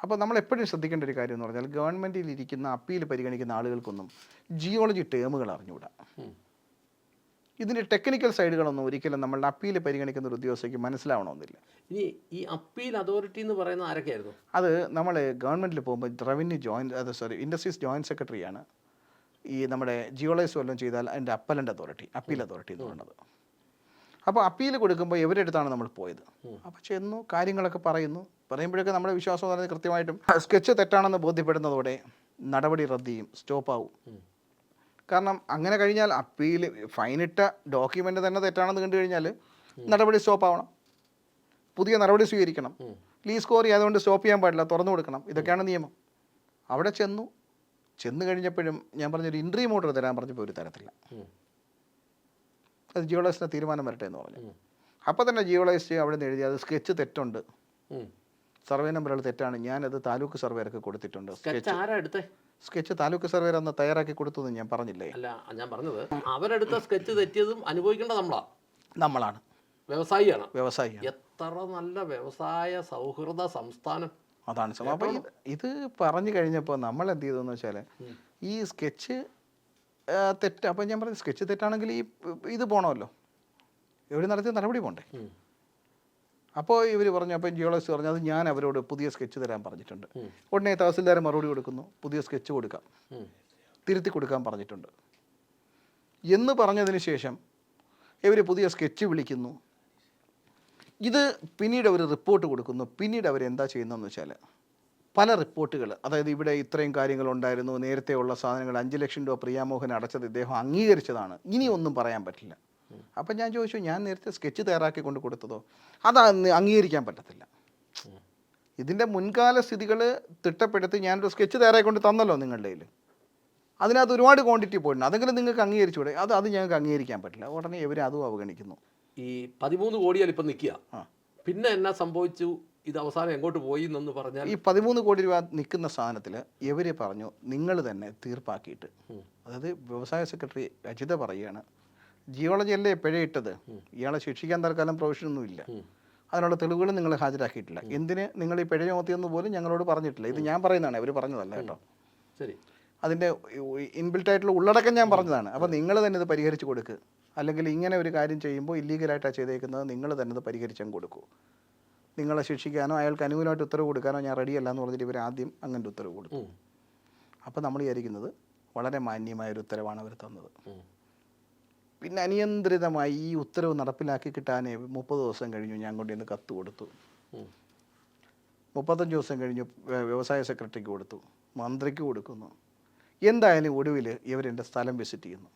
അപ്പോൾ നമ്മൾ എപ്പോഴും ശ്രദ്ധിക്കേണ്ട ഒരു കാര്യം എന്ന് പറഞ്ഞാൽ ഗവൺമെൻറ്റിൽ ഇരിക്കുന്ന അപ്പീൽ പരിഗണിക്കുന്ന ആളുകൾക്കൊന്നും ജിയോളജി ടേമുകൾ അറിഞ്ഞുകൂടാ. ഇതിൻ്റെ ടെക്നിക്കൽ സൈഡുകളൊന്നും ഒരിക്കലും നമ്മളുടെ അപ്പീൽ പരിഗണിക്കുന്ന ഒരു ഉദ്യോഗസ്ഥയ്ക്ക് മനസ്സിലാവണമെന്നില്ല. ഇനി ഈ അപ്പീൽ അതോറിറ്റി എന്ന് പറയുന്ന ആരൊക്കെയായിരുന്നു? അത് നമ്മൾ ഗവൺമെൻറ്റിൽ പോകുമ്പോൾ ഇൻഡസ്ട്രീസ് ജോയിൻറ്റ് സെക്രട്ടറിയാണ് ഈ നമ്മുടെ ജിയോളജിസ്റ്റ് വല്ലതും ചെയ്താൽ അതിൻ്റെ അപ്പീൽ അതോറിറ്റി എന്ന് പറയുന്നത്. അപ്പോൾ അപ്പീൽ കൊടുക്കുമ്പോൾ ഇവരുടെ അടുത്താണ് നമ്മൾ പോയത്. അപ്പോൾ ചെന്നു കാര്യങ്ങളൊക്കെ പറയുമ്പോഴൊക്കെ നമ്മുടെ വിശ്വാസം എന്ന് പറയുന്നത് കൃത്യമായിട്ടും സ്കെച്ച് തെറ്റാണെന്ന് ബോധ്യപ്പെടുന്നതോടെ നടപടി റദ്ദ് ചെയ്യും, സ്റ്റോപ്പാവും. കാരണം അങ്ങനെ കഴിഞ്ഞാൽ അപ്പീൽ ഫൈനിട്ട ഡോക്യുമെൻ്റ് തന്നെ തെറ്റാണെന്ന് കണ്ടു കഴിഞ്ഞാൽ നടപടി സ്റ്റോപ്പാവണം, പുതിയ നടപടി സ്വീകരിക്കണം. ലീസ് സ്കോർ അതുകൊണ്ട് സ്റ്റോപ്പ് ചെയ്യാൻ പാടില്ല, തുറന്നു കൊടുക്കണം. ഇതൊക്കെയാണ് നിയമം. അവിടെ ചെന്ന് കഴിഞ്ഞപ്പോഴും ഞാൻ പറഞ്ഞൊരു ഇൻട്രീം ഓർഡർ തരാൻ പറഞ്ഞപ്പോൾ ഒരു തരത്തില്ല. അത് ജിയോളജിസ്റ്റിൻ്റെ തീരുമാനം വരട്ടെ എന്ന് പറഞ്ഞു. അപ്പോൾ തന്നെ ജിയോളജിസ്റ്റ് അവിടെ നിന്ന് എഴുതി അത് സ്കെച്ച് തെറ്റുണ്ട്, സർവേ നമ്പറുകൾ തെറ്റാണ്, ഞാനത് താലൂക്ക് സർവേർക്ക് കൊടുത്തിട്ടുണ്ട്. സ്കെച്ച് താലൂക്ക് സർവേർ അന്ന് തയ്യാറാക്കി കൊടുത്തു ഞാൻ പറഞ്ഞില്ലേ? അല്ല, ഞാൻ പറഞ്ഞത് അവരെടുത്ത സ്കെച്ച് തെറ്റിയതും അനുഭവിക്കേണ്ട നമ്മളാണ്, വ്യവസായിയാണ്. എത്ര നല്ല വ്യവസായ സൗഹൃദ സംസ്ഥാനം അതാണ്. അപ്പോൾ ഇത് പറഞ്ഞു കഴിഞ്ഞപ്പോൾ നമ്മൾ എന്ത് ചെയ്തതെന്ന് വെച്ചാൽ ഈ സ്കെച്ച് തെറ്റ്. അപ്പം ഞാൻ പറഞ്ഞു സ്കെച്ച് തെറ്റാണെങ്കിൽ ഇത് പോകണമല്ലോ, ഇവർ നടത്തിയ നടപടി പോകണ്ടേ. അപ്പോൾ ഇവർ പറഞ്ഞു, അപ്പം ജിയോളജിസ്റ്റ് പറഞ്ഞു അത് ഞാൻ അവരോട് പുതിയ സ്കെച്ച് തരാൻ പറഞ്ഞിട്ടുണ്ട്. ഉടനെ തഹസിൽദാർ മറുപടി കൊടുക്കുന്നു, പുതിയ സ്കെച്ച് കൊടുക്കാം, തിരുത്തി കൊടുക്കാൻ പറഞ്ഞിട്ടുണ്ട് എന്ന് പറഞ്ഞതിന് ശേഷം ഇവർ പുതിയ സ്കെച്ച് വിളിക്കുന്നു. ഇത് പിന്നീട് അവർ റിപ്പോർട്ട് കൊടുക്കുന്നു. പിന്നീട് അവരെന്താ ചെയ്യുന്നതെന്ന് വെച്ചാൽ പല റിപ്പോർട്ടുകൾ, അതായത് ഇവിടെ ഇത്രയും കാര്യങ്ങളുണ്ടായിരുന്നു, നേരത്തെ ഉള്ള സാധനങ്ങൾ 5 ലക്ഷം രൂപ പ്രിയാമോഹൻ അടച്ചത് ഇദ്ദേഹം അംഗീകരിച്ചതാണ്, ഇനി ഒന്നും പറയാൻ പറ്റില്ല. അപ്പം ഞാൻ ചോദിച്ചു, ഞാൻ നേരത്തെ സ്കെച്ച് തയ്യാറാക്കി കൊണ്ട് കൊടുത്തതോ? അത് അംഗീകരിക്കാൻ പറ്റത്തില്ല. ഇതിൻ്റെ മുൻകാല സ്ഥിതികൾ തിട്ടപ്പെടുത്തി ഞാനൊരു സ്കെച്ച് തയ്യാറാക്കി കൊണ്ട് തന്നല്ലോ നിങ്ങളുടെ കയ്യിൽ, അതിനകത്ത് ഒരുപാട് ക്വാണ്ടിറ്റി പോയിട്ടുണ്ട്, അതെങ്കിലും നിങ്ങൾക്ക് അംഗീകരിച്ചുകൂടെ? അത് ഞങ്ങൾക്ക് അംഗീകരിക്കാൻ പറ്റില്ല. ഉടനെ ഇവർ അതും അവഗണിക്കുന്നു. ഈ 13 കോടിയാൽ ഇപ്പം നിൽക്കുക. ആ. പിന്നെ എന്നാ സംഭവിച്ചു, ഇത് അവസാനം എങ്ങോട്ട് പോയി എന്നൊന്ന് പറഞ്ഞാൽ. ഈ 13 കോടി രൂപ നിൽക്കുന്ന സാധനത്തിൽ ഇവർ പറഞ്ഞു നിങ്ങൾ തന്നെ തീർപ്പാക്കിയിട്ട്, അതായത് വ്യവസായ സെക്രട്ടറി അജിത പറയുകയാണ്, ജിയോളജി അല്ലേ പിഴയിട്ടത്, ഇയാളെ ശിക്ഷിക്കാൻ തൽക്കാലം പ്രൊവിഷനൊന്നുമില്ല, അതിനുള്ള തെളിവുകൾ നിങ്ങൾ ഹാജരാക്കിയിട്ടില്ല, എന്തിന് നിങ്ങൾ ഈ പിഴ ചുമത്തിയെന്ന് പോലും ഞങ്ങളോട് പറഞ്ഞിട്ടില്ല. ഇത് ഞാൻ പറയുന്നതാണ്, ഇവർ പറഞ്ഞതല്ല കേട്ടോ. ശരി, അതിൻ്റെ ഇൻബിൽറ്റ് ആയിട്ടുള്ള ഉള്ളടക്കം ഞാൻ പറഞ്ഞതാണ്. അപ്പോൾ നിങ്ങൾ തന്നെ ഇത് പരിഹരിച്ച് കൊടുക്കുക, അല്ലെങ്കിൽ ഇങ്ങനെ ഒരു കാര്യം ചെയ്യുമ്പോൾ ഇല്ലീഗലായിട്ടാണ് ചെയ്തേക്കുന്നത്, നിങ്ങൾ തന്നെ ഇത് പരിഹരിച്ചങ്ങ് കൊടുക്കൂ. നിങ്ങളെ ശിക്ഷിക്കാനോ അയാൾക്ക് അനുകൂലമായിട്ട് ഉത്തരവ് കൊടുക്കാനോ ഞാൻ റെഡിയല്ല എന്ന് പറഞ്ഞിട്ട് ഇവർ ആദ്യം അങ്ങനത്തെ ഉത്തരവ് കൊടുത്തു. അപ്പോൾ നമ്മൾ വിചാരിക്കുന്നത് വളരെ മാന്യമായൊരു ഉത്തരവാണ് അവർ തന്നത്. പിന്നെ അനിയന്ത്രിതമായി ഈ ഉത്തരവ് നടപ്പിലാക്കി കിട്ടാനേ 30 ദിവസം കഴിഞ്ഞു. ഞാൻ കൊണ്ടുവന്ന് കത്ത് കൊടുത്തു. 35 ദിവസം കഴിഞ്ഞു വ്യവസായ സെക്രട്ടറിക്ക് കൊടുത്തു, മന്ത്രിക്ക് കൊടുക്കുന്നു. എന്തായാലും ഒടുവിൽ ഇവരെൻ്റെ സ്ഥലം വിസിറ്റ് ചെയ്യുന്നു.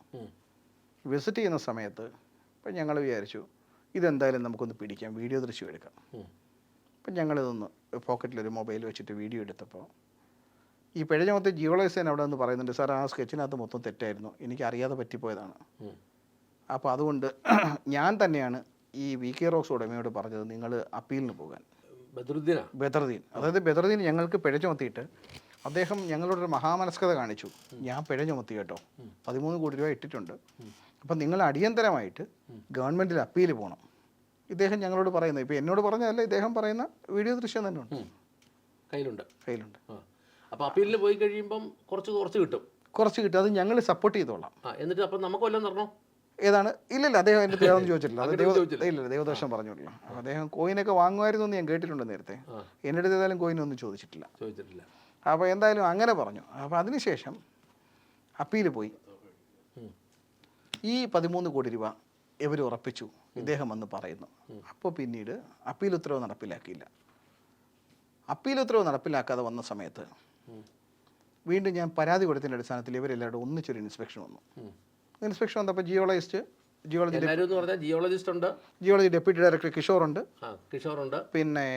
വിസിറ്റ് ചെയ്യുന്ന സമയത്ത് ഇപ്പം ഞങ്ങൾ വിചാരിച്ചു ഇതെന്തായാലും നമുക്കൊന്ന് പിടിക്കാം, വീഡിയോ ദൃശ്യം എടുക്കാം. അപ്പം ഞങ്ങളിതൊന്ന് പോക്കറ്റിലൊരു മൊബൈൽ വെച്ചിട്ട് വീഡിയോ എടുത്തപ്പോൾ ഈ പിഴ ചുമത്തി ജിയോളജിസ്റ്റൻ അവിടെ നിന്ന് പറയുന്നുണ്ട്, സാർ ആ സ്കെച്ചിനകത്ത് മൊത്തം തെറ്റായിരുന്നു, എനിക്ക് അറിയാതെ പറ്റിപ്പോയതാണ്. അപ്പോൾ അതുകൊണ്ട് ഞാൻ തന്നെയാണ് ഈ VK റോക്സ് ഉടമയോട് പറഞ്ഞത് നിങ്ങൾ അപ്പീലിന് പോകാൻ. ബദറുദ്ദീൻ, അതായത് ബദറുദ്ദീൻ ഞങ്ങൾക്ക് പിഴ ചുമത്തിയിട്ട് അദ്ദേഹം ഞങ്ങളോടൊരു മഹാമനസ്കത കാണിച്ചു. ഞാൻ പിഴ ചുമത്തി കേട്ടോ, 13 കോടി രൂപ ഇട്ടിട്ടുണ്ട്, അപ്പം നിങ്ങൾ അടിയന്തരമായിട്ട് ഗവൺമെൻറ്റിൽ അപ്പീൽ പോകണം. ഇദ്ദേഹം ഞങ്ങളോട് പറയുന്നത്, ഇപ്പോൾ എന്നോട് പറഞ്ഞതല്ല, ഇദ്ദേഹം പറയുന്ന വീഡിയോ ദൃശ്യം തന്നെ ഉണ്ട്, കയ്യിലുണ്ട്. അപ്പോൾ അപ്പീലിന് പോയി കഴിയുമ്പം കുറച്ച് കിട്ടും, അത് ഞങ്ങൾ സപ്പോർട്ട് ചെയ്തോളാം. എന്നിട്ട് അപ്പം നമുക്ക് വല്ലതും തരണോ? ഏതാണ്? ഇല്ലല്ല, അദ്ദേഹം എൻ്റെ ദേവം ചോദിച്ചിട്ടില്ല, അത് ഇല്ല, ദേവദോഷം പറഞ്ഞിട്ടില്ല. അദ്ദേഹം കോയിനൊക്കെ വാങ്ങുമായിരുന്നു എന്ന് ഞാൻ കേട്ടിട്ടുണ്ട് നേരത്തെ. എൻ്റെ അടുത്ത് ഏതായാലും കോയിനൊന്നും ചോദിച്ചിട്ടില്ല. അപ്പോൾ എന്തായാലും അങ്ങനെ പറഞ്ഞു. അപ്പോൾ അതിനുശേഷം അപ്പീൽ പോയി. ഈ 13 കോടി രൂപ ഇവർ ഉറപ്പിച്ചു, ഇദ്ദേഹം വന്ന് പറയുന്നു. അപ്പോൾ പിന്നീട് അപ്പീൽ ഉത്തരവ് നടപ്പിലാക്കിയില്ല. അപ്പീൽ ഉത്തരവ് നടപ്പിലാക്കാതെ വന്ന സമയത്ത് വീണ്ടും ഞാൻ പരാതി കൊടുത്തതിൻ്റെ അടിസ്ഥാനത്തിൽ ഇവരെല്ലാവരും ഒന്നിച്ചൊരു ഇൻസ്പെക്ഷൻ വന്നു. ഇൻസ്പെക്ഷൻ വന്നപ്പോൾ ജിയോളജി ഡെപ്യൂട്ടി ഡയറക്ടർ കിഷോറുണ്ട്, പിന്നെ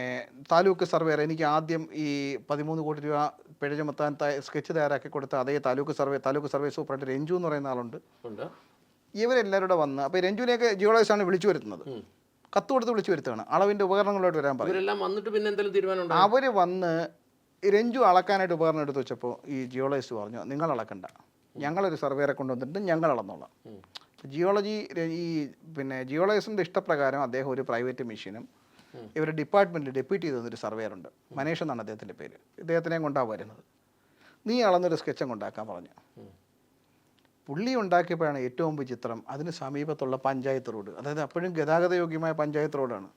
താലൂക്ക് സർവേയർ. എനിക്ക് ആദ്യം ഈ 13 കോടി രൂപ പിഴ ചുമത്താൻ സ്കെച്ച് തയ്യാറാക്കി കൊടുത്ത അതേ താലൂക്ക് സർവേ സൂപ്രണ്ട് രഞ്ജു എന്ന് പറയുന്ന ആളുണ്ട്. ഇവരെല്ലാവരും കൂടെ വന്ന്, അപ്പോൾ രഞ്ജുവിനെയൊക്കെ ജിയോളജിസ്റ്റാണ് വിളിച്ചു വരുത്തുന്നത്, കത്ത് കൊടുത്ത് വിളിച്ചു വരുത്തുകയാണ്, അളവിൻ്റെ ഉപകരണങ്ങളോട്ട് വരാൻ പറയും. അവർ വന്ന് രഞ്ജു അളക്കാനായിട്ട് ഉപകരണം എടുത്ത് വെച്ചപ്പോൾ ഈ ജിയോളജിസ്റ്റ് പറഞ്ഞു, നിങ്ങൾ അളക്കണ്ട, ഞങ്ങളൊരു സർവേറെ കൊണ്ടുവന്നിട്ട് ഞങ്ങൾ അളന്നോളാം. ജിയോളജിസ്റ്റിൻ്റെ ഇഷ്ടപ്രകാരം അദ്ദേഹം ഒരു പ്രൈവറ്റ് മെഷീനും ഇവരുടെ ഡിപ്പാർട്ട്മെൻറ്റിൽ ഡെപ്യൂട്ടി ചെയ്തൊരു സർവേറുണ്ട്, മനേഷ് എന്നാണ് അദ്ദേഹത്തിൻ്റെ പേര്, ഇദ്ദേഹത്തിനെയും കൊണ്ടാണ് വരുന്നത്. നീ അളന്നൊരു സ്കെച്ചും കൊണ്ടാക്കാൻ പറഞ്ഞു. പുള്ളി ഉണ്ടാക്കിയപ്പോഴാണ് ഏറ്റവും വിചിത്രം, അതിന് സമീപത്തുള്ള പഞ്ചായത്ത് റോഡ്, അതായത് അപ്പോഴും ഗതാഗതയോഗ്യമായ പഞ്ചായത്ത് റോഡാണ്.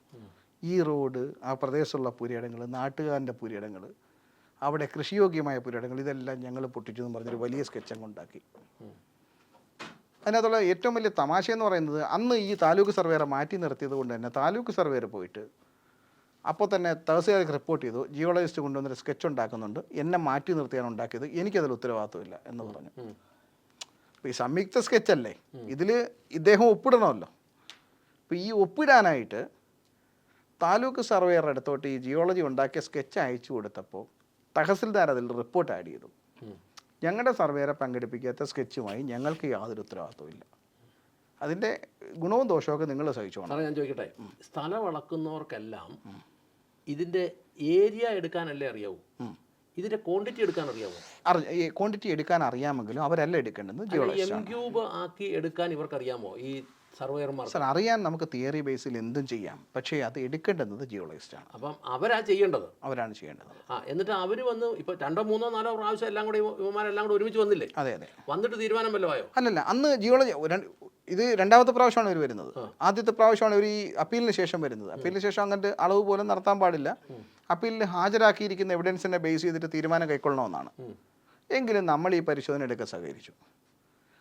ഈ റോഡ്, ആ പ്രദേശത്തുള്ള പുരയിടങ്ങൾ, നാട്ടുകാരൻ്റെ പുരയിടങ്ങൾ, അവിടെ കൃഷിയോഗ്യമായ പുരയിടങ്ങൾ, ഇതെല്ലാം ഞങ്ങൾ പൊട്ടിച്ചു എന്ന് പറഞ്ഞൊരു വലിയ സ്കെച്ചങ്ങ് ഉണ്ടാക്കി. അതിനകത്തുള്ള ഏറ്റവും വലിയ തമാശ എന്ന് പറയുന്നത്, അന്ന് ഈ താലൂക്ക് സർവേറെ മാറ്റി നിർത്തിയത് കൊണ്ട് തന്നെ താലൂക്ക് സർവേറെ പോയിട്ട് അപ്പോൾ തന്നെ തഹസിൽദാർക്ക് റിപ്പോർട്ട് ചെയ്തു, ജിയോളജിസ്റ്റ് കൊണ്ടുവന്നൊരു സ്കെച്ച് ഉണ്ടാക്കുന്നുണ്ട്, എന്നെ മാറ്റി നിർത്തിയാണ് ഉണ്ടാക്കിയത്, എനിക്കതിൽ ഉത്തരവാദിത്വമില്ല എന്ന് പറഞ്ഞു. അപ്പോൾ ഈ സംയുക്ത സ്കെച്ചല്ലേ, ഇതിൽ ഇദ്ദേഹം ഒപ്പിടണമല്ലോ. അപ്പോൾ ഈ ഒപ്പിടാനായിട്ട് താലൂക്ക് സർവേയറുടെ അടുത്തോട്ട് ഈ ജിയോളജി ഉണ്ടാക്കിയ സ്കെച്ച് അയച്ചു കൊടുത്തപ്പോൾ തഹസിൽദാർ അതിൽ റിപ്പോർട്ട് ആഡ് ചെയ്തു, ഞങ്ങളുടെ സർവേറെ പങ്കെടുപ്പിക്കാത്ത സ്കെച്ചുമായി ഞങ്ങൾക്ക് യാതൊരു ഉത്തരവാദിത്വവും ഇല്ല, അതിൻ്റെ ഗുണവും ദോഷമൊക്കെ നിങ്ങൾ സഹിച്ചോണം. ഞാൻ ചോദിക്കട്ടെ, സ്ഥലം അളക്കുന്നവർക്കെല്ലാം ഇതിൻ്റെ ഏരിയ എടുക്കാനല്ലേ അറിയാവൂ, ഇതിൻ്റെ ക്വാണ്ടിറ്റി എടുക്കാൻ അറിയാമോ? ക്വാണ്ടിറ്റി എടുക്കാൻ അറിയാമെങ്കിലും അവരല്ല എടുക്കേണ്ടത്, ക്യൂബ് ആക്കി എടുക്കാൻ ഇവർക്ക് അറിയാമോ ഈ സർവേയർമാർ? സാർ, അറിയാൻ നമുക്ക് തിയറി ബേസിൽ എന്തും ചെയ്യാം, പക്ഷേ അത് എടുക്കേണ്ടത് ജിയോളജിസ്റ്റാണ്. അപ്പം അവരാണ് ചെയ്യേണ്ടത്. എന്നിട്ട് അവർ വന്ന് ഇപ്പോൾ 2, 3, 4 പ്രാവശ്യം എല്ലാം കൂടെ ഇവന്മാരെല്ലാം കൂടെ ഒരുമിച്ച് വന്നില്ലേ? അതെ, വന്നിട്ട് തീരുമാനം വല്ലതും ആയോ? അല്ലല്ല, അന്ന് ജിയോളജി ഇത് രണ്ടാമത്തെ പ്രാവശ്യമാണ് ഇവർ വരുന്നത്. ആദ്യത്തെ പ്രാവശ്യമാണ് ഇവർ ഈ അപ്പീലിന് ശേഷം വരുന്നത്. അപ്പീലിന് ശേഷം അങ്ങനത്തെ അളവ് പോലും നടത്താൻ പാടില്ല, അപ്പീലിൽ ഹാജരാക്കിയിരിക്കുന്ന എവിഡൻസിനെ ബേസ് ചെയ്തിട്ട് തീരുമാനം കൈക്കൊള്ളണമെന്നാണ്. എങ്കിലും നമ്മൾ ഈ പരിശോധന എടുക്കാൻ സഹകരിച്ചു.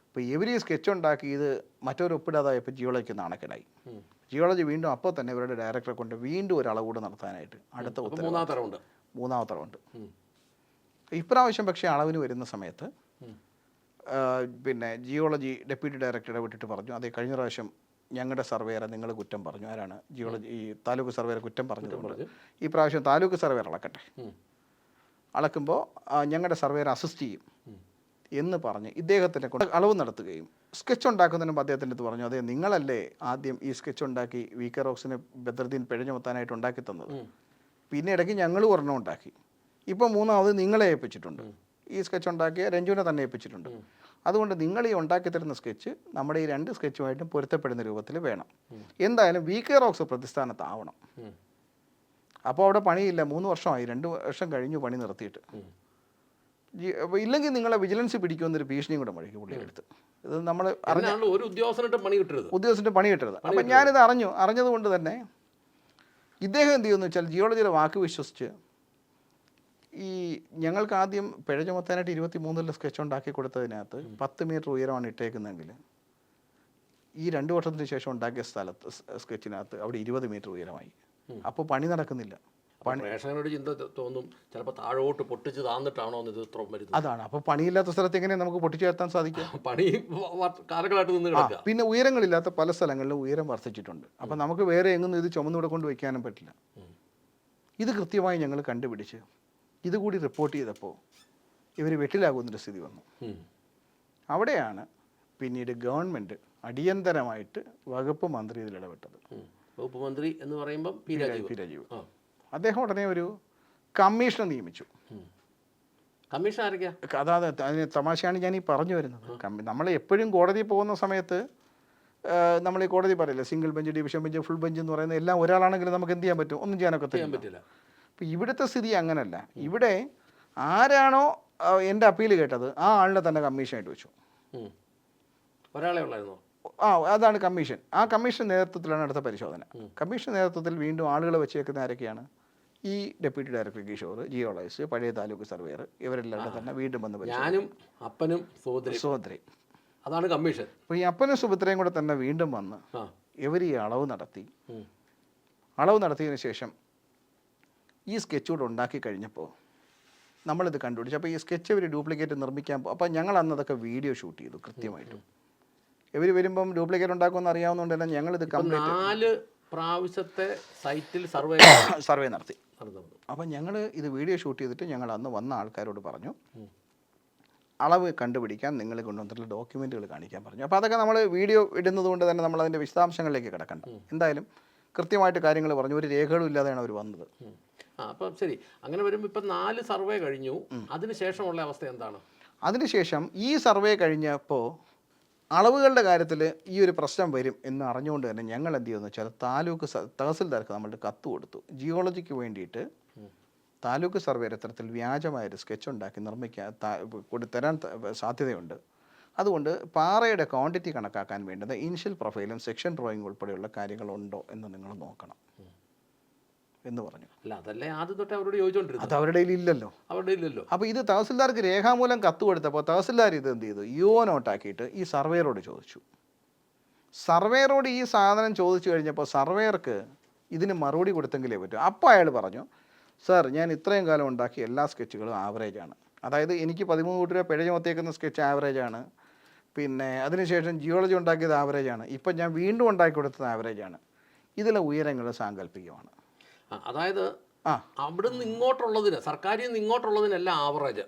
അപ്പോൾ ഇവർ ഈ സ്കെച്ച് ഉണ്ടാക്കി ഇത് മറ്റൊരു ഒപ്പിടാതായപ്പോൾ ജിയോളജിക്ക് നാണക്കേടായി. ജിയോളജി വീണ്ടും അപ്പോൾ തന്നെ ഇവരുടെ ഡയറക്ടറെ കൊണ്ട് വീണ്ടും ഒരു അളവ് കൂടെ നടത്താനായിട്ട് അടുത്ത മൂന്നാമത്തെ റൗണ്ട്. ഇപ്രാവശ്യം പക്ഷേ അളവിന് വരുന്ന സമയത്ത് പിന്നെ ജിയോളജി ഡെപ്യൂട്ടി ഡയറക്ടറെ വിട്ടിട്ട് പറഞ്ഞു, അതേ കഴിഞ്ഞ പ്രാവശ്യം ഞങ്ങളുടെ സർവേറെ നിങ്ങൾ കുറ്റം പറഞ്ഞു. ആരാണ്? ജിയോളജി, ഈ താലൂക്ക് സർവേറെ കുറ്റം പറഞ്ഞതുകൊണ്ട് ഈ പ്രാവശ്യം താലൂക്ക് സർവേറെ അളക്കട്ടെ, അളക്കുമ്പോൾ ഞങ്ങളുടെ സർവേറെ അസിസ്റ്റ് ചെയ്യും, എന്ന് പറഞ്ഞ് ഇദ്ദേഹത്തിനെ കൊണ്ട് അളവ് നടത്തുകയും സ്കെച്ച് ഉണ്ടാക്കുന്നതിന് മുമ്പ് അദ്ദേഹത്തിൻ്റെ അടുത്ത് പറഞ്ഞു, അതെ നിങ്ങളല്ലേ ആദ്യം ഈ സ്കെച്ച് ഉണ്ടാക്കി VK റോക്സിനെ ബദ്രുദ്ദീൻ പിഴ ചുമത്താനായിട്ട് ഉണ്ടാക്കി തന്നത്, പിന്നെ ഇടയ്ക്ക് ഞങ്ങൾ ഒരെണ്ണം ഉണ്ടാക്കി, ഇപ്പോൾ മൂന്നാമത് നിങ്ങളെ ഏൽപ്പിച്ചിട്ടുണ്ട്, ഈ സ്കെച്ച് ഉണ്ടാക്കിയ രഞ്ജുവിനെ തന്നെ ഏൽപ്പിച്ചിട്ടുണ്ട്. അതുകൊണ്ട് നിങ്ങൾ ഈ ഉണ്ടാക്കി തരുന്ന സ്കെച്ച് നമ്മുടെ ഈ 2 സ്കെച്ചുമായിട്ടും പൊരുത്തപ്പെടുന്ന രൂപത്തിൽ വേണം. എന്തായാലും VK റോക്സ് പ്രതിസ്ഥാനത്താവണം. അപ്പോൾ അവിടെ പണിയില്ല, 3 വർഷമായി, 2 വർഷം കഴിഞ്ഞു പണി നിർത്തിയിട്ട്. ഇല്ലെങ്കിൽ നിങ്ങളെ വിജിലൻസ് പിടിക്കുമെന്നൊരു ഭീഷണിയും കൂടെ മുഴക്കി പുള്ളിയുടെ അടുത്ത്. ഇത് നമ്മൾ ഒരു ഉദ്യോഗസ്ഥന്റെ പണി കിട്ടരുത്. അപ്പം ഞാനിത് അറിഞ്ഞതുകൊണ്ട് തന്നെ ഇദ്ദേഹം എന്ത് ചെയ്യുമെന്ന് വെച്ചാൽ ജിയോളജിയുടെ വാക്ക് വിശ്വസിച്ച് ഈ ഞങ്ങൾക്ക് ആദ്യം പിഴ ചുമത്താനായിട്ട് 23 സ്കെച്ച് ഉണ്ടാക്കി കൊടുത്തതിനകത്ത് 10 മീറ്റർ ഉയരമാണ് ഇട്ടേക്കുന്നതെങ്കിൽ ഈ 2 വർഷത്തിന് ശേഷം ഉണ്ടാക്കിയ സ്ഥലത്ത് സ്കെച്ചിനകത്ത് അവിടെ 20 മീറ്റർ ഉയരമായി. അപ്പോൾ പണി നടക്കുന്നില്ല. പ്രേക്ഷകനോട് ചിന്ത തോന്നും, ചിലപ്പോൾ താഴോട്ട് പൊട്ടിച്ച് താന്നിട്ടാണോ ഇത് ഇത്ര വരുന്നത്. അതാണ്. അപ്പോൾ പണിയില്ലാത്ത സ്ഥലത്ത് എങ്ങനെ നമുക്ക് പൊട്ടിച്ചു ചേർത്താൻ സാധിക്കും? പണി കാലങ്ങളായിട്ട് നിന്ന് കിടക്കുക. പിന്നെ ഉയരങ്ങളില്ലാത്ത പല സ്ഥലങ്ങളിലും ഉയരം വർദ്ധിച്ചിട്ടുണ്ട്. അപ്പം നമുക്ക് വേറെ എങ്ങും ഇത് ചുമന്നിവിടെ കൊണ്ട് വയ്ക്കാനും പറ്റില്ല. ഇത് കൃത്യമായി ഞങ്ങൾ കണ്ടുപിടിച്ച് ഇതുകൂടി റിപ്പോർട്ട് ചെയ്തപ്പോൾ ഇവർ വെട്ടിലാകുന്നൊരു സ്ഥിതി വന്നു. അവിടെയാണ് പിന്നീട് ഗവൺമെൻറ് അടിയന്തരമായിട്ട് വകുപ്പ് മന്ത്രി ഇതിൽ ഇടപെട്ടത്. വകുപ്പ് മന്ത്രി എന്ന് പറയുമ്പോൾ പി രാജീവ്. അദ്ദേഹം ഉടനെ ഒരു കമ്മീഷനെ നിയമിച്ചു. കമ്മീഷൻ ആരൊക്കെയാ? അതായത് അതിന് തമാശയാണ് ഞാൻ ഈ പറഞ്ഞു വരുന്നത്. നമ്മൾ എപ്പോഴും കോടതി പോകുന്ന സമയത്ത് നമ്മൾ ഈ കോടതി പറയില്ല, single bench, division bench, full bench എന്ന് പറയുന്നത് എല്ലാം ഒരാളാണെങ്കിലും നമുക്ക് എന്ത് ചെയ്യാൻ പറ്റും? ഒന്നും ചെയ്യാനൊക്കെ പറ്റില്ല. അപ്പോൾ ഇവിടുത്തെ സ്ഥിതി അങ്ങനല്ല. ഇവിടെ ആരാണോ എൻ്റെ അപ്പീൽ കേട്ടത് ആ ആളിനെ തന്നെ കമ്മീഷനായിട്ട് വെച്ചു. ഒരാളെ ഉള്ളായിരുന്നോ? അതാണ് കമ്മീഷൻ. ആ കമ്മീഷൻ നേതൃത്വത്തിലാണ് അടുത്ത പരിശോധന. കമ്മീഷൻ നേതൃത്വത്തിൽ വീണ്ടും ആളുകളെ വെച്ചേക്കുന്ന ആരൊക്കെയാണ്? ഈ ഡെപ്യൂട്ടി ഡയറക്ടർ കിഷോർ, ജിയോളജിസ്റ്റ്, പഴയ താലൂക്ക് സർവേയർ, ഇവരെല്ലാം തന്നെ വീണ്ടും വന്ന് ഞാനും അപ്പനും സഹോദരി, അതാണ് കമ്മീഷൻ. അപ്പോൾ ഈ അപ്പനും സുഭദ്രയും കൂടെ തന്നെ വീണ്ടും വന്ന് ഇവർ ഈ അളവ് നടത്തിയതിന് ശേഷം ഈ സ്കെച്ച് കൂടെ ഉണ്ടാക്കി കഴിഞ്ഞപ്പോൾ നമ്മളിത് കണ്ടുപിടിച്ചു. അപ്പോൾ ഈ സ്കെച്ച് ഇവർ ഡ്യൂപ്ലിക്കേറ്റ് നിർമ്മിക്കാൻ അപ്പോൾ ഞങ്ങൾ അന്ന് അതൊക്കെ വീഡിയോ ഷൂട്ട് ചെയ്തു കൃത്യമായിട്ടും. ഇവർ വരുമ്പം ഡ്യൂപ്ലിക്കേറ്റ് ഉണ്ടാക്കുമെന്ന് അറിയാവുന്നതുകൊണ്ട് തന്നെ ഞങ്ങളിത് 4 പ്രാവശ്യത്തെ സൈറ്റിൽ സർവേ നടത്തി. അപ്പം ഞങ്ങൾ ഇത് വീഡിയോ ഷൂട്ട് ചെയ്തിട്ട് ഞങ്ങൾ അന്ന് വന്ന ആൾക്കാരോട് പറഞ്ഞു, അളവ് കണ്ടുപിടിക്കാൻ നിങ്ങൾ കൊണ്ടുവന്നിട്ടുള്ള ഡോക്യുമെൻറ്റുകൾ കാണിക്കാൻ പറഞ്ഞു. അപ്പോൾ അതൊക്കെ നമ്മൾ വീഡിയോ ഇടുന്നത് കൊണ്ട് തന്നെ നമ്മൾ അതിൻ്റെ വിശദാംശങ്ങളിലേക്ക് കിടക്കണ്ട. എന്തായാലും കൃത്യമായിട്ട് കാര്യങ്ങൾ പറഞ്ഞു. ഒരു രേഖകളും ഇല്ലാതെയാണ് അവർ വന്നത്. അപ്പം ശരി, അങ്ങനെ വരുമ്പോൾ ഇപ്പം 4 സർവേ കഴിഞ്ഞു. അതിനുശേഷമുള്ള അവസ്ഥ എന്താണ്? അതിനുശേഷം ഈ സർവേ കഴിഞ്ഞപ്പോൾ അളവുകളുടെ കാര്യത്തിൽ ഈ ഒരു പ്രശ്നം വരും എന്ന് അറിഞ്ഞുകൊണ്ട് തന്നെ ഞങ്ങൾ എന്ത് ചെയ്യുമെന്ന് വെച്ചാൽ താലൂക്ക് തഹസിൽദാർക്ക് നമ്മളുടെ കത്ത് കൊടുത്തു. ജിയോളജിക്ക് വേണ്ടിയിട്ട് താലൂക്ക് സർവേർ ഇത്തരത്തിൽ വ്യാജമായൊരു സ്കെച്ച് ഉണ്ടാക്കി തരാൻ സാധ്യതയുണ്ട്. അതുകൊണ്ട് പാറയുടെ ക്വാണ്ടിറ്റി കണക്കാക്കാൻ വേണ്ടുന്ന ഇനിഷ്യൽ പ്രൊഫൈലും സെക്ഷൻ ഡ്രോയിങ് ഉൾപ്പെടെയുള്ള കാര്യങ്ങളുണ്ടോ എന്ന് നിങ്ങൾ നോക്കണം എന്ന് പറഞ്ഞു. അല്ല, അതല്ലേ ആദ്യം തൊട്ട് അവരോട് ചോദിച്ചോണ്ടിരുന്നത്. അത് അവരുടെ ഇല്ലല്ലോ. അപ്പോൾ ഇത് തഹസിൽദാർക്ക് രേഖാമൂലം കത്ത് കൊടുത്തപ്പോൾ തഹസിൽദാർ ഇത് എന്ത് ചെയ്തു? നോട്ടാക്കിയിട്ട് ഈ സർവേയറോട് ചോദിച്ചു. സർവേയറോട് ഈ സാധനം ചോദിച്ചു കഴിഞ്ഞപ്പോൾ സർവേയർക്ക് ഇതിന് മറുപടി കൊടുത്തെങ്കിലേ പറ്റൂ. അപ്പോൾ അയാൾ പറഞ്ഞു, സാർ ഞാൻ ഇത്രയും കാലം ഉണ്ടാക്കിയ എല്ലാ സ്കെച്ചുകളും ആവറേജാണ്. അതായത് എനിക്ക് 13 കോടി രൂപ പിഴ ചുമത്തിയേക്കുന്ന സ്കെച്ച് ആവറേജാണ്. പിന്നെ അതിനുശേഷം ജിയോളജി ഉണ്ടാക്കിയത് ആവറേജാണ്. ഇപ്പം ഞാൻ വീണ്ടും ഉണ്ടാക്കി കൊടുത്തത് ആവറേജാണ്. ഇതിലെ ഉയരങ്ങൾ സാങ്കല്പികമാണ്. അതായത് അവിടുന്ന് ഇങ്ങോട്ടുള്ളതിന്, സർക്കാരിൽ നിന്ന് ഇങ്ങോട്ടുള്ളതിനെല്ലാം ആവറേജ്,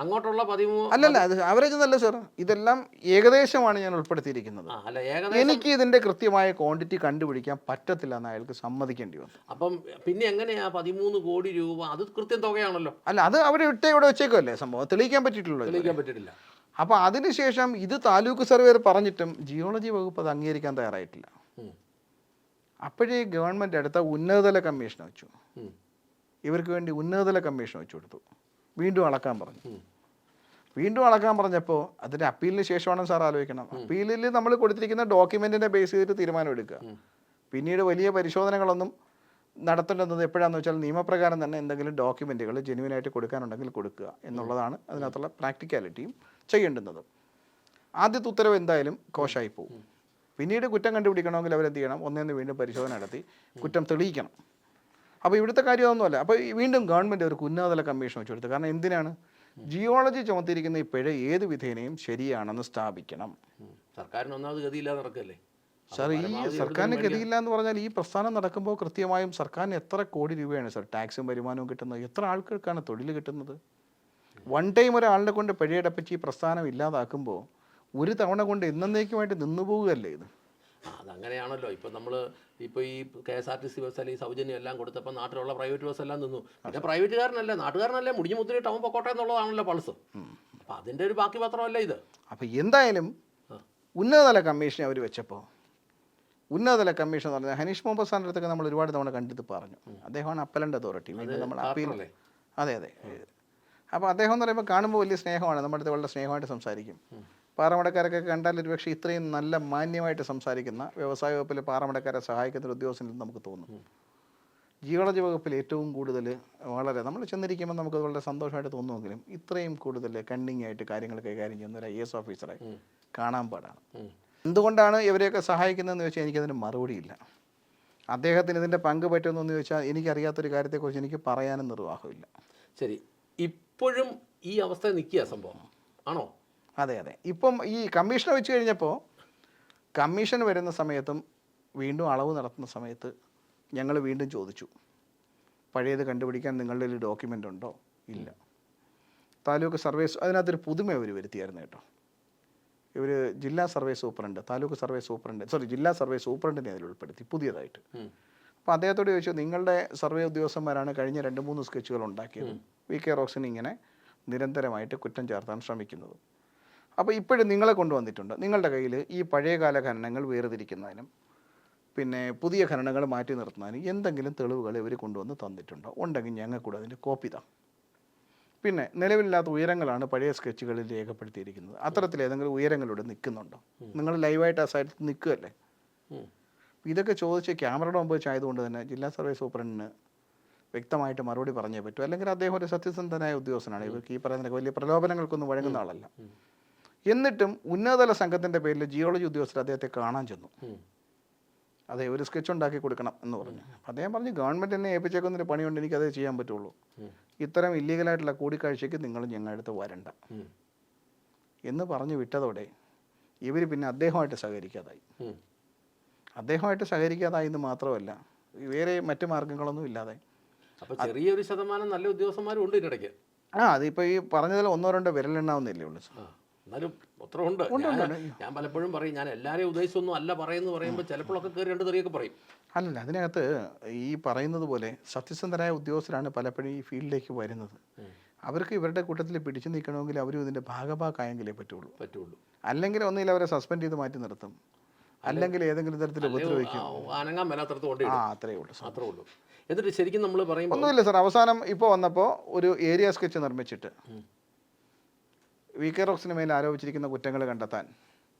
അങ്ങോട്ടുള്ള 13 അല്ലല്ല, അത് ആവറേജ് എന്നല്ല സാർ, ഇതെല്ലാം ഏകദേശമാണ് ഞാൻ ഉൾപ്പെടുത്തിയിരിക്കുന്നത്. എനിക്ക് ഇതിന്റെ കൃത്യമായ ക്വാണ്ടിറ്റി കണ്ടുപിടിക്കാൻ പറ്റത്തില്ല എന്ന് അയാൾക്ക് സമ്മതിക്കേണ്ടി വന്നു. അപ്പം പിന്നെ എങ്ങനെയാ 13 കോടി രൂപ? അത് കൃത്യം തുകയാണല്ലോ. അല്ല, അത് അവിടെ ഇവിടെ വെച്ചേക്കുമല്ലേ, സംഭവം തെളിയിക്കാൻ പറ്റിയിട്ടില്ല. അപ്പോൾ അതിനുശേഷം ഇത് താലൂക്ക് സർവേർ പറഞ്ഞിട്ടും ജിയോളജി വകുപ്പ് അത് അംഗീകരിക്കാൻ തയ്യാറായിട്ടില്ല. അപ്പോഴേ ഗവൺമെൻറ് അടുത്ത ഉന്നതതല കമ്മീഷൻ വെച്ചു. ഇവർക്ക് വേണ്ടി ഉന്നതതല കമ്മീഷൻ വെച്ചു കൊടുത്തു. വീണ്ടും അളക്കാൻ പറഞ്ഞപ്പോൾ അതിൻ്റെ അപ്പീലിന് ശേഷമാണ് സാർ ആലോചിക്കണം. അപ്പീലിൽ നമ്മൾ കൊടുത്തിരിക്കുന്ന ഡോക്യുമെൻറ്റിനെ ബേസ് ചെയ്തിട്ട് തീരുമാനം എടുക്കുക. പിന്നീട് വലിയ പരിശോധനകളൊന്നും നടത്തേണ്ടത് എപ്പോഴാണെന്ന് വെച്ചാൽ നിയമപ്രകാരം തന്നെ എന്തെങ്കിലും ഡോക്യുമെൻറ്റുകൾ ജെന്യുവിനായിട്ട് കൊടുക്കാനുണ്ടെങ്കിൽ കൊടുക്കുക എന്നുള്ളതാണ് അതിനകത്തുള്ള പ്രാക്ടിക്കാലിറ്റിയും ചെയ്യേണ്ടുന്നത്. ആദ്യത്തെ ഉത്തരവ് എന്തായാലും കോശായി പോകും. പിന്നീട് കുറ്റം കണ്ടുപിടിക്കണമെങ്കിൽ അവരെന്ത് ചെയ്യണം? ഒന്നേന്ന് വീണ്ടും പരിശോധന നടത്തി കുറ്റം തെളിയിക്കണം. അപ്പോൾ ഇവിടുത്തെ കാര്യം അതൊന്നുമല്ല. അപ്പോൾ വീണ്ടും ഗവൺമെൻറ് ഒരു ഉന്നതതല കമ്മീഷൻ വെച്ച് കൊടുത്തു. കാരണം എന്തിനാണ്? ജിയോളജി ചുമത്തിയിരിക്കുന്ന ഈ പിഴ ഏത് വിധേനയും ശരിയാണെന്ന് സ്ഥാപിക്കണം. സർക്കാരിന് ഒന്നാമത് ഗതിയില്ലാതെ നടക്കല്ലേ സാർ. ഈ സർക്കാരിന് ഗതിയില്ല എന്ന് പറഞ്ഞാൽ ഈ പ്രസ്ഥാനം നടക്കുമ്പോൾ കൃത്യമായും സർക്കാരിന് എത്ര കോടി രൂപയാണ് സാർ ടാക്സും വരുമാനവും കിട്ടുന്നത്? എത്ര ആൾക്കാർക്കാണ് തൊഴിൽ കിട്ടുന്നത്? വൺ ടൈം ഒരാളിനെ കൊണ്ട് പിഴയടപ്പിച്ച് ഈ പ്രസ്ഥാനം ഇല്ലാതാക്കുമ്പോൾ ഒരു തവണ കൊണ്ട് എന്നേക്കുമായിട്ട് നിന്നു പോവുകയല്ലേ ഇത്? അതങ്ങനെയാണല്ലോ. ഇപ്പം നമ്മൾ ഇപ്പോൾ ഈ KSRTC ബസ് അല്ലെങ്കിൽ സൗജന്യം എല്ലാം കൊടുത്തപ്പോൾ നാട്ടിലുള്ള പ്രൈവറ്റ് ബസ് എല്ലാം നിന്നു. പിന്നെ പ്രൈവറ്റുകാരനല്ലേ, നാട്ടുകാരനല്ലേ, മുടിഞ്ഞു മുത്തിരി ടൗൺ പൊക്കോട്ടെ എന്നുള്ളതാണല്ലോ പൾസ്. അപ്പം അതിൻ്റെ ഒരു ബാക്കി പത്രമല്ല ഇത്. അപ്പോൾ എന്തായാലും ഉന്നതതല കമ്മീഷനെ അവർ വെച്ചപ്പോൾ, ഉന്നതതല കമ്മീഷൻ എന്ന് പറഞ്ഞാൽ ഹനീഷ് മുഹമ്മദ് സാറിൻ്റെ അടുത്തൊക്കെ നമ്മൾ ഒരുപാട് തവണ കണ്ടിട്ട് പറഞ്ഞു. അദ്ദേഹമാണ് അപ്പലൻ്റ് അതോറിറ്റി. നമ്മൾ അപ്പീൽ, അതെ. അപ്പോൾ അദ്ദേഹം എന്ന് പറയുമ്പോൾ കാണുമ്പോൾ വലിയ സ്നേഹമാണ്, നമ്മുടെ അടുത്ത് വളരെ സ്നേഹമായിട്ട് സംസാരിക്കും. പാറമടക്കാരൊക്കെ കണ്ടാൽ ഒരുപക്ഷെ ഇത്രയും നല്ല മാന്യമായിട്ട് സംസാരിക്കുന്ന വ്യവസായ വകുപ്പിൽ പാറമടക്കാരെ സഹായിക്കുന്ന ഒരു ഉദ്യോഗസ്ഥനിൽ നമുക്ക് തോന്നും. ജിയോളജി വകുപ്പിൽ ഏറ്റവും കൂടുതൽ വളരെ നമ്മൾ ചെന്നിരിക്കുമ്പോൾ നമുക്ക് വളരെ സന്തോഷമായിട്ട് തോന്നുമെങ്കിലും ഇത്രയും കൂടുതൽ കണ്ണിങ് ആയിട്ട് കാര്യങ്ങൾ കൈകാര്യം ചെയ്യുന്ന ഒരു IAS ഓഫീസറെ കാണാൻ പാടാണ്. എന്തുകൊണ്ടാണ് ഇവരെയൊക്കെ സഹായിക്കുന്നതെന്ന് ചോദിച്ചാൽ എനിക്കതിന് മറുപടിയില്ല. അദ്ദേഹത്തിന് ഇതിൻ്റെ പങ്ക് പറ്റുമെന്ന് ചോദിച്ചാൽ എനിക്കറിയാത്തൊരു കാര്യത്തെക്കുറിച്ച് എനിക്ക് പറയാനും നിർവാഹമില്ല. ശരി, ഇപ്പോഴും ഈ അവസ്ഥ നിൽക്കുക സംഭവം ആണോ? അതെ. ഇപ്പം ഈ കമ്മീഷനെ വെച്ച് കഴിഞ്ഞപ്പോൾ കമ്മീഷൻ വരുന്ന സമയത്തും വീണ്ടും അളവ് നടത്തുന്ന സമയത്ത് ഞങ്ങൾ വീണ്ടും ചോദിച്ചു, പഴയത് കണ്ടുപിടിക്കാൻ നിങ്ങളുടെ ഒരു ഡോക്യുമെൻ്റ് ഉണ്ടോ? ഇല്ല. താലൂക്ക് സർവേ, അതിനകത്തൊരു പുതുമ അവർ വരുത്തിയായിരുന്നു കേട്ടോ. ഇവർ ജില്ലാ survey superintendent, taluk survey superintendent, ജില്ലാ സർവേ സൂപ്രണ്ടിനെ അതിൽ ഉൾപ്പെടുത്തി പുതിയതായിട്ട്. അപ്പോൾ അദ്ദേഹത്തോട് ചോദിച്ചു, നിങ്ങളുടെ സർവേ ഉദ്യോഗസ്ഥന്മാരാണ് കഴിഞ്ഞ 2-3 സ്കെച്ചുകൾ ഉണ്ടാക്കിയത്, VK റോക്സിന് ഇങ്ങനെ നിരന്തരമായിട്ട് കുറ്റം ചേർത്താൻ ശ്രമിക്കുന്നത്. അപ്പോൾ ഇപ്പോഴും നിങ്ങളെ കൊണ്ടുവന്നിട്ടുണ്ട്, നിങ്ങളുടെ കയ്യിൽ ഈ പഴയകാല ഖനനങ്ങൾ വേർതിരിക്കുന്നതിനും പിന്നെ പുതിയ ഖനനങ്ങൾ മാറ്റി നിർത്തുന്നതിനും എന്തെങ്കിലും തെളിവുകൾ ഇവർ കൊണ്ടുവന്ന് തന്നിട്ടുണ്ടോ? ഉണ്ടെങ്കിൽ ഞങ്ങൾക്കൂടെ അതിൻ്റെ കോപ്പി താ. പിന്നെ നിലവിലില്ലാത്ത ഉയരങ്ങളാണ് പഴയ സ്കെച്ചുകളിൽ രേഖപ്പെടുത്തിയിരിക്കുന്നത്. അത്തരത്തിൽ ഏതെങ്കിലും ഉയരങ്ങളിലൂടെ നിൽക്കുന്നുണ്ടോ? നിങ്ങൾ ലൈവായിട്ട് ആ സൈഡിൽ നിൽക്കുകയല്ലേ? ഇതൊക്കെ ചോദിച്ച് ക്യാമറയുടെ മുമ്പ് വെച്ചായതുകൊണ്ട് തന്നെ ജില്ലാ സർവേ സൂപ്രണ്ടിന് വ്യക്തമായിട്ട് മറുപടി പറഞ്ഞേ പറ്റൂ. അല്ലെങ്കിൽ അദ്ദേഹം ഒരു സത്യസന്ധനായ ഉദ്യോഗസ്ഥനാണ്, ഇവർക്ക് ഈ പറയുന്ന വലിയ പ്രലോഭനങ്ങൾക്കൊന്നും വഴങ്ങുന്ന ആളല്ല. എന്നിട്ടും ഉന്നതതല സംഘത്തിൻ്റെ പേരിൽ ജിയോളജി ഉദ്യോഗസ്ഥർ അദ്ദേഹത്തെ കാണാൻ ചെന്നു. അതെ, ഒരു സ്കെച്ച് ഉണ്ടാക്കി കൊടുക്കണം എന്ന് പറഞ്ഞു. അദ്ദേഹം പറഞ്ഞു, ഗവൺമെൻറ് എന്നെ ഏൽപ്പിച്ചേക്കുന്നൊരു പണിയുണ്ട്, എനിക്കതേ ചെയ്യാൻ പറ്റുള്ളൂ. ഇത്തരം ഇല്ലീഗലായിട്ടുള്ള കൂടിക്കാഴ്ചയ്ക്ക് നിങ്ങൾ ഞങ്ങളുടെ അടുത്ത് വരണ്ട എന്ന് പറഞ്ഞു വിട്ടതോടെ ഇവർ പിന്നെ അദ്ദേഹമായിട്ട് സഹകരിക്കാതായി എന്ന് മാത്രമല്ല വേറെ മറ്റു മാർഗങ്ങളൊന്നും ഇല്ലാതെ. അപ്പോൾ ചെറിയൊരു ശതമാനം നല്ല ഉദ്യോഗസ്ഥന്മാരും ഉണ്ട് ഇതിനിടയ്ക്ക്. അതിപ്പോൾ ഈ പറഞ്ഞതിൽ 1-2 വിരലെണ്ണാവുന്നില്ലേ ഉള്ളൂ. എന്നാലും അത്ര ഉണ്ട്. ഞാൻ പലപ്പോഴും പറയും, ഞാൻ എല്ലാവരെയും ഉദ്ദേശിച്ചൊന്നും അല്ല പറയുമ്പോൾ ചിലപ്പോഴൊക്കെ കയറി 2 തെറിയൊക്കെ പറയും. അല്ലല്ല, അതിനകത്ത് ഈ പറയുന്നത് പോലെ സത്യസന്ധരായ ഉദ്യോഗസ്ഥരാണ് പലപ്പോഴും ഈ ഫീൽഡിലേക്ക് വരുന്നത്. അവർക്ക് ഇവരുടെ കൂട്ടത്തിൽ പിടിച്ചു നിൽക്കണമെങ്കിൽ അവരും ഇതിൻ്റെ ഭാഗമാക്കായെങ്കിലേ പറ്റുള്ളൂ. അല്ലെങ്കിൽ ഒന്നുകിൽ അവരെ സസ്പെൻഡ് ചെയ്ത് മാറ്റി നിർത്തും, അല്ലെങ്കിൽ ഏതെങ്കിലും തരത്തിൽ ഉപദ്രവിക്കും. അത്രേ ഉള്ളൂ. എന്നിട്ട് ശരിക്കും നമ്മൾ പറയുമ്പോൾ ഒന്നുമില്ല സാർ. അവസാനം ഇപ്പോൾ വന്നപ്പോൾ ഒരു ഏരിയ സ്കെച്ച് നിർമ്മിച്ചിട്ട് VK റോക്സിന് മേൽ ആരോപിച്ചിരിക്കുന്ന കുറ്റങ്ങൾ കണ്ടെത്താൻ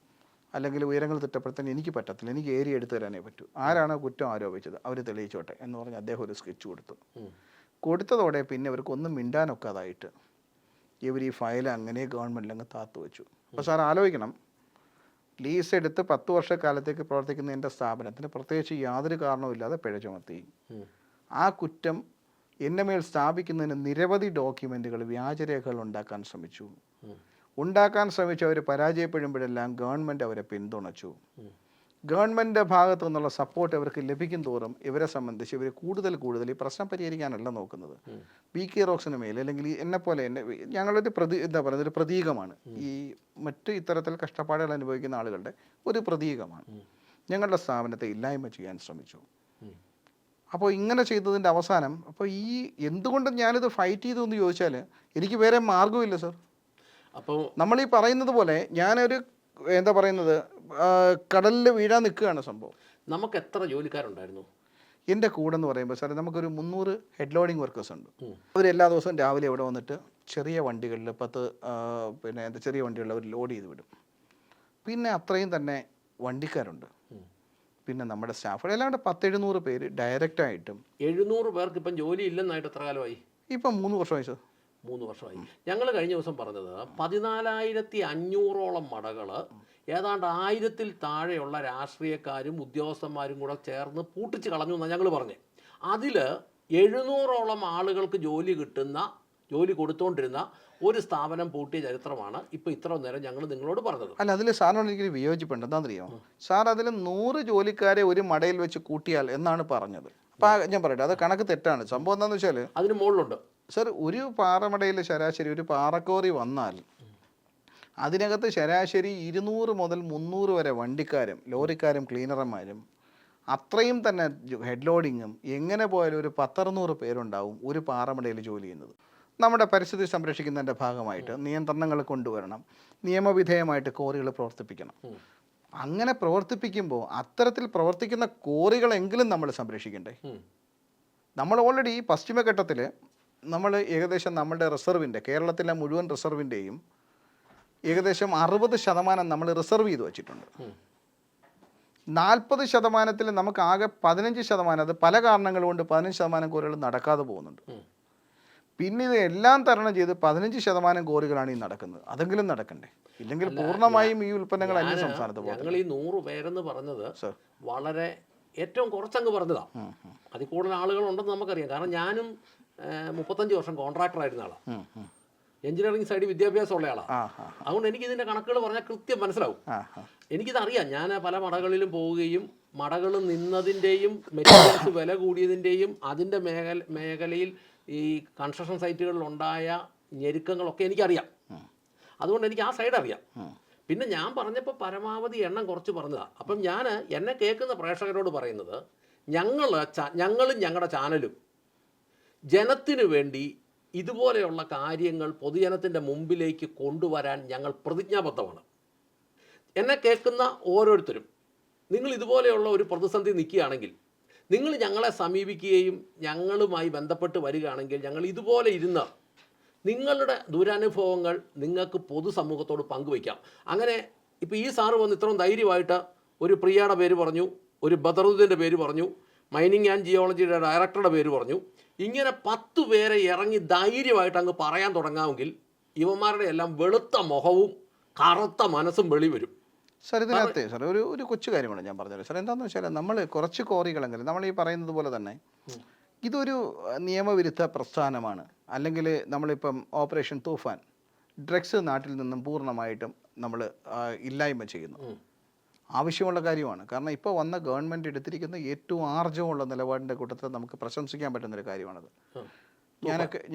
അല്ലെങ്കിൽ ഉയരങ്ങൾ തിട്ടപ്പെടുത്താൻ എനിക്ക് പറ്റത്തില്ല, എനിക്ക് ഏരിയ എടുത്തു തരാനേ പറ്റൂ. ആരാണോ കുറ്റം ആരോപിച്ചത് അവർ തെളിയിച്ചോട്ടെ എന്ന് പറഞ്ഞ് അദ്ദേഹം ഒരു സ്കെച്ച് കൊടുത്തതോടെ പിന്നെ ഇവർക്കൊന്നും മിണ്ടാനൊക്കാതായിട്ട് ഇവർ ഈ ഫയൽ അങ്ങനെ ഗവൺമെൻറ്റിൽ അങ്ങ് താത്തു വെച്ചു. അപ്പോൾ സാർ ആലോചിക്കണം, ലീസ് എടുത്ത് 10 വർഷക്കാലത്തേക്ക് പ്രവർത്തിക്കുന്ന എൻ്റെ സ്ഥാപനത്തിന് പ്രത്യേകിച്ച് യാതൊരു കാരണവുമില്ലാതെ പിഴ ചുമത്തി. ആ കുറ്റം എൻ്റെ മേൽ സ്ഥാപിക്കുന്നതിന് നിരവധി ഡോക്യുമെൻറ്റുകൾ, വ്യാജരേഖകൾ ഉണ്ടാക്കാൻ ശ്രമിച്ചു. അവർ പരാജയപ്പെടുമ്പോഴെല്ലാം ഗവൺമെൻറ് അവരെ പിന്തുണച്ചു. ഗവൺമെൻറ്റിൻ്റെ ഭാഗത്തു നിന്നുള്ള സപ്പോർട്ട് അവർക്ക് ലഭിക്കും തോറും ഇവരെ സംബന്ധിച്ച് ഇവർ കൂടുതൽ ഈ പ്രശ്നം പരിഹരിക്കാനല്ല നോക്കുന്നത്. VK റോക്സിന് മേൽ അല്ലെങ്കിൽ എന്നെപ്പോലെ ഞങ്ങളൊരു ഒരു പ്രതീകമാണ്. ഈ മറ്റ് ഇത്തരത്തിൽ കഷ്ടപ്പാടുകൾ അനുഭവിക്കുന്ന ആളുകളുടെ ഒരു പ്രതീകമാണ്. ഞങ്ങളുടെ സ്ഥാപനത്തെ ഇല്ലായ്മ ചെയ്യാൻ ശ്രമിച്ചു. അപ്പോൾ ഇങ്ങനെ ചെയ്തതിൻ്റെ അവസാനം അപ്പോൾ ഈ എന്തുകൊണ്ട് ഞാനിത് ഫൈറ്റ് ചെയ്തു എന്ന് ചോദിച്ചാൽ എനിക്ക് വേറെ മാർഗ്ഗമില്ല സർ. അപ്പോൾ നമ്മൾ ഈ പറയുന്നത് പോലെ ഞാനൊരു കടലിൽ വീഴാൻ നിൽക്കുകയാണ് സംഭവം. നമുക്ക് എത്ര ജോലിക്കാരുണ്ടായിരുന്നു എൻ്റെ കൂടെ എന്ന് പറയുമ്പോൾ സാറേ? നമുക്കൊരു 300 ഹെഡ് ലോഡിങ് വർക്കേഴ്സ് ഉണ്ട്. അവരെല്ലാ ദിവസവും രാവിലെ ഇവിടെ വന്നിട്ട് ചെറിയ വണ്ടികളിൽ 10 ചെറിയ വണ്ടികളിൽ അവർ ലോഡ് ചെയ്ത് വിടും. പിന്നെ അത്രയും തന്നെ വണ്ടിക്കാരുണ്ട്, പിന്നെ നമ്മുടെ സ്റ്റാഫ് എല്ലാം കൂടെ 10-700 പേര് ഡയറക്റ്റായിട്ടും. 700 പേർക്ക് ഇപ്പം ജോലി ഇല്ലെന്നായിട്ട് എത്ര കാലമായി? ഇപ്പം 3 വർഷമായി സർ. 3 വർഷമായി. ഞങ്ങൾ കഴിഞ്ഞ ദിവസം പറഞ്ഞത് 14,500ഓളം മടകൾ ഏതാണ്ട് 1000-ൽ താഴെയുള്ള രാഷ്ട്രീയക്കാരും ഉദ്യോഗസ്ഥന്മാരും കൂടെ ചേർന്ന് പൂട്ടിച്ച് കളഞ്ഞു എന്നാണ് ഞങ്ങൾ പറഞ്ഞത്. അതിൽ 700ഓളം ആളുകൾക്ക് ജോലി കൊടുത്തുകൊണ്ടിരുന്ന ഒരു സ്ഥാപനം പൂട്ടിയ ചരിത്രമാണ് ഇപ്പോൾ ഇത്ര നേരം ഞങ്ങൾ നിങ്ങളോട് പറഞ്ഞത്. അല്ല, അതിൽ സാറിനോട് എനിക്കൊരു വിയോജിപ്പുണ്ട്. എന്താണെന്നറിയാമോ സാർ? അതിൽ 100 ജോലിക്കാരെ ഒരു മടയിൽ വെച്ച് കൂട്ടിയാൽ എന്നാണ് പറഞ്ഞത്. അപ്പോൾ ഞാൻ പറയട്ടെ, അത് കണക്ക് തെറ്റാണ്. സംഭവം എന്താണെന്ന് വെച്ചാൽ അതിന് മുകളിലുണ്ട്. സർ, ഒരു പാറമടയിൽ ശരാശരി ഒരു പാറക്കോറി വന്നാൽ അതിനകത്ത് ശരാശരി 200 മുതൽ 300 വരെ വണ്ടിക്കാരും ലോറിക്കാരും ക്ലീനർമാരും അത്രയും തന്നെ ഹെഡ് ലോഡിങ്ങും എങ്ങനെ പോയാലും ഒരു 10-600 പേരുണ്ടാവും ഒരു പാറമടയിൽ ജോലി ചെയ്യുന്നത്. നമ്മുടെ പരിസ്ഥിതി സംരക്ഷിക്കുന്നതിൻ്റെ ഭാഗമായിട്ട് നിയന്ത്രണങ്ങൾ കൊണ്ടുവരണം, നിയമവിധേയമായിട്ട് കോറികൾ പ്രവർത്തിപ്പിക്കണം. അങ്ങനെ പ്രവർത്തിപ്പിക്കുമ്പോൾ അത്തരത്തിൽ പ്രവർത്തിക്കുന്ന കോറികളെങ്കിലും നമ്മൾ സംരക്ഷിക്കണ്ടേ? നമ്മൾ ഓൾറെഡി പശ്ചിമഘട്ടത്തിൽ നമ്മൾ ഏകദേശം നമ്മളുടെ റിസർവിൻ്റെ, കേരളത്തിലെ മുഴുവൻ റിസർവിൻ്റെയും ഏകദേശം 60% നമ്മൾ റിസർവ് ചെയ്ത് വച്ചിട്ടുണ്ട്. 40%-ൽ നമുക്ക് ആകെ 15%, അത് പല കാരണങ്ങൾ കൊണ്ട് 15% കോറികൾ നടക്കാതെ പോകുന്നുണ്ട്. പിന്നെ ഇത് എല്ലാം തരണം ചെയ്ത് 15% കോറികളാണ് ഈ നടക്കുന്നത്. അതെങ്കിലും നടക്കണ്ടേ? ഇല്ലെങ്കിൽ പൂർണ്ണമായും ഈ ഉൽപ്പന്നങ്ങൾ അന്യ സംസ്ഥാനത്ത് പോകും. ഞങ്ങൾ ഈ 100 പേരെന്ന് പറഞ്ഞത് വളരെ ഏറ്റവും കുറച്ചങ്ങ് പറഞ്ഞതാ. അതിൽ കൂടുതൽ ആളുകളുണ്ടെന്ന് നമുക്കറിയാം. കാരണം ഞാനും 35 വർഷം കോൺട്രാക്ടർ ആയിരുന്ന ആളാണ്. എഞ്ചിനീയറിംഗ് സൈഡിൽ വിദ്യാഭ്യാസമുള്ള ആളാണ്. അതുകൊണ്ട് എനിക്ക് ഇതിൻ്റെ കണക്കുകൾ പറഞ്ഞാൽ കൃത്യം മനസ്സിലാവും. എനിക്കിതറിയാം. ഞാൻ പല മടകളിലും പോവുകയും മടകൾ നിന്നതിൻ്റെയും മെറ്റീരിയൽസ് വില കൂടിയതിൻ്റെയും അതിൻ്റെ മേഖലയിൽ ഈ കൺസ്ട്രക്ഷൻ സൈറ്റുകളിലുണ്ടായ ഞെരുക്കങ്ങളൊക്കെ എനിക്കറിയാം. അതുകൊണ്ട് എനിക്ക് ആ സൈഡ് അറിയാം. പിന്നെ ഞാൻ പറഞ്ഞപ്പോൾ പരമാവധി എണ്ണം കുറച്ച് പറഞ്ഞതാണ്. അപ്പം ഞാൻ എന്നെ കേൾക്കുന്ന പ്രേക്ഷകരോട് പറയുന്നത്, ഞങ്ങളും ഞങ്ങളുടെ ചാനലും ജനത്തിനു വേണ്ടി ഇതുപോലെയുള്ള കാര്യങ്ങൾ പൊതുജനത്തിൻ്റെ മുമ്പിലേക്ക് കൊണ്ടുവരാൻ ഞങ്ങൾ പ്രതിജ്ഞാബദ്ധമാണ്. എന്നെ കേൾക്കുന്ന ഓരോരുത്തരും നിങ്ങൾ ഇതുപോലെയുള്ള ഒരു പ്രതിസന്ധി നിൽക്കുകയാണെങ്കിൽ നിങ്ങൾ ഞങ്ങളെ സമീപിക്കുകയും ഞങ്ങളുമായി ബന്ധപ്പെട്ട് വരികയാണെങ്കിൽ ഞങ്ങൾ ഇതുപോലെ ഇരുന്ന് നിങ്ങളുടെ ദുരനുഭവങ്ങൾ നിങ്ങൾക്ക് പൊതുസമൂഹത്തോട് പങ്കുവയ്ക്കാം. അങ്ങനെ ഇപ്പോൾ ഈ സാറ് വന്ന് ഇത്രയും ധൈര്യമായിട്ട് ഒരു പ്രിയയുടെ പേര് പറഞ്ഞു, ഒരു ബദറുദ്ദീൻ്റെ പേര് പറഞ്ഞു, മൈനിങ് ആൻഡ് ജിയോളജിയുടെ ഡയറക്ടറുടെ പേര് പറഞ്ഞു. ഇങ്ങനെ 10 പേരെ ഇറങ്ങി ധൈര്യമായിട്ട് അങ്ങ് പറയാൻ തുടങ്ങാമെങ്കിൽ ഇവന്മാരുടെ എല്ലാം വെളുത്ത മുഖവും കറുത്ത മനസ്സും വെളിവരും. സാർ, ഇതിനകത്ത് സാർ ഒരു കൊച്ചു കാര്യമാണ് ഞാൻ പറഞ്ഞത്. സാർ, എന്താണെന്ന് വെച്ചാൽ നമ്മൾ കുറച്ച് കോറികളെങ്കിലും നമ്മൾ ഈ പറയുന്നത് പോലെ തന്നെ ഇതൊരു നിയമവിരുദ്ധ പ്രസ്ഥാനമാണ്. അല്ലെങ്കിൽ നമ്മളിപ്പം ഓപ്പറേഷൻ തൂഫാൻ ഡ്രഗ്സ് നാട്ടിൽ നിന്നും പൂർണ്ണമായിട്ടും നമ്മൾ ഇല്ലായ്മ ചെയ്യുന്നു. ആവശ്യമുള്ള കാര്യമാണ്. കാരണം ഇപ്പോൾ വന്ന ഗവൺമെൻറ് എടുത്തിരിക്കുന്ന ഏറ്റവും ആർജവമുള്ള നിലപാടിൻ്റെ കൂട്ടത്തിൽ നമുക്ക് പ്രശംസിക്കാൻ പറ്റുന്നൊരു കാര്യമാണത്.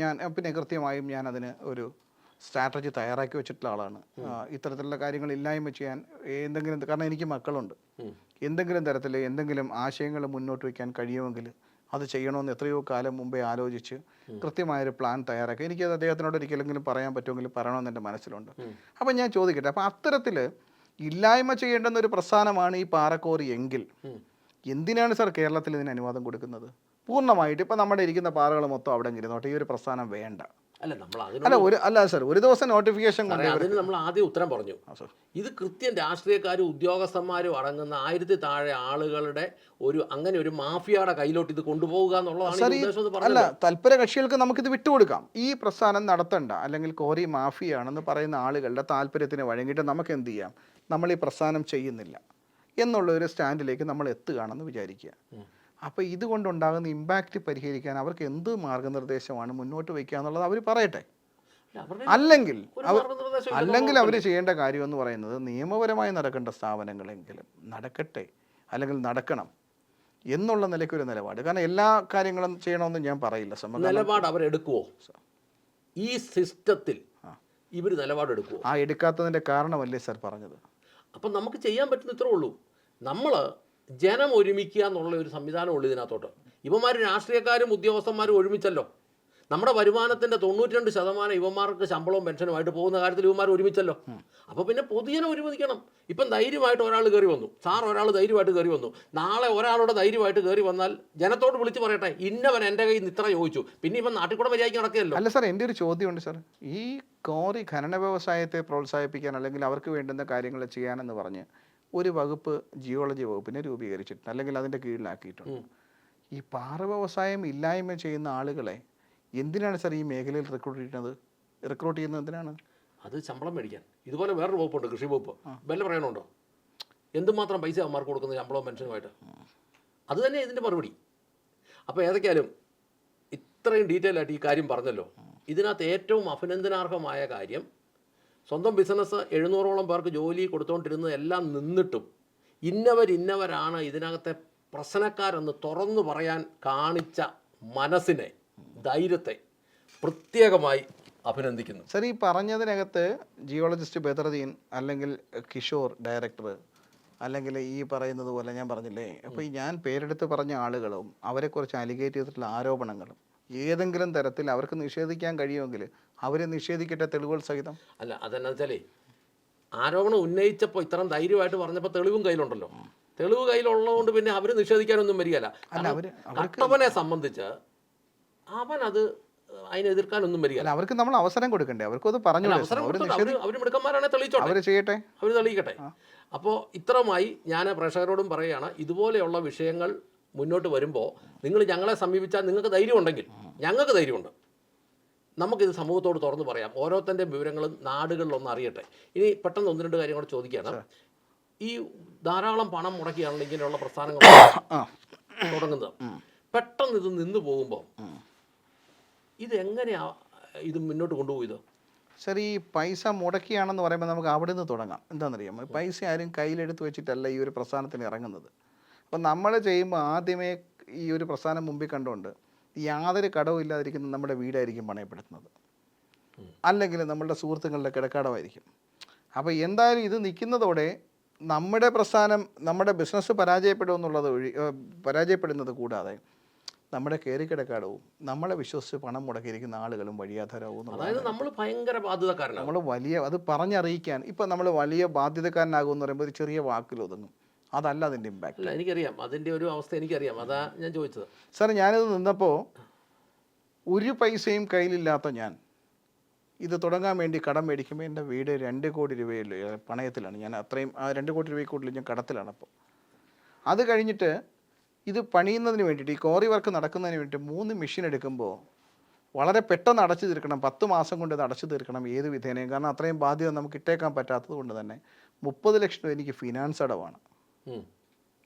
ഞാൻ പിന്നെ കൃത്യമായും ഞാനതിന് ഒരു സ്ട്രാറ്റജി തയ്യാറാക്കി വെച്ചിട്ടുള്ള ആളാണ്. ഇത്തരത്തിലുള്ള കാര്യങ്ങൾ ഇല്ലായ്മ ചെയ്യാൻ എന്തെങ്കിലും, കാരണം എനിക്ക് മക്കളുണ്ട്, എന്തെങ്കിലും തരത്തിൽ എന്തെങ്കിലും ആശയങ്ങൾ മുന്നോട്ട് വയ്ക്കാൻ കഴിയുമെങ്കിൽ അത് ചെയ്യണമെന്ന് എത്രയോ കാലം മുമ്പേ ആലോചിച്ച് കൃത്യമായൊരു പ്ലാൻ തയ്യാറാക്കി എനിക്കത് അദ്ദേഹത്തിനോട് ഒരിക്കലെങ്കിലും പറയാൻ പറ്റുമെങ്കിൽ പറയണമെന്ന് എൻ്റെ മനസ്സിലുണ്ട്. അപ്പം ഞാൻ ചോദിക്കട്ടെ, അപ്പം അത്തരത്തിൽ ഇല്ലായ്മ ചെയ്യേണ്ടുന്ന ഒരു പ്രസ്ഥാനമാണ് ഈ പാറക്കോറി എങ്കിൽ എന്തിനാണ് സാർ കേരളത്തിൽ ഇതിന് അനുവാദം കൊടുക്കുന്നത്? പൂർണ്ണമായിട്ട് ഇപ്പം നമ്മുടെ ഇരിക്കുന്ന പാറകൾ മൊത്തം അവിടെ ഇരുന്നോട്ടെ, ഈ ഒരു പ്രസ്ഥാനം വേണ്ട. അല്ല സാർ, ഒരു ദിവസം നോട്ടിഫിക്കേഷൻ അതിന് നമ്മൾ ആദ്യം ഉത്തരം പറഞ്ഞു. ഇത് കൃത്യം രാഷ്ട്രീയക്കാരും ഉദ്യോഗസ്ഥന്മാരും അടങ്ങുന്ന 1000 താഴെ ആളുകളുടെ അങ്ങനെ ഒരു മാഫിയയുടെ കയ്യിലോട്ട് ഇത് കൊണ്ടുപോകുക എന്നുള്ളതാണ്. അല്ല, തൽപര കക്ഷികൾക്ക് നമുക്കിത് വിട്ടുകൊടുക്കാം. ഈ പ്രസ്ഥാനം നടത്തണ്ട, അല്ലെങ്കിൽ കോറി മാഫിയാണെന്ന് പറയുന്ന ആളുകളുടെ താല്പര്യത്തിന് വഴങ്ങിയിട്ട് നമുക്ക് എന്ത് ചെയ്യാം, നമ്മൾ ഈ പ്രസ്ഥാനം ചെയ്യുന്നില്ല എന്നുള്ള ഒരു സ്റ്റാൻഡിലേക്ക് നമ്മൾ എത്തുകയാണെന്ന് വിചാരിക്കുക. അപ്പോൾ ഇതുകൊണ്ടുണ്ടാകുന്ന ഇമ്പാക്റ്റ് പരിഹരിക്കാൻ അവർക്ക് എന്ത് മാർഗനിർദ്ദേശമാണ് മുന്നോട്ട് വയ്ക്കുക എന്നുള്ളത് അവർ പറയട്ടെ. അല്ലെങ്കിൽ അവർ ചെയ്യേണ്ട കാര്യമെന്ന് പറയുന്നത് നിയമപരമായി നടക്കേണ്ട സ്ഥാപനങ്ങളെങ്കിലും നടക്കട്ടെ, അല്ലെങ്കിൽ നടക്കണം എന്നുള്ള നിലയ്ക്കൊരു നിലപാട്. കാരണം എല്ലാ കാര്യങ്ങളും ചെയ്യണമെന്ന് ഞാൻ പറയില്ല. നിലപാട് അവരെടുക്കുമോ? ഈ സിസ്റ്റത്തിൽ ഇവർ നിലപാടെടുക്കുമോ? ആ എടുക്കാത്തതിൻ്റെ കാരണമല്ലേ സാർ പറഞ്ഞത്. അപ്പം നമുക്ക് ചെയ്യാൻ പറ്റുന്ന ഇത്രേ ഉള്ളൂ. നമ്മൾ ജനം ഒരുമിക്കുക എന്നുള്ള ഒരു സംവിധാനമുള്ളൂ ഇതിനകത്തോട്ട്. ഇവന്മാർ രാഷ്ട്രീയക്കാരും ഉദ്യോഗസ്ഥന്മാരും ഒരുമിച്ചല്ലോ. നമ്മുടെ വരുമാനത്തിൻ്റെ 92% ഇവന്മാർക്ക് ശമ്പളവും പെൻഷനുമായിട്ട് പോകുന്ന കാര്യത്തിൽ ഇവന്മാർ ഒരുമിച്ചല്ലോ. അപ്പോൾ പിന്നെ പൊതുജനം ഒരുമിക്കണം. ഇപ്പം ധൈര്യമായിട്ട് ഒരാൾ കയറി വന്നു, സാർ ഒരാൾ ധൈര്യമായിട്ട് കയറി വന്നു. നാളെ ഒരാളുടെ ധൈര്യമായിട്ട് കയറി വന്നാൽ ജനത്തോട് വിളിച്ച് പറയട്ടെ, ഇന്നവൻ എൻ്റെ കയ്യിൽ നിന്ന് ഇത്ര ചോദിച്ചു, പിന്നെ ഇപ്പം നാട്ടിൽ കൂടെ മര്യാദയ്ക്ക് നടക്കുകയല്ലോ. അല്ല സാർ, എൻ്റെ ഒരു ചോദ്യമുണ്ട് സാർ. ഈ കോറി ഖനന വ്യവസായത്തെ പ്രോത്സാഹിപ്പിക്കാൻ അല്ലെങ്കിൽ അവർക്ക് വേണ്ടുന്ന കാര്യങ്ങൾ ചെയ്യാനെന്ന് പറഞ്ഞ് ഒരു വകുപ്പ് ജിയോളജി വകുപ്പിനെ രൂപീകരിച്ചിട്ടുണ്ട്, അല്ലെങ്കിൽ അതിൻ്റെ കീഴിലാക്കിയിട്ടുണ്ട്. ഈ പാറ വ്യവസായം ഇല്ലായ്മ ചെയ്യുന്ന ആളുകളെ എന്തിനാണ് സാർ ഈ മേഖലയിൽ റിക്രൂട്ട് ചെയ്യുന്നത് എന്തിനാണ്? അത് ശമ്പളം മേടിക്കാൻ. ഇതുപോലെ വേറൊരു വകുപ്പുണ്ട്, കൃഷി വകുപ്പ്. വല്ല പറയണുണ്ടോ? എന്തുമാത്രം പൈസ അമ്മമാർക്ക് കൊടുക്കുന്നത് ശമ്പളവും പെൻഷനുമായിട്ട്? അത് തന്നെ ഇതിൻ്റെ മറുപടി. അപ്പോൾ ഏതൊക്കെയാലും ഇത്രയും ഡീറ്റെയിൽ ആയിട്ട് ഈ കാര്യം പറഞ്ഞല്ലോ. ഇതിനകത്ത് ഏറ്റവും അഭിനന്ദനാർഹമായ കാര്യം, സ്വന്തം ബിസിനസ് 700ഓളം പേർക്ക് ജോലി കൊടുത്തുകൊണ്ടിരുന്നത് എല്ലാം നിന്നിട്ടും ഇന്നവരാണ് ഇതിനകത്തെ പ്രശ്നക്കാരെന്ന് തുറന്നു പറയാൻ കാണിച്ച മനസ്സിനെ, ധൈര്യത്തെ പ്രത്യേകമായി അഭിനന്ദിക്കുന്നു. സർ, ഈ പറഞ്ഞതിനകത്ത് ജിയോളജിസ്റ്റ് ബദറുദ്ദീൻ അല്ലെങ്കിൽ കിഷോർ ഡയറക്ടർ അല്ലെങ്കിൽ ഈ പറയുന്നത് പോലെ ഞാൻ പറഞ്ഞില്ലേ, അപ്പോൾ ഈ ഞാൻ പേരെടുത്ത് പറഞ്ഞ ആളുകളും അവരെക്കുറിച്ച് അലിഗേറ്റ് ചെയ്തിട്ടുള്ള ആരോപണങ്ങളും ഏതെങ്കിലും തരത്തിൽ അവർക്ക് നിഷേധിക്കാൻ കഴിയുമെങ്കിൽ അവരെ നിഷേധിക്കട്ടെ, തെളിവുകൾ സഹിതം. അല്ല, അതെന്നാ വെച്ചാലേ ആരോപണം ഉന്നയിച്ചപ്പോൾ ഇത്രയും ധൈര്യമായിട്ട് പറഞ്ഞപ്പോൾ തെളിവും കയ്യിലുണ്ടല്ലോ. തെളിവ് കയ്യിലുള്ളതുകൊണ്ട് പിന്നെ അവർ നിഷേധിക്കാനൊന്നും വരികയല്ല. കട്ടവനെ സംബന്ധിച്ച് അവനത് അതിനെ എതിർക്കാനൊന്നും വരികയല്ല. അവർക്ക് നമ്മൾ അവസരം കൊടുക്കണ്ടേ, അവർക്കും അത് പറഞ്ഞു അവർ മിടുക്കന്മാരാണ്, തെളിയിച്ചോട്ടെ, അവർ ചെയ്യട്ടെ, അവർ തെളിയിക്കട്ടെ. അപ്പോൾ ഇത്രമായി ഞാൻ പ്രേക്ഷകരോടും പറയുകയാണ്, ഇതുപോലെയുള്ള വിഷയങ്ങൾ മുന്നോട്ട് വരുമ്പോൾ നിങ്ങൾ ഞങ്ങളെ സമീപിച്ചാൽ നിങ്ങൾക്ക് ധൈര്യമുണ്ടെങ്കിൽ ഞങ്ങൾക്ക് ധൈര്യമുണ്ട്, നമുക്കിത് സമൂഹത്തോട് തുറന്നു പറയാം. ഓരോരുത്തരുടെയും വിവരങ്ങളും നാടുകളിലൊന്നും അറിയട്ടെ. ഇനി പെട്ടെന്ന് ഒന്ന് രണ്ട് കാര്യം കൂടെ ചോദിക്കുകയാണ്. ഈ ധാരാളം പണം മുടക്കിയാണല്ലോ ഇങ്ങനെയുള്ള പ്രസ്ഥാനങ്ങൾ തുടങ്ങുന്നത്. പെട്ടെന്ന് ഇത് നിന്ന് പോകുമ്പോൾ ഇതെങ്ങനെയാ ഇത് മുന്നോട്ട് കൊണ്ടുപോയത്? സർ, ഈ പൈസ മുടക്കിയാണെന്ന് പറയുമ്പോൾ നമുക്ക് അവിടെ നിന്ന് തുടങ്ങാം. എന്താണെന്നറിയാമോ, പൈസ ആരും കയ്യിലെടുത്ത് വെച്ചിട്ടല്ല ഈ ഒരു പ്രസ്ഥാനത്തിന് ഇറങ്ങുന്നത്. അപ്പോൾ നമ്മൾ ചെയ്യുമ്പോൾ ആദ്യമേ ഈ ഒരു പ്രസ്ഥാനം മുമ്പിൽ കണ്ടുകൊണ്ട് യാതൊരു കടവും ഇല്ലാതിരിക്കുന്ന നമ്മുടെ വീടായിരിക്കും പണയപ്പെടുത്തുന്നത്, അല്ലെങ്കിൽ നമ്മളുടെ സുഹൃത്തുക്കളുടെ കിടക്കാടമായിരിക്കും. അപ്പോൾ എന്തായാലും ഇത് നിൽക്കുന്നതോടെ നമ്മുടെ പ്രസ്ഥാനം, നമ്മുടെ ബിസിനസ് പരാജയപ്പെടുന്നത് കൂടാതെ നമ്മുടെ കയറിക്കിടക്കാടവും നമ്മളെ വിശ്വസിച്ച് പണം മുടക്കിയിരിക്കുന്ന ആളുകളും വഴിയാധാരവും. അതായത് നമ്മൾ ഭയങ്കര ബാധ്യതക്കാരനാണ്. നമ്മൾ വലിയ അത് പറഞ്ഞറിയിക്കാൻ ഇപ്പം നമ്മൾ വലിയ ബാധ്യതക്കാരനാകും എന്ന് പറയുമ്പോൾ ഒരു ചെറിയ വാക്കിൽ ഒതുങ്ങും. അതല്ല അതിൻ്റെ ഇമ്പാക്റ്റ്. അല്ല, എനിക്കറിയാം അതിൻ്റെ ഒരു അവസ്ഥ, എനിക്കറിയാം. അതാ ഞാൻ ചോദിച്ചത്. സാർ, ഞാനിത് നിന്നപ്പോൾ ഒരു പൈസയും കയ്യിലില്ലാത്ത ഞാൻ ഇത് തുടങ്ങാൻ വേണ്ടി കടം മേടിക്കുമ്പോൾ എൻ്റെ വീട് 2 കോടി രൂപയിൽ പണയത്തിലാണ്. ഞാൻ അത്രയും 2 കോടി രൂപയിൽ കൂടുതൽ ഞാൻ കടത്തിലാണ്. അപ്പോൾ അത് കഴിഞ്ഞിട്ട് ഇത് പണിയുന്നതിന് വേണ്ടിയിട്ട്, ഈ കോറി വർക്ക് നടക്കുന്നതിന് വേണ്ടിയിട്ട് 3 മെഷീൻ എടുക്കുമ്പോൾ വളരെ പെട്ടെന്ന് അടച്ചു തീർക്കണം. 10 മാസം കൊണ്ട് ഇത് അടച്ചു തീർക്കണം ഏത് വിധേനയും. കാരണം അത്രയും ബാധ്യത നമുക്ക് ഇട്ടേക്കാൻ പറ്റാത്തത് കൊണ്ട് തന്നെ 30 ലക്ഷം രൂപ എനിക്ക് ഫിനാൻസ് അടവാണ്.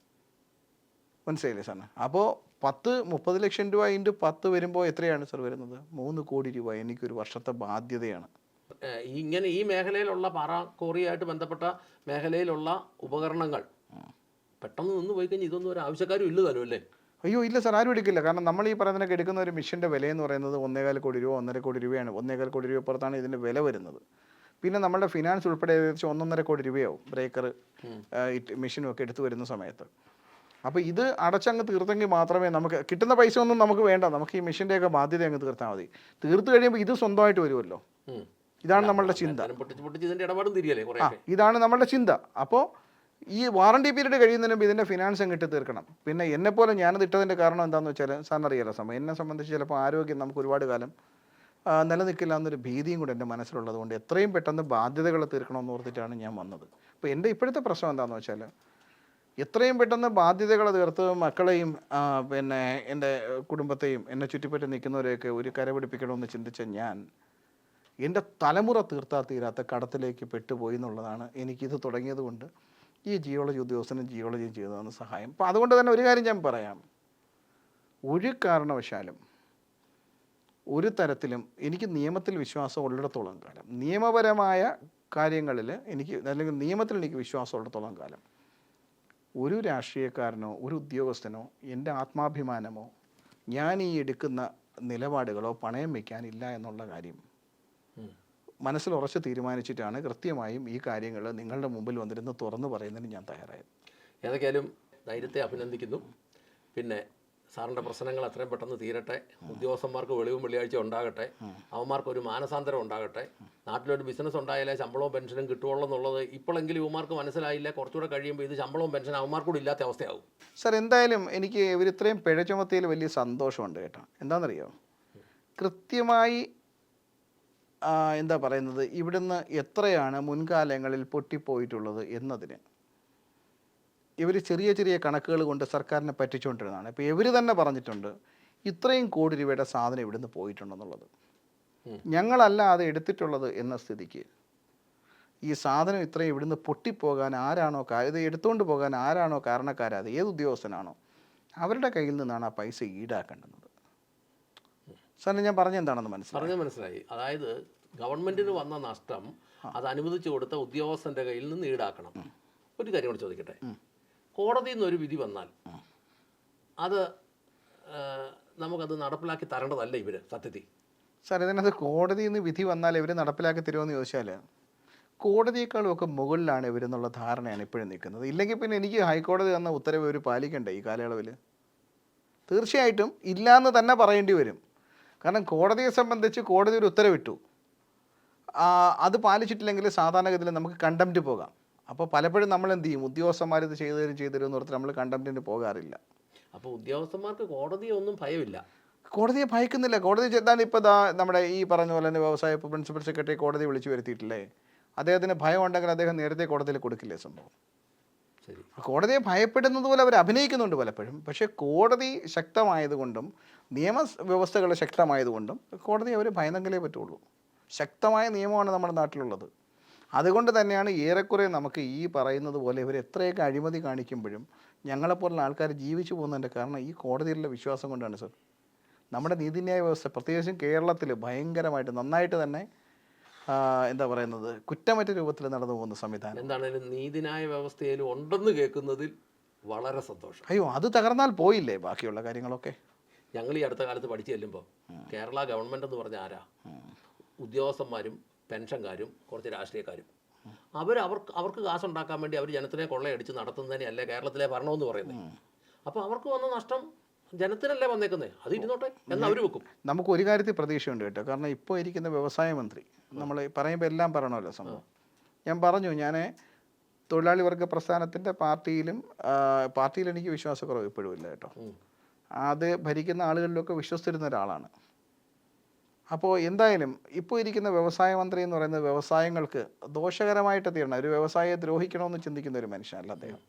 മനസ്സിലായില്ലേ സാറിന്? അപ്പോൾ 30 ലക്ഷം രൂപ ഇൻറ്റു 10 വരുമ്പോൾ എത്രയാണ് സാർ വരുന്നത്? 3 കോടി രൂപ എനിക്കൊരു വർഷത്തെ ബാധ്യതയാണ്. ഇങ്ങനെ ഈ മേഖലയിലുള്ള പാറ കോറിയായിട്ട് ബന്ധപ്പെട്ട മേഖലയിലുള്ള ഉപകരണങ്ങൾ പെട്ടെന്ന് നിന്ന് പോയി കഴിഞ്ഞാൽ ഇതൊന്നും ഒരു ആവശ്യക്കാരും ഇല്ല താനും അല്ലേ? അയ്യോ ഇല്ല സാർ, ആരും എടുക്കില്ല. കാരണം നമ്മൾ ഈ പറയുന്നതിനൊക്കെ എടുക്കുന്ന ഒരു മെഷീൻ്റെ വിലയെന്ന് പറയുന്നത് 1,4 കോടി രൂപ 1.5 കോടി രൂപയാണ്. 1,4 കോടി രൂപ പുറത്താണ് ഇതിൻ്റെ വില വരുന്നത്. പിന്നെ നമ്മളുടെ ഫിനാൻസ് ഉൾപ്പെടെ ഏകദേശം 1.5 കോടി രൂപയാവും ബ്രേക്കർ മെഷീനും ഒക്കെ എടുത്തു വരുന്ന സമയത്ത്. അപ്പോൾ ഇത് അടച്ചങ്ങ് തീർത്തെങ്കിൽ മാത്രമേ നമുക്ക് കിട്ടുന്ന പൈസ ഒന്നും നമുക്ക് വേണ്ട, നമുക്ക് ഈ മെഷീൻ്റെയൊക്കെ ബാധ്യത അങ്ങ് തീർത്താൽ മതി. തീർത്ത് കഴിയുമ്പോൾ ഇത് സ്വന്തമായിട്ട് വരുമല്ലോ. ഇതാണ് നമ്മളുടെ ചിന്ത. ഇതാണ് നമ്മളുടെ ചിന്ത. അപ്പോൾ ഈ വാറണ്ടി പീരീഡ് കഴിയുന്നതിന് മുമ്പ് ഇതിൻ്റെ ഫിനാൻസ് അങ്ങ് ഇട്ട് തീർക്കണം. പിന്നെ എന്നെപ്പോലെ ഞാനത് ഇട്ടതിൻ്റെ കാരണം എന്താണെന്ന് വെച്ചാൽ സാറിനറിയാലോ, എന്നെ സംബന്ധിച്ച് ചിലപ്പോൾ ആരോഗ്യം നമുക്ക് ഒരുപാട് കാലം നിലനിൽക്കില്ല എന്നൊരു ഭീതിയും കൂടെ എൻ്റെ മനസ്സിലുള്ളത് കൊണ്ട് എത്രയും പെട്ടെന്ന് ബാധ്യതകൾ തീർക്കണമെന്ന് ഓർത്തിട്ടാണ് ഞാൻ വന്നത്. അപ്പോൾ എൻ്റെ ഇപ്പോഴത്തെ പ്രശ്നം എന്താണെന്ന് വെച്ചാൽ എത്രയും പെട്ടെന്ന് ബാധ്യതകൾ തീർത്ത് മക്കളെയും പിന്നെ എൻ്റെ കുടുംബത്തെയും എന്നെ ചുറ്റിപ്പറ്റി നിൽക്കുന്നവരെയൊക്കെ ഒരു കരപിടിപ്പിക്കണമെന്ന് ചിന്തിച്ച ഞാൻ എൻ്റെ തലമുറ തീർത്താൽ തീരാത്ത കടത്തിലേക്ക് പെട്ടുപോയി എന്നുള്ളതാണ് എനിക്കിത് തുടങ്ങിയത് കൊണ്ട് ഈ ജിയോളജി ഉദ്യോഗസ്ഥനും ജിയോളജിയും ചെയ്തതെന്ന് സഹായം. അപ്പോൾ അതുകൊണ്ട് തന്നെ ഒരു കാര്യം ഞാൻ പറയാം, ഒരു കാരണവശാലും ഒരു തരത്തിലും എനിക്ക് നിയമത്തിൽ വിശ്വാസം ഉള്ളിടത്തോളം കാലം, നിയമപരമായ കാര്യങ്ങളിൽ എനിക്ക് അല്ലെങ്കിൽ നിയമത്തിൽ എനിക്ക് വിശ്വാസം ഉള്ളിടത്തോളം കാലം ഒരു രാഷ്ട്രീയക്കാരനോ ഒരു ഉദ്യോഗസ്ഥനോ എൻ്റെ ആത്മാഭിമാനമോ ഞാൻ ഈ എടുക്കുന്ന നിലപാടുകളോ പണയം വയ്ക്കാനില്ല എന്നുള്ള കാര്യം മനസ്സിൽ ഉറച്ച് തീരുമാനിച്ചിട്ടാണ് കൃത്യമായും ഈ കാര്യങ്ങൾ നിങ്ങളുടെ മുമ്പിൽ വന്നിരുന്ന് തുറന്നു പറയുന്നതിന് ഞാൻ തയ്യാറായത്. ഏതൊക്കെയാലും ധൈര്യത്തെ അഭിനന്ദിക്കുന്നു. പിന്നെ സാറിൻ്റെ പ്രശ്നങ്ങൾ എത്രയും പെട്ടെന്ന് തീരട്ടെ, ഉദ്യോഗസ്ഥന്മാർക്ക് വെളിവും വെള്ളിയാഴ്ച ഉണ്ടാകട്ടെ, അവന്മാർക്കൊരു മാനസാന്തരം ഉണ്ടാകട്ടെ. നാട്ടിലൊരു ബിസിനസ് ഉണ്ടായാലേ ശമ്പളവും പെൻഷനും കിട്ടുകയുള്ളൂ എന്നുള്ളത് ഇപ്പോഴെങ്കിലും ഇവന്മാർക്ക് മനസ്സിലായില്ല. കുറച്ചുകൂടെ കഴിയുമ്പോൾ ഇത് ശമ്പളവും പെൻഷനും അവന്മാർക്കൂടെ ഇല്ലാത്ത അവസ്ഥയാവും. സാർ, എന്തായാലും എനിക്ക് ഇവർ ഇത്രയും പിഴ ചുമത്തിയിൽ വലിയ സന്തോഷമുണ്ട് കേട്ടോ. എന്താണെന്നറിയോ, കൃത്യമായി എന്താ പറയുന്നത്, ഇവിടുന്ന് എത്രയാണ് മുൻകാലങ്ങളിൽ പൊട്ടിപ്പോയിട്ടുള്ളത് എന്നതിന് ഇവർ ചെറിയ ചെറിയ കണക്കുകൾ കൊണ്ട് സർക്കാരിനെ പറ്റിച്ചുകൊണ്ടിരുന്നതാണ്. ഇപ്പോൾ ഇവർ തന്നെ പറഞ്ഞിട്ടുണ്ട് ഇത്രയും കോടി രൂപയുടെ സാധനം ഇവിടുന്ന് പോയിട്ടുണ്ടെന്നുള്ളത്. ഞങ്ങളല്ല അത് എടുത്തിട്ടുള്ളത് എന്ന സ്ഥിതിക്ക് ഈ സാധനം ഇത്രയും ഇവിടുന്ന് പൊട്ടിപ്പോകാൻ ആരാണോ ഇത് എടുത്തുകൊണ്ട് പോകാൻ ആരാണോ കാരണക്കാരത്, ഏത് ഉദ്യോഗസ്ഥനാണോ അവരുടെ കയ്യിൽ നിന്നാണ് ആ പൈസ ഈടാക്കേണ്ടത്. സാറിന് ഞാൻ പറഞ്ഞെന്താണെന്ന് മനസ്സിലായി. അതായത് ഗവൺമെൻറ്റിന് വന്ന നഷ്ടം അത് അനുവദിച്ചു കൊടുത്ത ഉദ്യോഗസ്ഥൻ്റെ കയ്യിൽ നിന്ന് ഈടാക്കണം. ഒരു കാര്യം കൂടെ ചോദിക്കട്ടെ, കോടതിയിൽ നിന്നൊരു വിധി വന്നാൽ അത് നമുക്കത് നടപ്പിലാക്കി തരേണ്ടതല്ല ഇവർ സത്യത്തിൽ? സാർ ഇതിനകത്ത് കോടതിയിൽ നിന്ന് വിധി വന്നാൽ ഇവർ നടപ്പിലാക്കി തരുമെന്ന് ചോദിച്ചാൽ കോടതിയേക്കാളും ഒക്കെ മുകളിലാണ് ഇവരെന്നുള്ള ധാരണയാണ് ഇപ്പോഴും നിൽക്കുന്നത്. ഇല്ലെങ്കിൽ പിന്നെ എനിക്ക് ഹൈക്കോടതി തന്ന ഉത്തരവ് ഇവർ പാലിക്കണ്ടേ ഈ കാലയളവിൽ? തീർച്ചയായിട്ടും ഇല്ലയെന്ന് തന്നെ പറയേണ്ടി വരും. കാരണം കോടതിയെ സംബന്ധിച്ച് കോടതി ഒരു ഉത്തരവിട്ടു, അത് പാലിച്ചിട്ടില്ലെങ്കിൽ സാധാരണഗതിയിൽ നമുക്ക് കണ്ടംപ്റ്റ് പോകാം. അപ്പോൾ പലപ്പോഴും നമ്മൾ എന്ത് ചെയ്യും, ഉദ്യോഗസ്ഥന്മാർ ഇത് ചെയ്തു തരും എന്ന് ഓർത്ത് നമ്മൾ കണ്ടംപ്റ്റിന് പോകാറില്ല. അപ്പോൾ ഉദ്യോഗസ്ഥന്മാർക്ക് കോടതിയെ ഒന്നും ഭയമില്ല. കോടതിയെ ഭയക്കുന്നില്ല. കോടതി ചെയ്താണ് ഇപ്പോൾ നമ്മുടെ ഈ പറഞ്ഞ പോലെ തന്നെ വ്യവസായ പ്രിൻസിപ്പൽ സെക്രട്ടറി കോടതി വിളിച്ചു വരുത്തിയിട്ടില്ലേ? അദ്ദേഹത്തിന് ഭയം ഉണ്ടെങ്കിൽ അദ്ദേഹം നേരത്തെ കോടതിയിൽ കൊടുക്കില്ലേ സംഭവം? ശരി, കോടതിയെ ഭയപ്പെടുന്നത് പോലെ അവർ അഭിനയിക്കുന്നുണ്ട് പലപ്പോഴും. പക്ഷേ കോടതി ശക്തമായതുകൊണ്ടും നിയമവ്യവസ്ഥകൾ ശക്തമായതുകൊണ്ടും കോടതി അവർ ഭയന്നെങ്കിലേ പറ്റുള്ളൂ. ശക്തമായ നിയമമാണ് നമ്മുടെ നാട്ടിലുള്ളത്. അതുകൊണ്ട് തന്നെയാണ് ഏറെക്കുറെ നമുക്ക് ഈ പറയുന്നത് പോലെ ഇവർ എത്രയൊക്കെ അഴിമതി കാണിക്കുമ്പോഴും ഞങ്ങളെപ്പോലുള്ള ആൾക്കാർ ജീവിച്ചു പോകുന്നതിൻ്റെ കാരണം ഈ കോടതിയിലുള്ള വിശ്വാസം കൊണ്ടാണ് സർ. നമ്മുടെ നീതിന്യായ വ്യവസ്ഥ പ്രത്യേകിച്ചും കേരളത്തിൽ ഭയങ്കരമായിട്ട് നന്നായിട്ട് തന്നെ എന്താ പറയുന്നത്, കുറ്റമറ്റ രൂപത്തിൽ നടന്നു പോകുന്ന സംവിധാനം. എന്താണെങ്കിലും നീതിന്യായ വ്യവസ്ഥയിൽ ഉണ്ടെന്ന് കേൾക്കുന്നതിൽ വളരെ സന്തോഷം. അയ്യോ, അത് തകർന്നാൽ പോയില്ലേ ബാക്കിയുള്ള കാര്യങ്ങളൊക്കെ? ഞങ്ങൾ ഈ അടുത്ത കാലത്ത് പഠിച്ചു ചെല്ലുമ്പോൾ കേരള ഗവൺമെൻറ് എന്ന് പറഞ്ഞ ആരാ? ഉദ്യോഗസ്ഥന്മാരും പെൻഷൻകാരും കുറച്ച് രാഷ്ട്രീയക്കാരും. അവർക്ക് കാശുണ്ടാക്കാൻ വേണ്ടി അവർ ജനത്തിനെ കൊള്ളയടിച്ച് നടത്തുന്നതിനെയല്ലേ കേരളത്തിലെ ഭരണമെന്ന് പറയുന്നത്. അപ്പോൾ അവർക്ക് വന്ന നഷ്ടം ജനത്തിനല്ലേ വന്നേക്കുന്നത്, അത് ഇരുന്നോട്ടെ എന്ന് അവർ വെക്കും. നമുക്ക് ഒരു കാര്യത്തിൽ പ്രതീക്ഷയുണ്ട് കേട്ടോ. കാരണം ഇപ്പോൾ ഇരിക്കുന്ന വ്യവസായ മന്ത്രി, നമ്മൾ പറയുമ്പോൾ എല്ലാം പറയണമല്ലോ സംഭവം. ഞാൻ പറഞ്ഞു, ഞാൻ തൊഴിലാളി വർഗ പ്രസ്ഥാനത്തിൻ്റെ പാർട്ടിയിൽ എനിക്ക് വിശ്വാസക്കുറവ് ഇപ്പോഴും ഇല്ല കേട്ടോ. അത് ഭരിക്കുന്ന ആളുകളിലൊക്കെ വിശ്വസിച്ചിരുന്ന ഒരാളാണ്. അപ്പോൾ എന്തായാലും ഇപ്പോൾ ഇരിക്കുന്ന വ്യവസായ മന്ത്രി എന്ന് പറയുന്നത് വ്യവസായങ്ങൾക്ക് ദോഷകരമായിട്ട് തീരണം, ഒരു വ്യവസായിയെ ദ്രോഹിക്കണമെന്ന് ചിന്തിക്കുന്ന ഒരു മനുഷ്യനല്ല അദ്ദേഹം.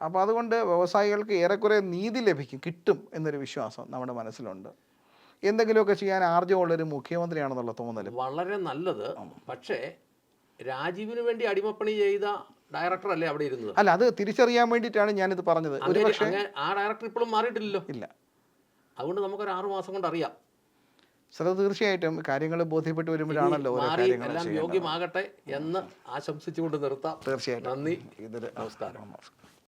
അപ്പോൾ അതുകൊണ്ട് വ്യവസായികൾക്ക് ഏറെക്കുറെ നീതി കിട്ടും എന്നൊരു വിശ്വാസം നമ്മുടെ മനസ്സിലുണ്ട്. എന്തെങ്കിലുമൊക്കെ ചെയ്യാൻ ആർജവമുള്ളൊരു മുഖ്യമന്ത്രിയാണെന്നുള്ള തോന്നൽ വളരെ നല്ലത്. പക്ഷേ രാജീവിന് വേണ്ടി അടിമപ്പണി ചെയ്ത ഡയറക്ടർ അല്ലേ അവിടെ ഇരുന്നത്? അല്ല, അത് തിരിച്ചറിയാൻ വേണ്ടിയിട്ടാണ് ഞാനിത് പറഞ്ഞത്. ഒരുപക്ഷെ ആ ഡയറക്ടർ ഇപ്പോഴും മാറിയിട്ടില്ലല്ലോ. ഇല്ല. അതുകൊണ്ട് നമുക്കൊരു 6 മാസം കൊണ്ട് അറിയാം. സർ, തീർച്ചയായിട്ടും കാര്യങ്ങൾ ബോധ്യപ്പെട്ട് വരുമ്പോഴാണല്ലോ ഓരോ കാര്യങ്ങൾ എല്ലാം യോഗ്യമാകട്ടെ എന്ന് ആശംസിച്ചുകൊണ്ട് നിർത്താം. തീർച്ചയായിട്ടും. നന്ദി, നമസ്കാരം.